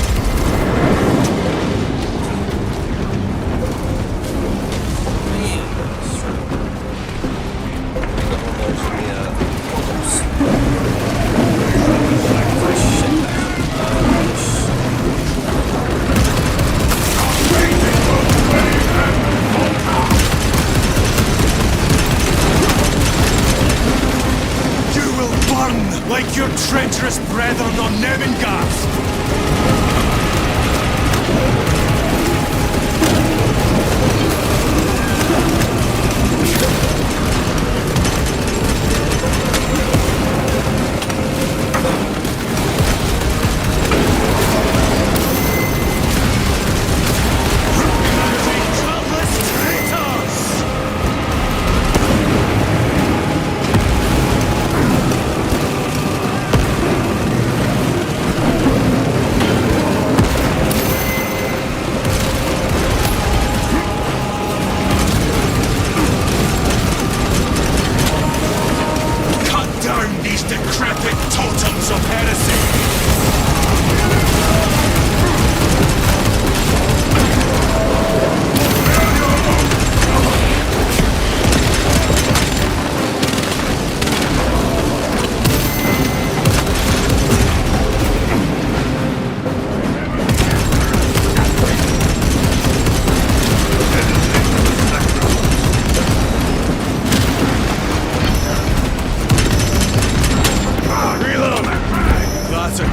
Like your treacherous brethren on Nevengarth!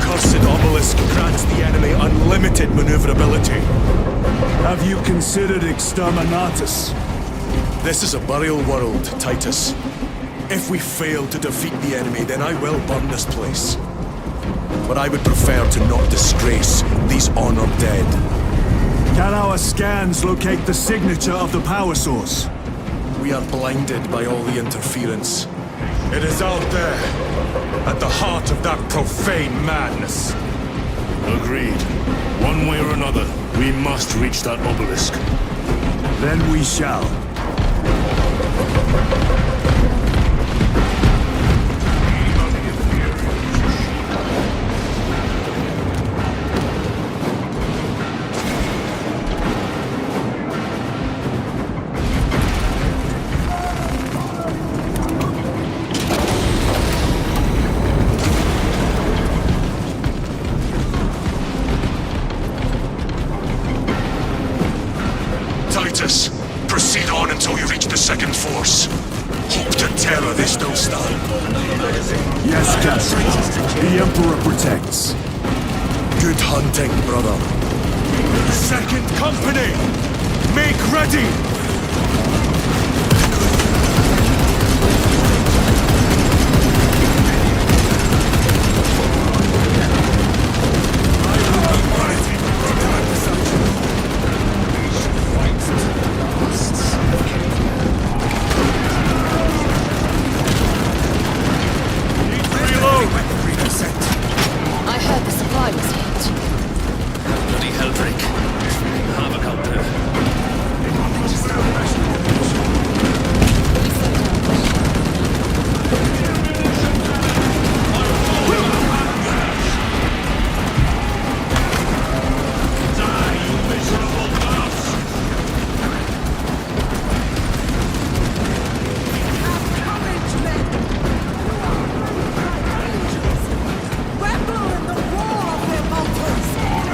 cursed obelisk grants the enemy unlimited maneuverability. Have you considered Exterminatus? This is a burial world, Titus. If we fail to defeat the enemy, then I will burn this place. But I would prefer to not disgrace these honored dead. Can our scans locate the signature of the power source? We are blinded by all the interference. It is out there, at the heart of that profane madness. Agreed. One way or another, we must reach that obelisk. Then we shall. Titus, proceed on until you reach the second force. Hope to terror this Dostal. Yes, Captain. The Emperor protects. Good hunting, brother. Second company! Make ready! I heard the supply was hit. Bloody Heldrick. Havoc out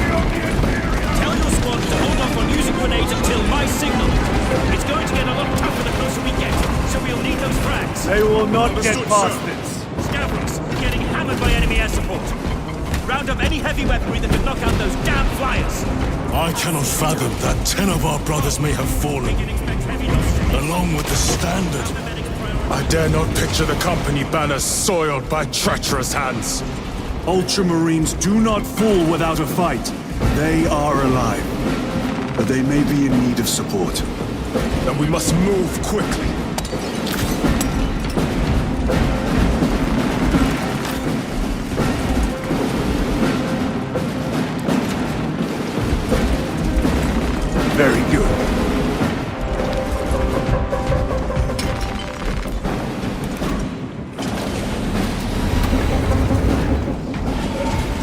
Tell your squad to hold off on using grenades until my signal. It's going to get a lot tougher the closer we get, so we'll need those frags. They will not get past this. Stavros, getting hammered by enemy air support. Round up any heavy weaponry that can knock out those damn flyers. I cannot fathom that 10 of our brothers may have fallen, along with the Standard. I dare not picture the company banners soiled by treacherous hands. Ultramarines do not fall without a fight. They are alive, but they may be in need of support. And we must move quickly. Very good.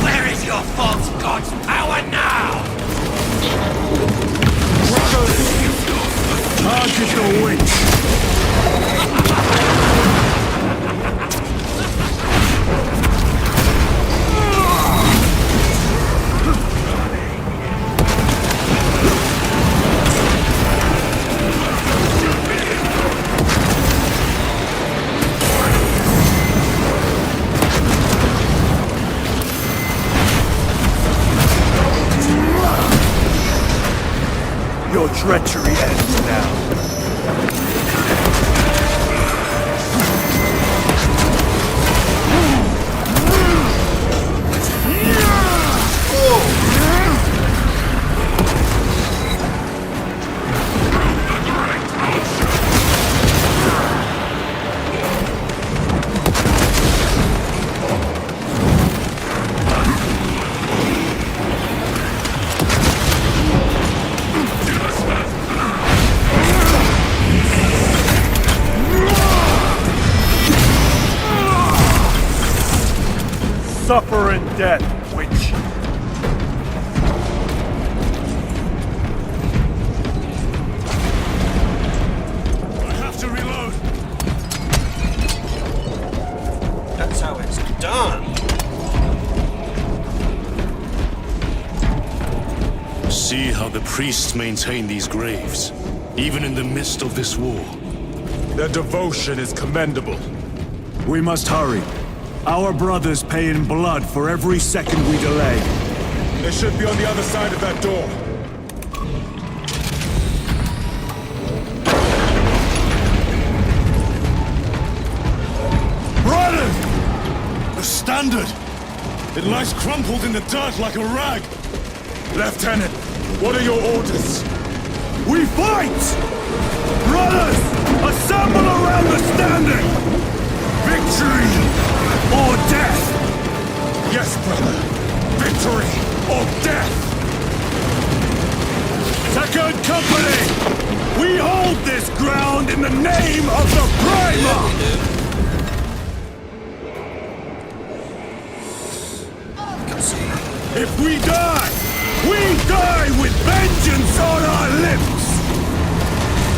Where is your false god's power now? Target the witch! Your treachery ends now. Suffer in death, witch. I have to reload. That's how it's done. See how the priests maintain these graves, even in the midst of this war. Their devotion is commendable. We must hurry. Our brothers pay in blood for every second we delay. They should be on the other side of that door. Raiden! The Standard! It lies crumpled in the dirt like a rag! Lieutenant, what are your orders? We fight! Brothers, assemble around the Standard! Victory or death! Yes, brother. Victory or death! Second Company! We hold this ground in the name of the Primarch! If we die with vengeance on our lips!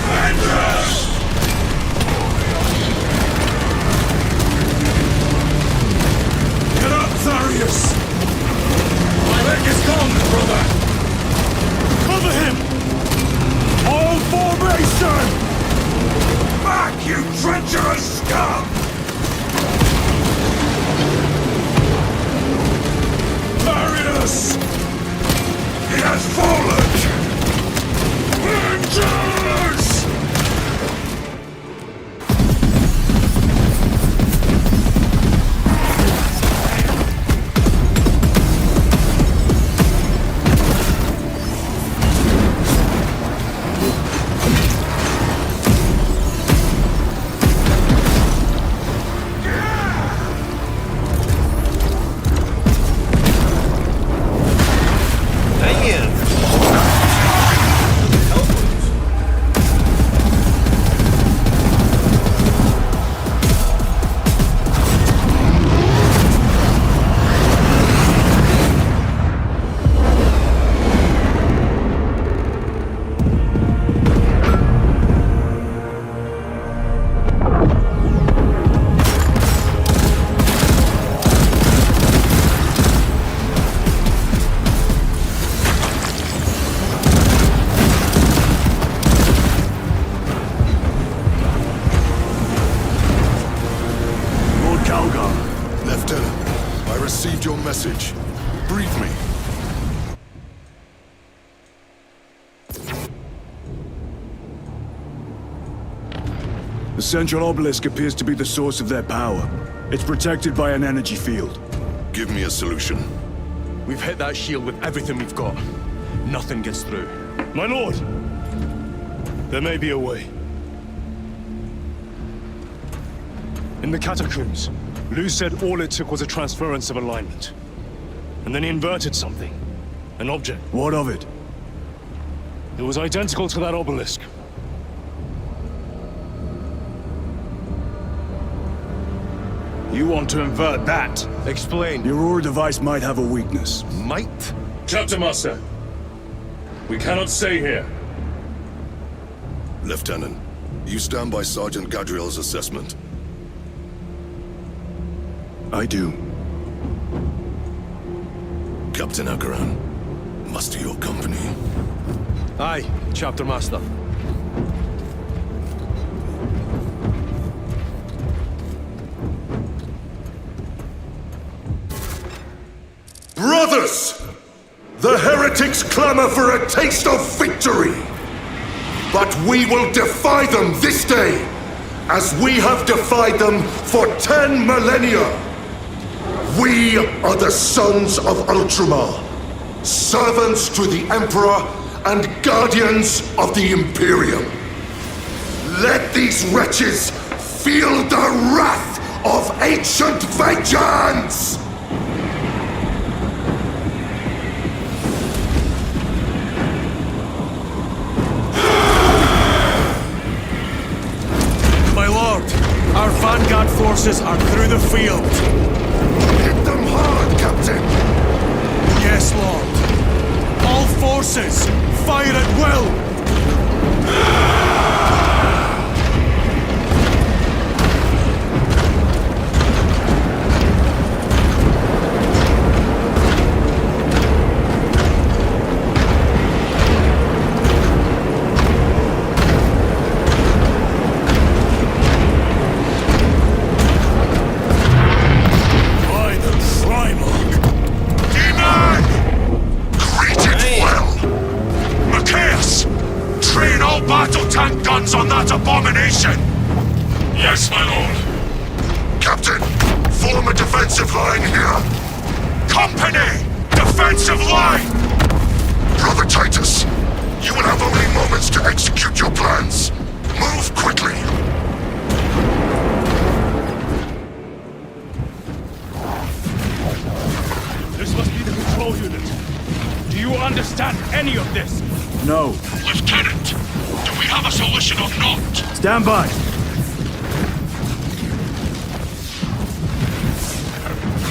Vengeance! Get up, Zarius! My leg is gone, brother! Cover him! All formation! Back, you treacherous scum! Marius! He has fallen! Vengeance! message. Brief me. The central obelisk appears to be the source of their power. It's protected by an energy field. Give me a solution. We've hit that shield with everything we've got. Nothing gets through. My lord! There may be a way. In the catacombs, Lu said all it took was a transference of alignment. And then he inverted something. An object. What of it? It was identical to that obelisk. You want to invert that? Explain. Your Aurora device might have a weakness. Might? Chapter Master. We cannot stay here. Lieutenant, you stand by Sergeant Gadriel's assessment? I do. Captain Akaran, muster your company. Aye, Chapter Master. Brothers! The heretics clamor for a taste of victory! But we will defy them this day, as we have defied them for 10 millennia! We are the sons of Ultramar, servants to the Emperor and guardians of the Imperium. Let these wretches feel the wrath of ancient vengeance! My lord, our vanguard forces are through the field. Hit them hard, Captain! Yes, lord. All forces, fire at will! formation! Yes, my lord. Captain, form a defensive line here. Company! Defensive line! Brother Titus, you will have only moments to execute your plans. Move quickly. This must be the control unit. Do you understand any of this? No. Lieutenant, do we have a solution or not? Stand by.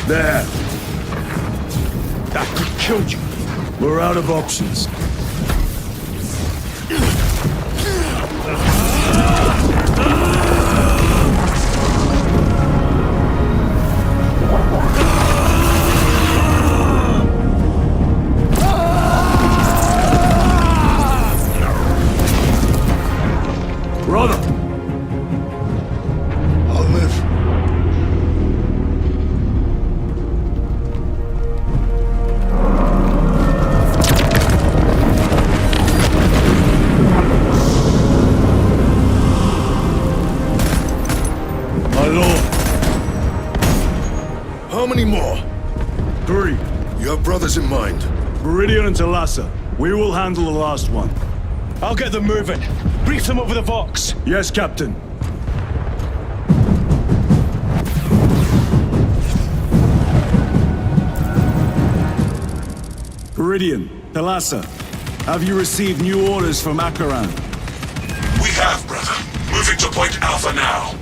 There. That could kill you. We're out of options. Brother! I'll live. My lord. How many more? 3. You have brothers in mind. Meridian and Talassa. We will handle the last one. I'll get them moving. Brief them over the Vox. Yes, Captain. Meridian, Talassa, have you received new orders from Acheran? We have, brother. Moving to Point Alpha now.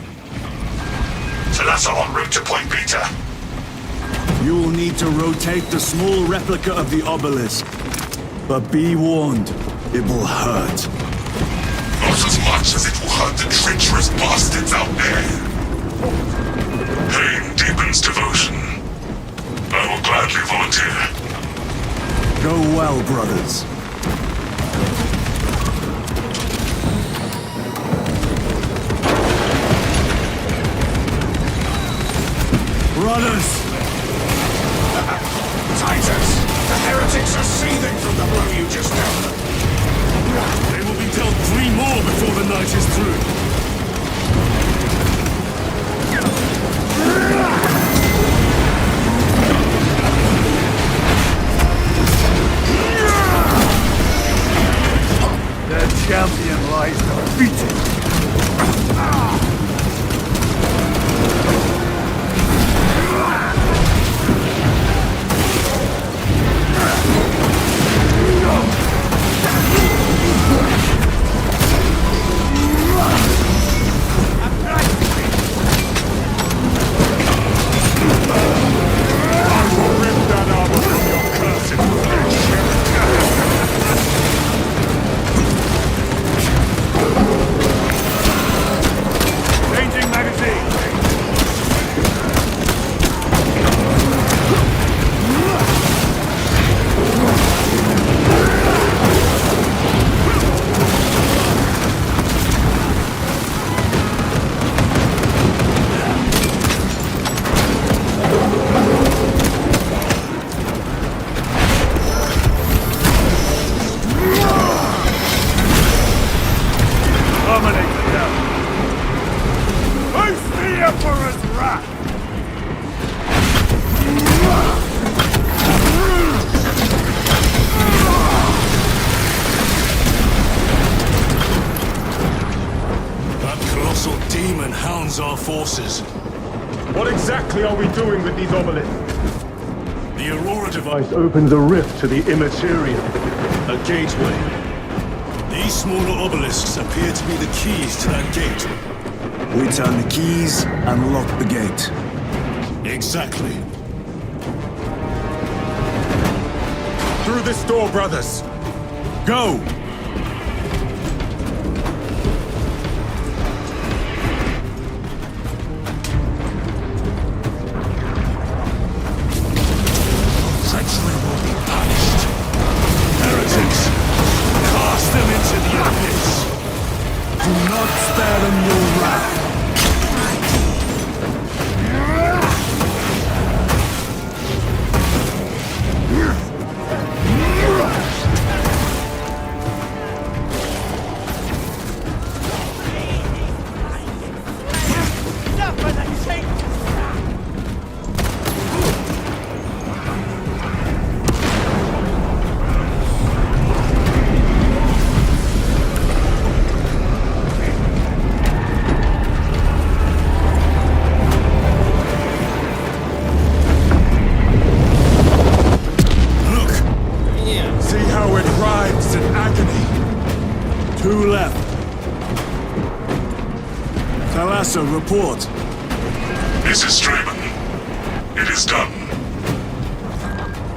Talassa en route to Point Beta. You will need to rotate the small replica of the obelisk. But be warned, it will hurt. Not as much as it will hurt the treacherous bastards out there. Pain deepens devotion. I will gladly volunteer. Go well, brothers. Brothers! Titus! The heretics are seething from the blow you just dealt them. They will be dealt 3 more before the night is through. Their champion lies defeated. Our forces. What exactly are we doing with these obelisks? The Aurora device Opens a rift to the immaterial. a gateway. These smaller obelisks appear to be the keys to that gate. We turn the keys and lock the gate. Exactly. Through this door, brothers! Go! Treachery will be punished. Heretics, cast them into the abyss. Do not spare them your wrath. Talassa, report. Mrs. Straben, it is done.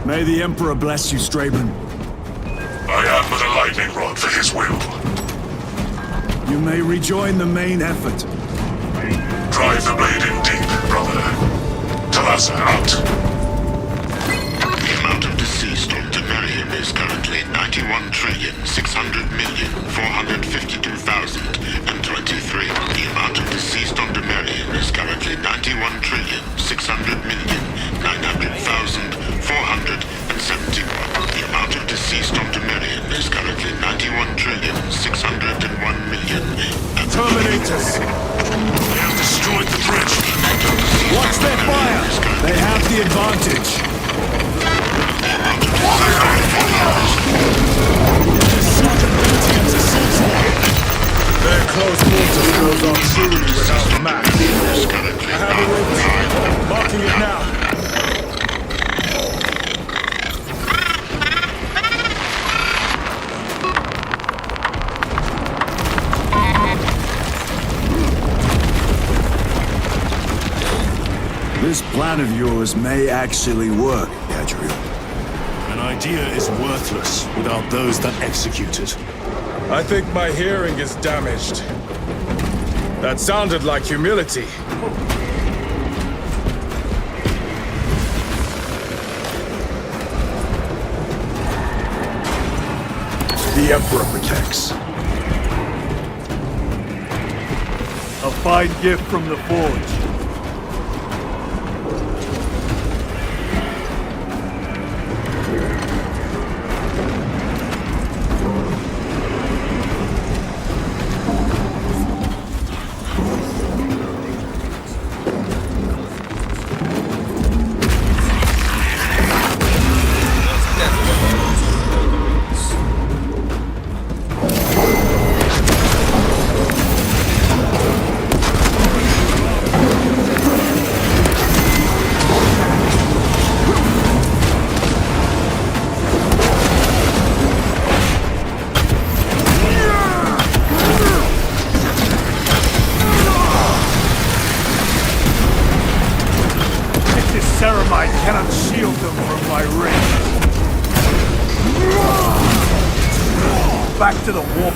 May the Emperor bless you, Straben. I am but a lightning rod for his will. You may rejoin the main effort. Drive the blade in deep, brother. Talassa out. The amount of deceased on Temerium is currently 91,600,452,023. The amount of deceased on Temerium is currently 91,600,900,471. The amount of deceased on Temerium is currently 91,601,000,000. Terminators! They have destroyed the bridge. Watch their fire! They have the advantage. Their close quarters goes on truly without a map. I have a route. Marking it now. This plan of yours may actually work, Gadriel. An idea is worthless without those that execute it. I think my hearing is damaged. That sounded like humility. The Emperor protects. A fine gift from the Forge. Ceramite cannot shield them from my ring. Back to the warp.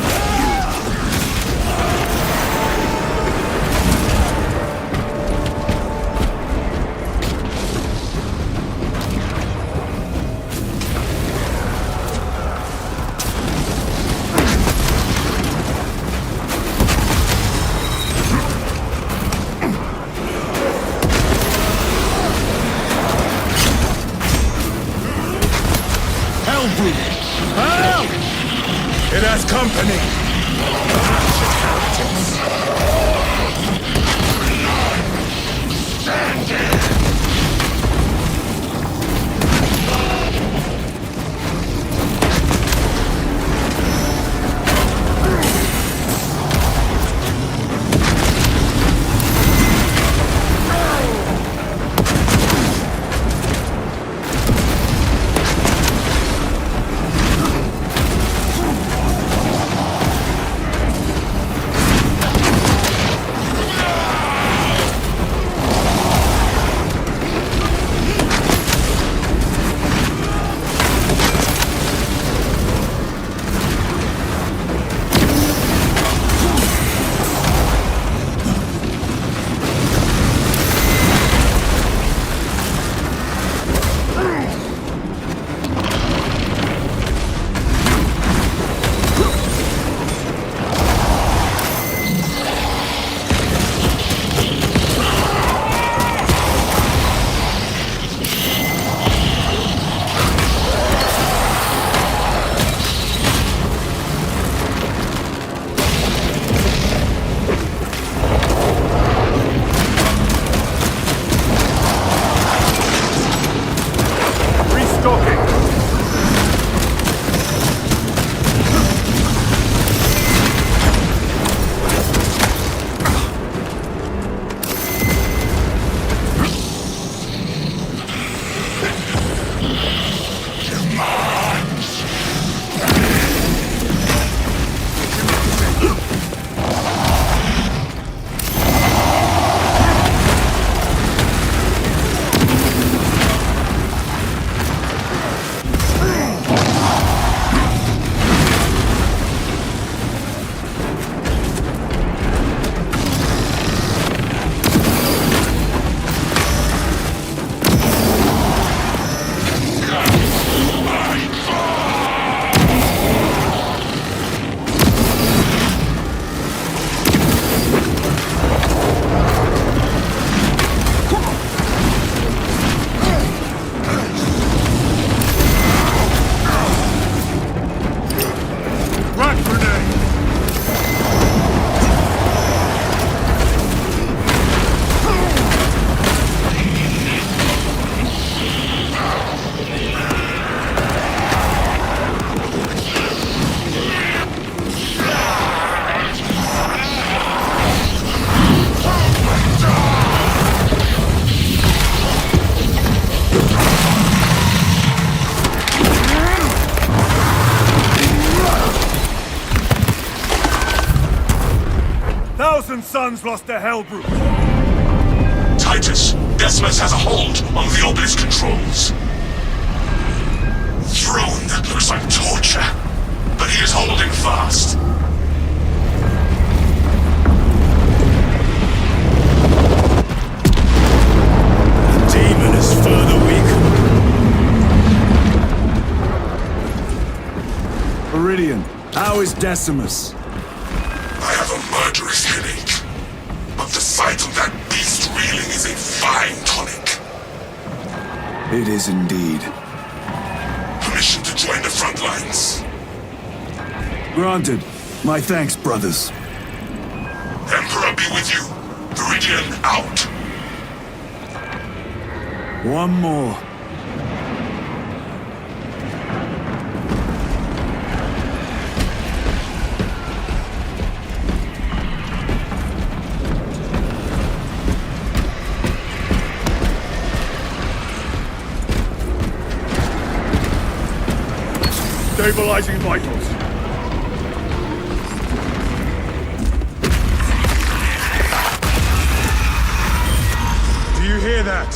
Help! It has company! 1,000 suns lost to Hellbrook. Titus, Decimus has a hold on the obelisk controls. Throne that looks like torture, but he is holding fast. The demon is further weakened. Viridian, how is Decimus? I have a murderous headache, but the sight of that beast reeling is a fine tonic. It is indeed. Permission to join the front lines. Granted. My thanks, brothers. Emperor be with you. Viridian out. One more. Stabilizing vitals. Do you hear that?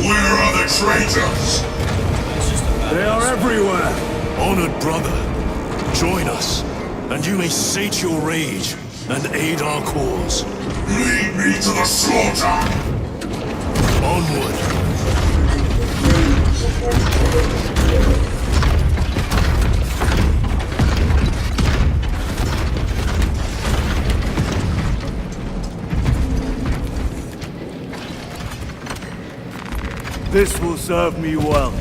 Where are the traitors? They are everywhere. Honored brother, join us, and you may sate your rage and aid our cause. Lead me to the slaughter! Onward. This will serve me well.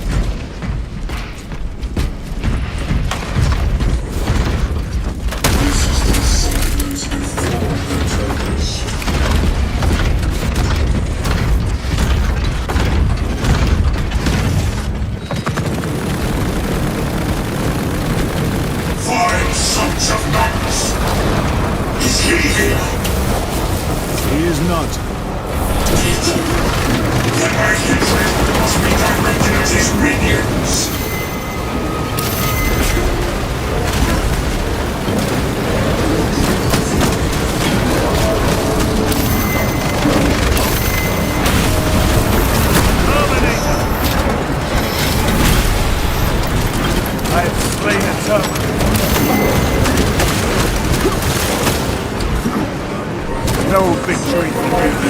Find sons of nuns! Is he here? He is not. Then my hatred must be directed at his minions! I have slain a terminal. No victory for me.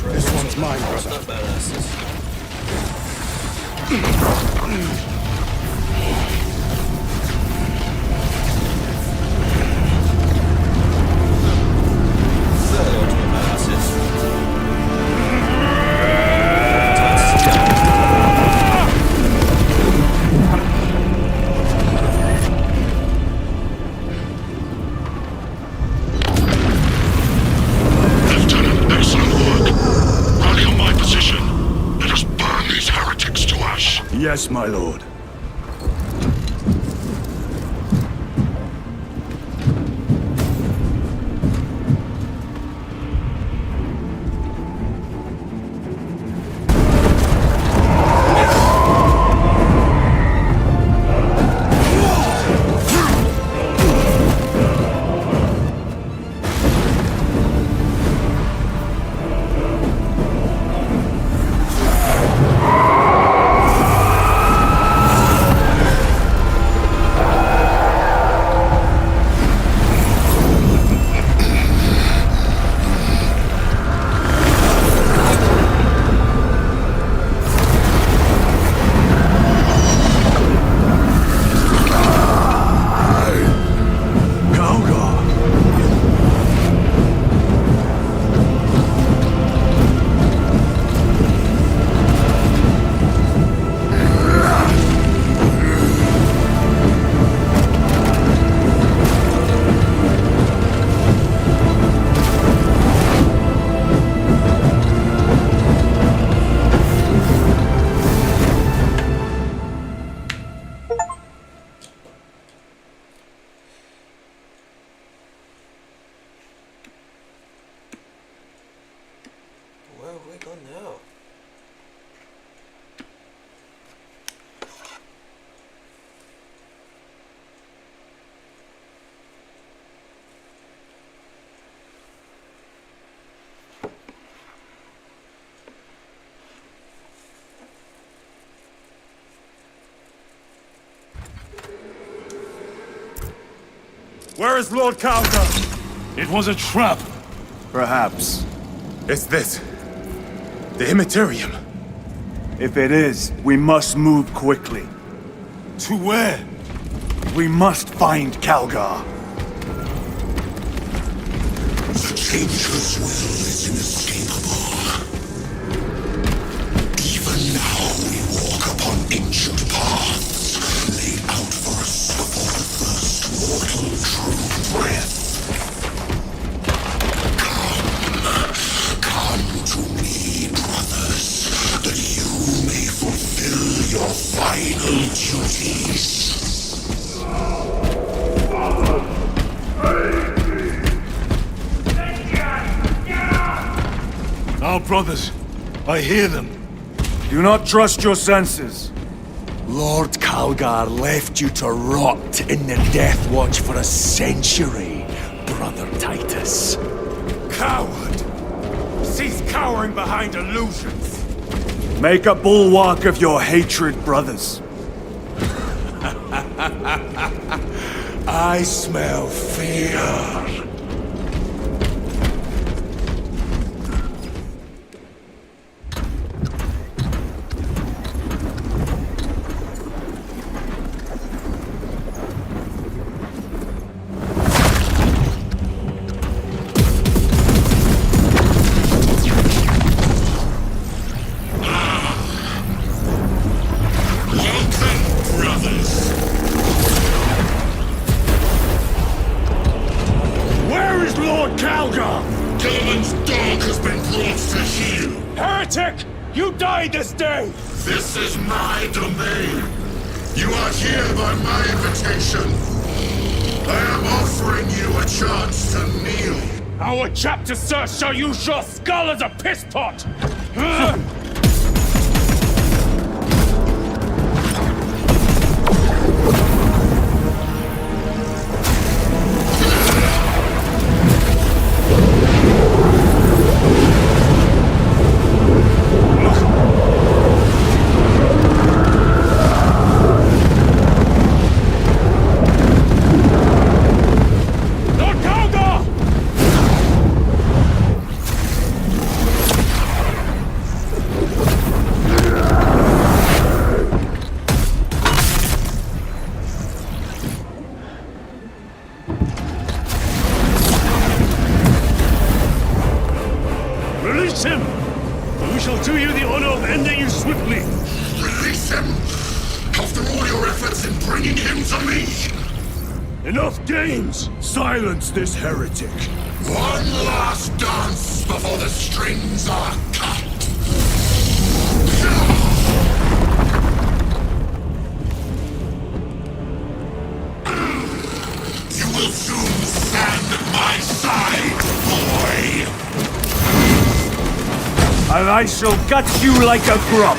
This one's mine, brother. heretics to us? Yes, my lord. Where have we gone now? Where is Lord Calgar? It was a trap. Perhaps. It's this. The Immaterium. If it is, we must move quickly. To where? We must find Calgar. The Changer's will is inescapable. Even now we walk upon ancient paths, laid out for us before the first mortal true breath. Come to me, brothers, that you may fulfill your final duties. Our brothers. I hear them. Do not trust your senses. Lord Calgar left you to rot in the Death Watch for a century, Brother Titus. Coward! Cease cowering behind illusions! Make a bulwark of your hatred, brothers. I smell fear. This is my domain. You are here by my invitation. I am offering you a chance to kneel. Our chapter, sir, shall use your skull as a piss pot! Silence this heretic. One last dance before the strings are cut. I shall gut you like a grub.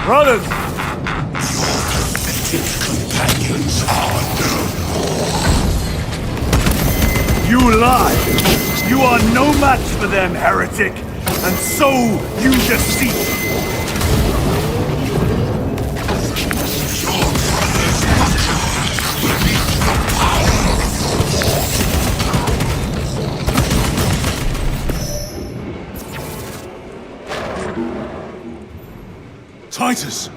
Brothers! Companions are no more. You lie! You are no match for them, heretic! And so you deceive! Your brothers beneath the power of Titus!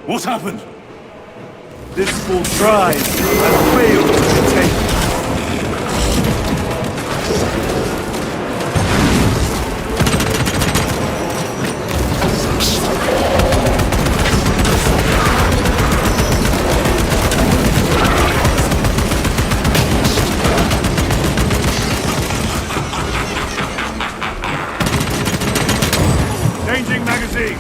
What happened? This fool tried and failed to contain me. Changing magazine!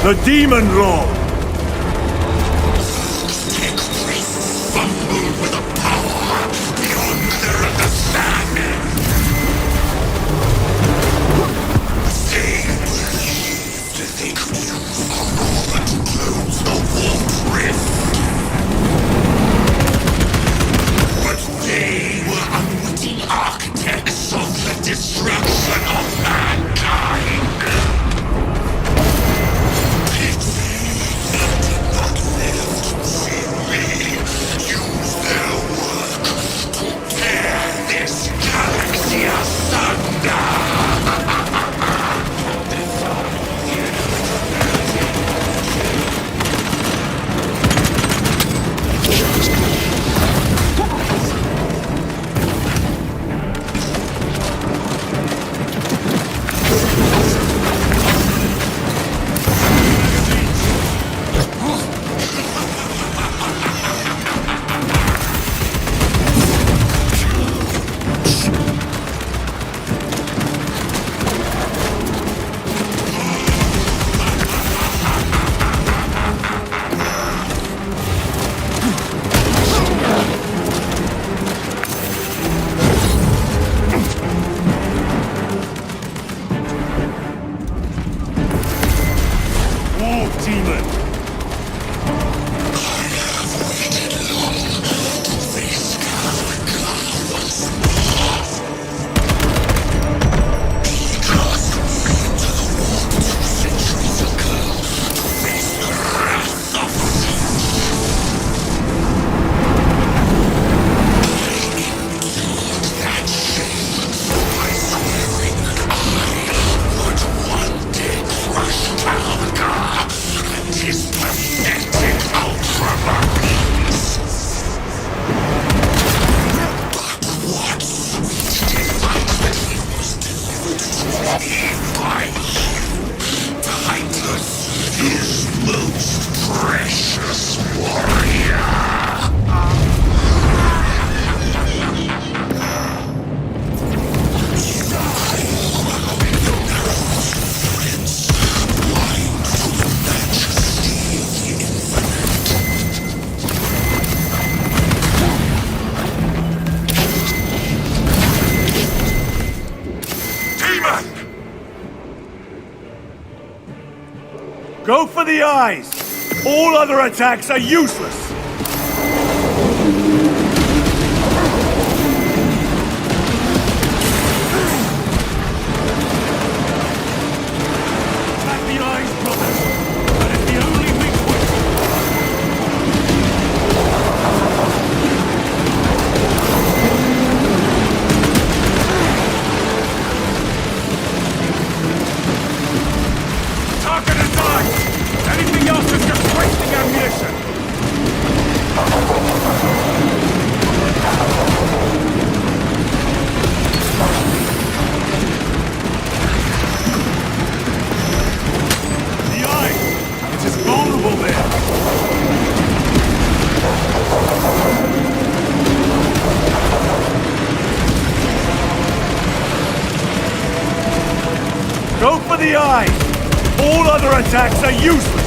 The Demon Lord! fumble with a power beyond their understanding. They believed they could use Aurora to close the warp rift. But they were unwitting architects of the destruction of mankind. Go for the eyes! All other attacks are useless! Attack the eyes, brothers! That is the only weak point! Target is eyes! Anything else is just wasting ammunition! The eye! It is vulnerable there! Go for the eye! All other attacks are useless!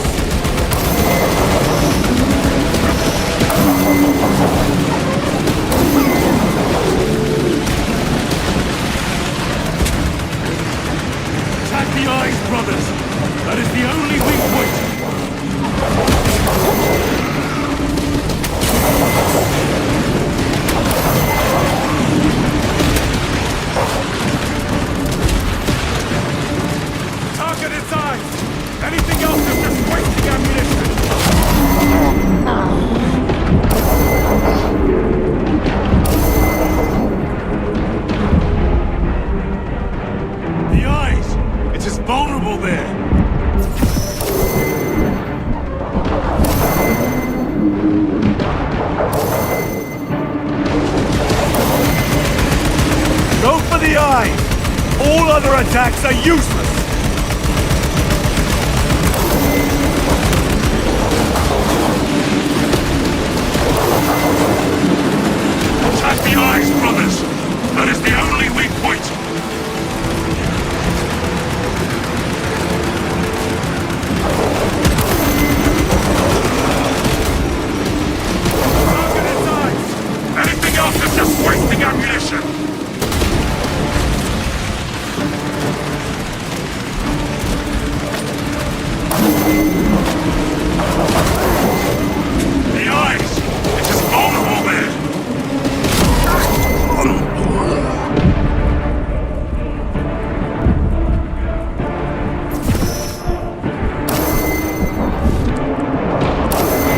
Attack the eyes, brothers! That is the only weak point! Target its eyes! Anything else is just wasting ammunition! The eyes! It is vulnerable there! Go for the eyes! All other attacks are useless! Attack the eyes, brothers! That is the only weak point! Target its eyes! Anything else is just wasting ammunition! The eyes! It is vulnerable there!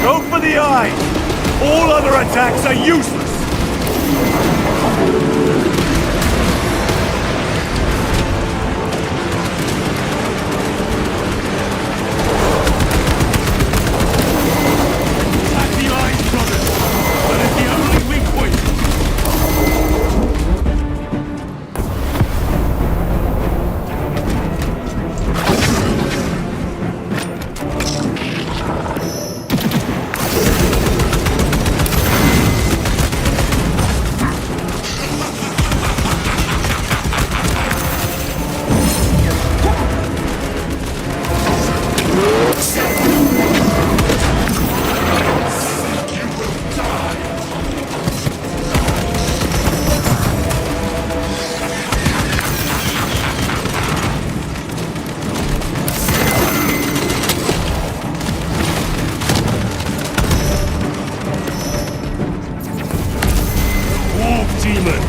Go for the eyes! All other attacks are useless! Attack the eyes, brothers! That is the only weak point! Wolf demon!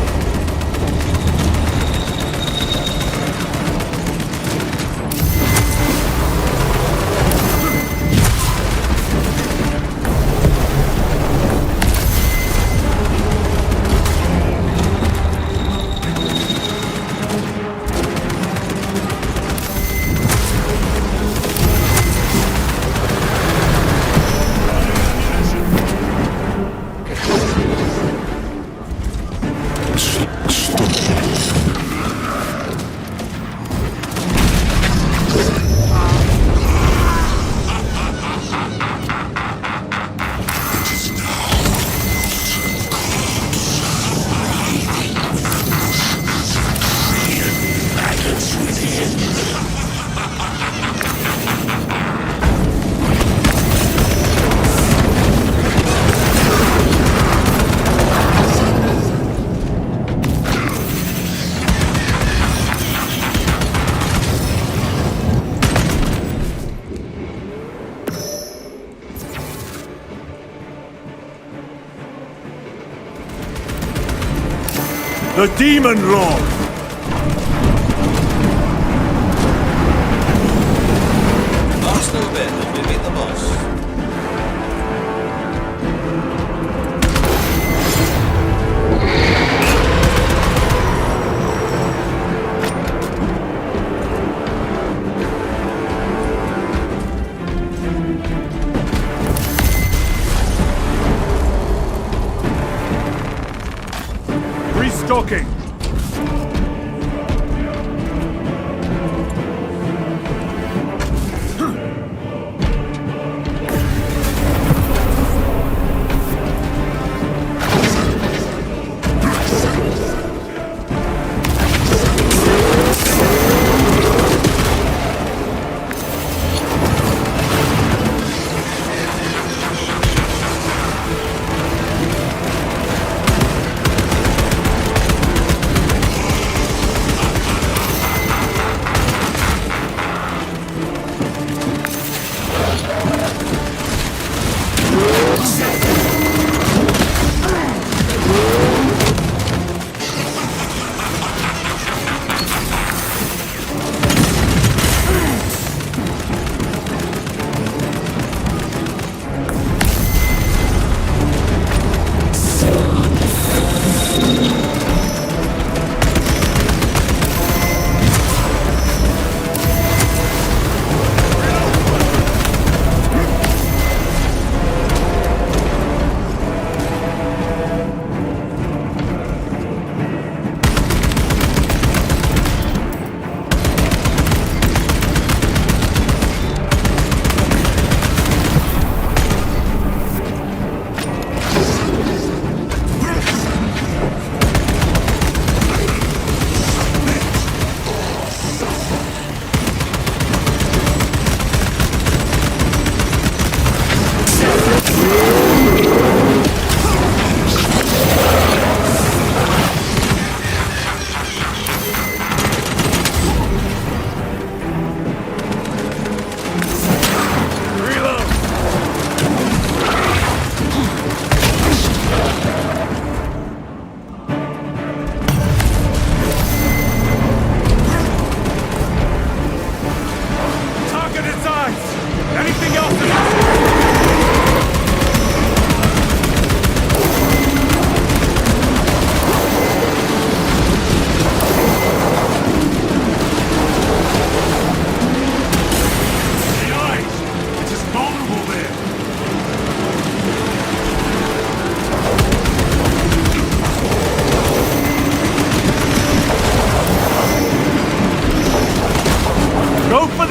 The Demon Lord! Last little bit and we meet the boss. Restocking!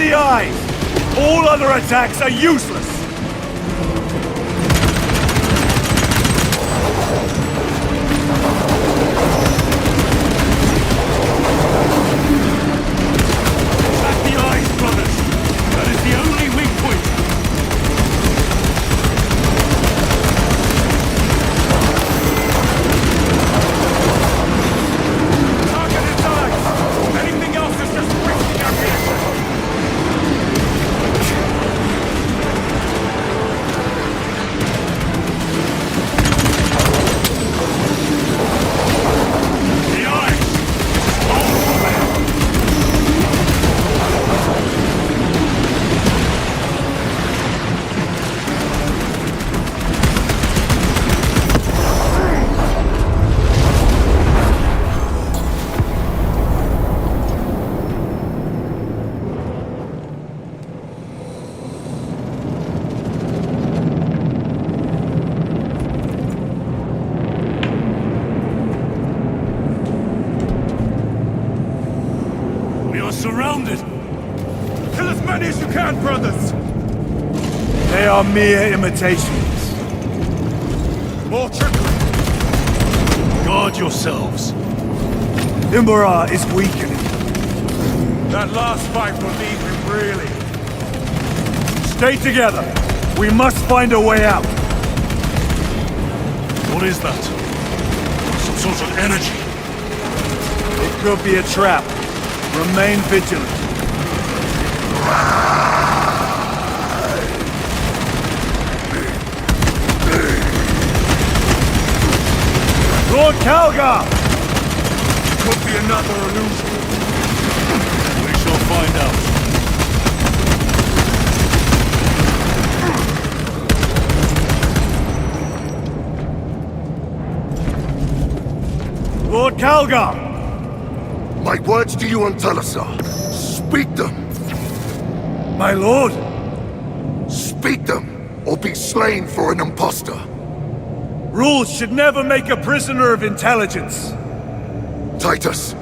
the eyes! All other attacks are useless! Attack the eyes, brothers! That is the only weak point! Target its eyes! Anything else is just wasting our reaction! The eyes! All over! We are surrounded! Kill as many as you can, brothers! They are mere imitations. More trickery! Guard yourselves. Imbara is weakening. That last fight will leave him really. Stay together. We must find a way out. What is that? Some sort of energy. It could be a trap. Remain vigilant. Lord Kalgar! could be another illusion. We shall find out. Lord Calgar! My words to you on Talasar. Speak them. My lord? Speak them, or be slain for an impostor. Rules should never make a prisoner of intelligence. Titus,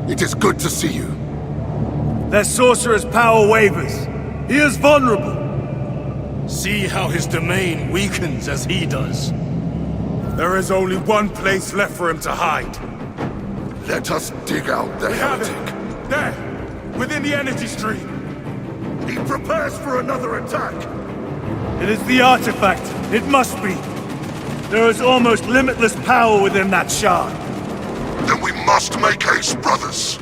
it is good to see you. Their sorcerer's power wavers. He is vulnerable. See how his domain weakens as he does. There is only one place left for him to hide. Let us dig out the heretic. There! Within the energy stream! He prepares for another attack! It is the artifact. It must be. There is almost limitless power within that shard. Then we must make haste, brothers!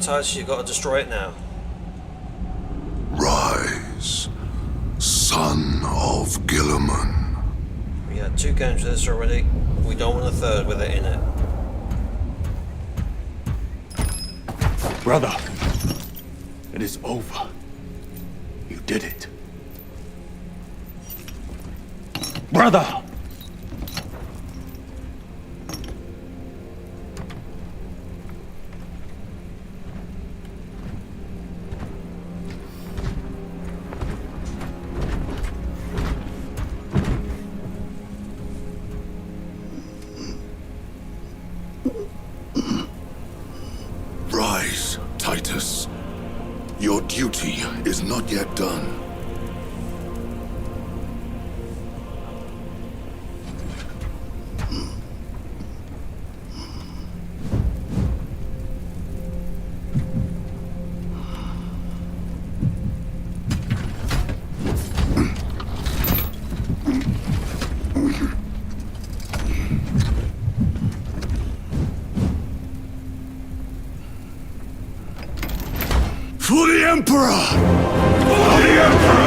Titus, you've got to destroy it now. Rise, son of Guilliman. We had 2 games with this already. We don't want a third with it in it. Brother, it is over. You did it. Brother! Rise, Titus. Your duty is not yet done. For the Emperor! For the Emperor!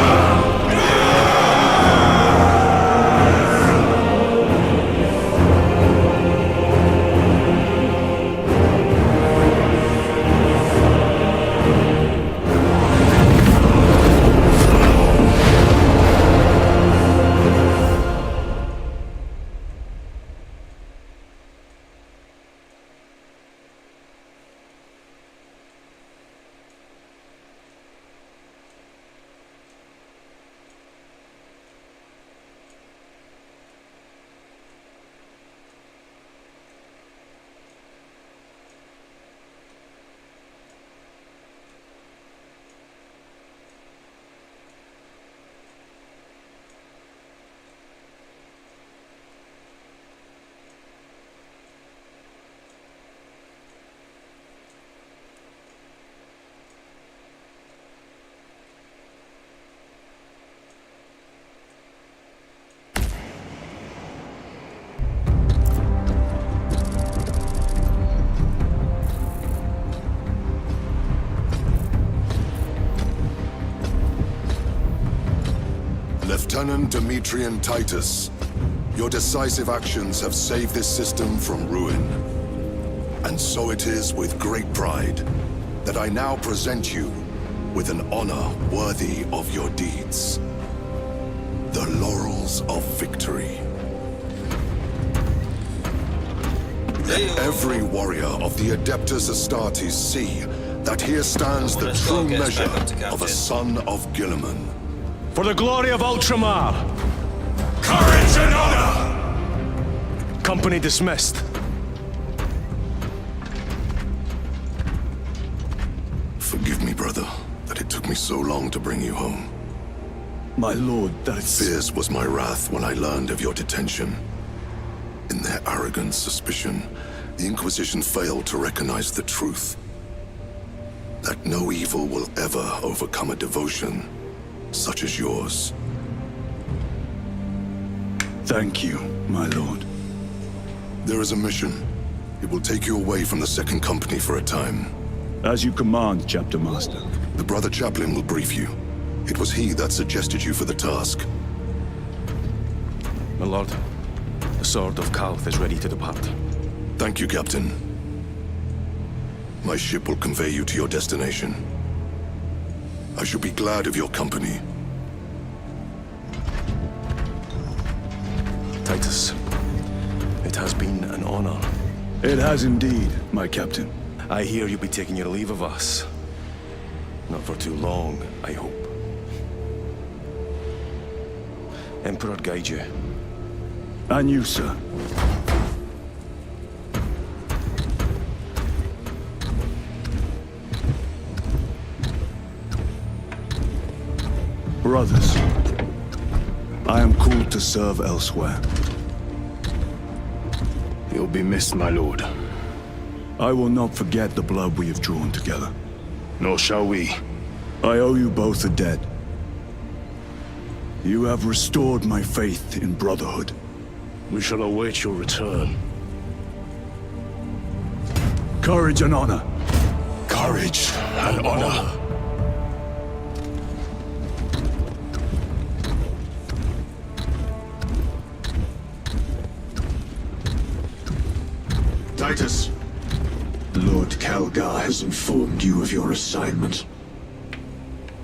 Lieutenant Demetrian Titus, your decisive actions have saved this system from ruin. And so it is with great pride that I now present you with an honor worthy of your deeds. The Laurels of Victory. Let every warrior of the Adeptus Astartes see that here stands the true measure of a son of Guilliman. For the glory of Ultramar! Courage and honor! Company dismissed. Forgive me, brother, that it took me so long to bring you home. My lord, that's... Fierce was my wrath when I learned of your detention. In their arrogant suspicion, the Inquisition failed to recognize the truth. That no evil will ever overcome a devotion such as yours. Thank you, my lord. There is a mission. It will take you away from the Second Company for a time. As you command, Chapter Master. The Brother Chaplain will brief you. It was he that suggested you for the task. My lord, the Sword of Kalth is ready to depart. Thank you, Captain. My ship will convey you to your destination. I shall be glad of your company. Titus, it has been an honor. It has indeed, my captain. I hear you'll be taking your leave of us. Not for too long, I hope. Emperor guide you. And you, sir. Brothers, I am called to serve elsewhere. You'll be missed, my lord. I will not forget the blood we have drawn together. Nor shall we. I owe you both a debt. You have restored my faith in brotherhood. We shall await your return. Courage and honor. Courage and honor. Titus, Lord Calgar has informed you of your assignment.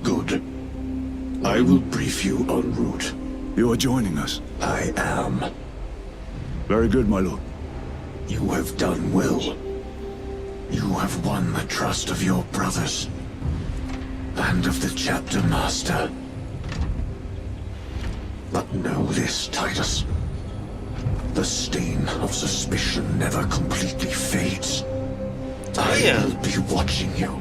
Good. I will brief you en route. You are joining us? I am. Very good, my lord. You have done well. You have won the trust of your brothers. And of the Chapter Master. But know this, Titus. The stain of suspicion never completely fades. I will be watching you.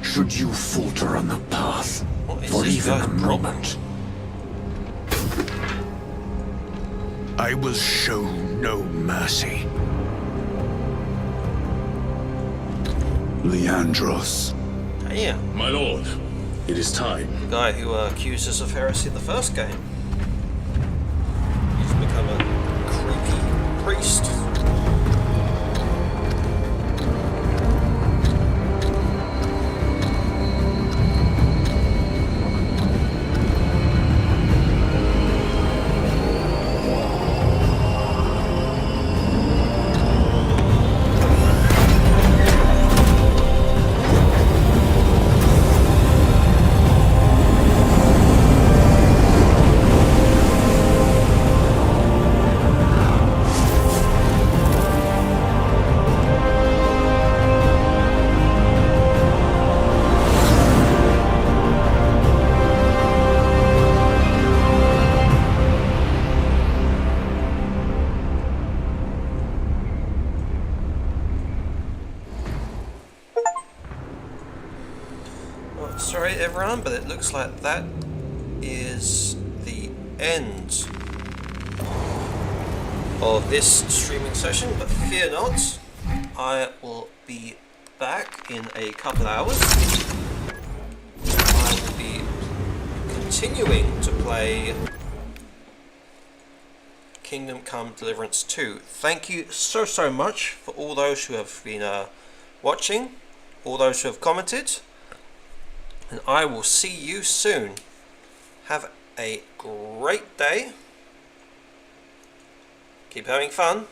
Should you falter on the path, for even a moment. I will show no mercy. Leandros. Yeah. My lord, it is time. The guy who accused us of heresy in the first game. He's become a creepy priest. sorry everyone, but it looks like that is the end of this streaming session, but fear not, I will be back in a couple of hours. I will be continuing to play Kingdom Come Deliverance 2. Thank you so much for all those who have been watching, all those who have commented, and I will see you soon. Have a great day. Keep having fun.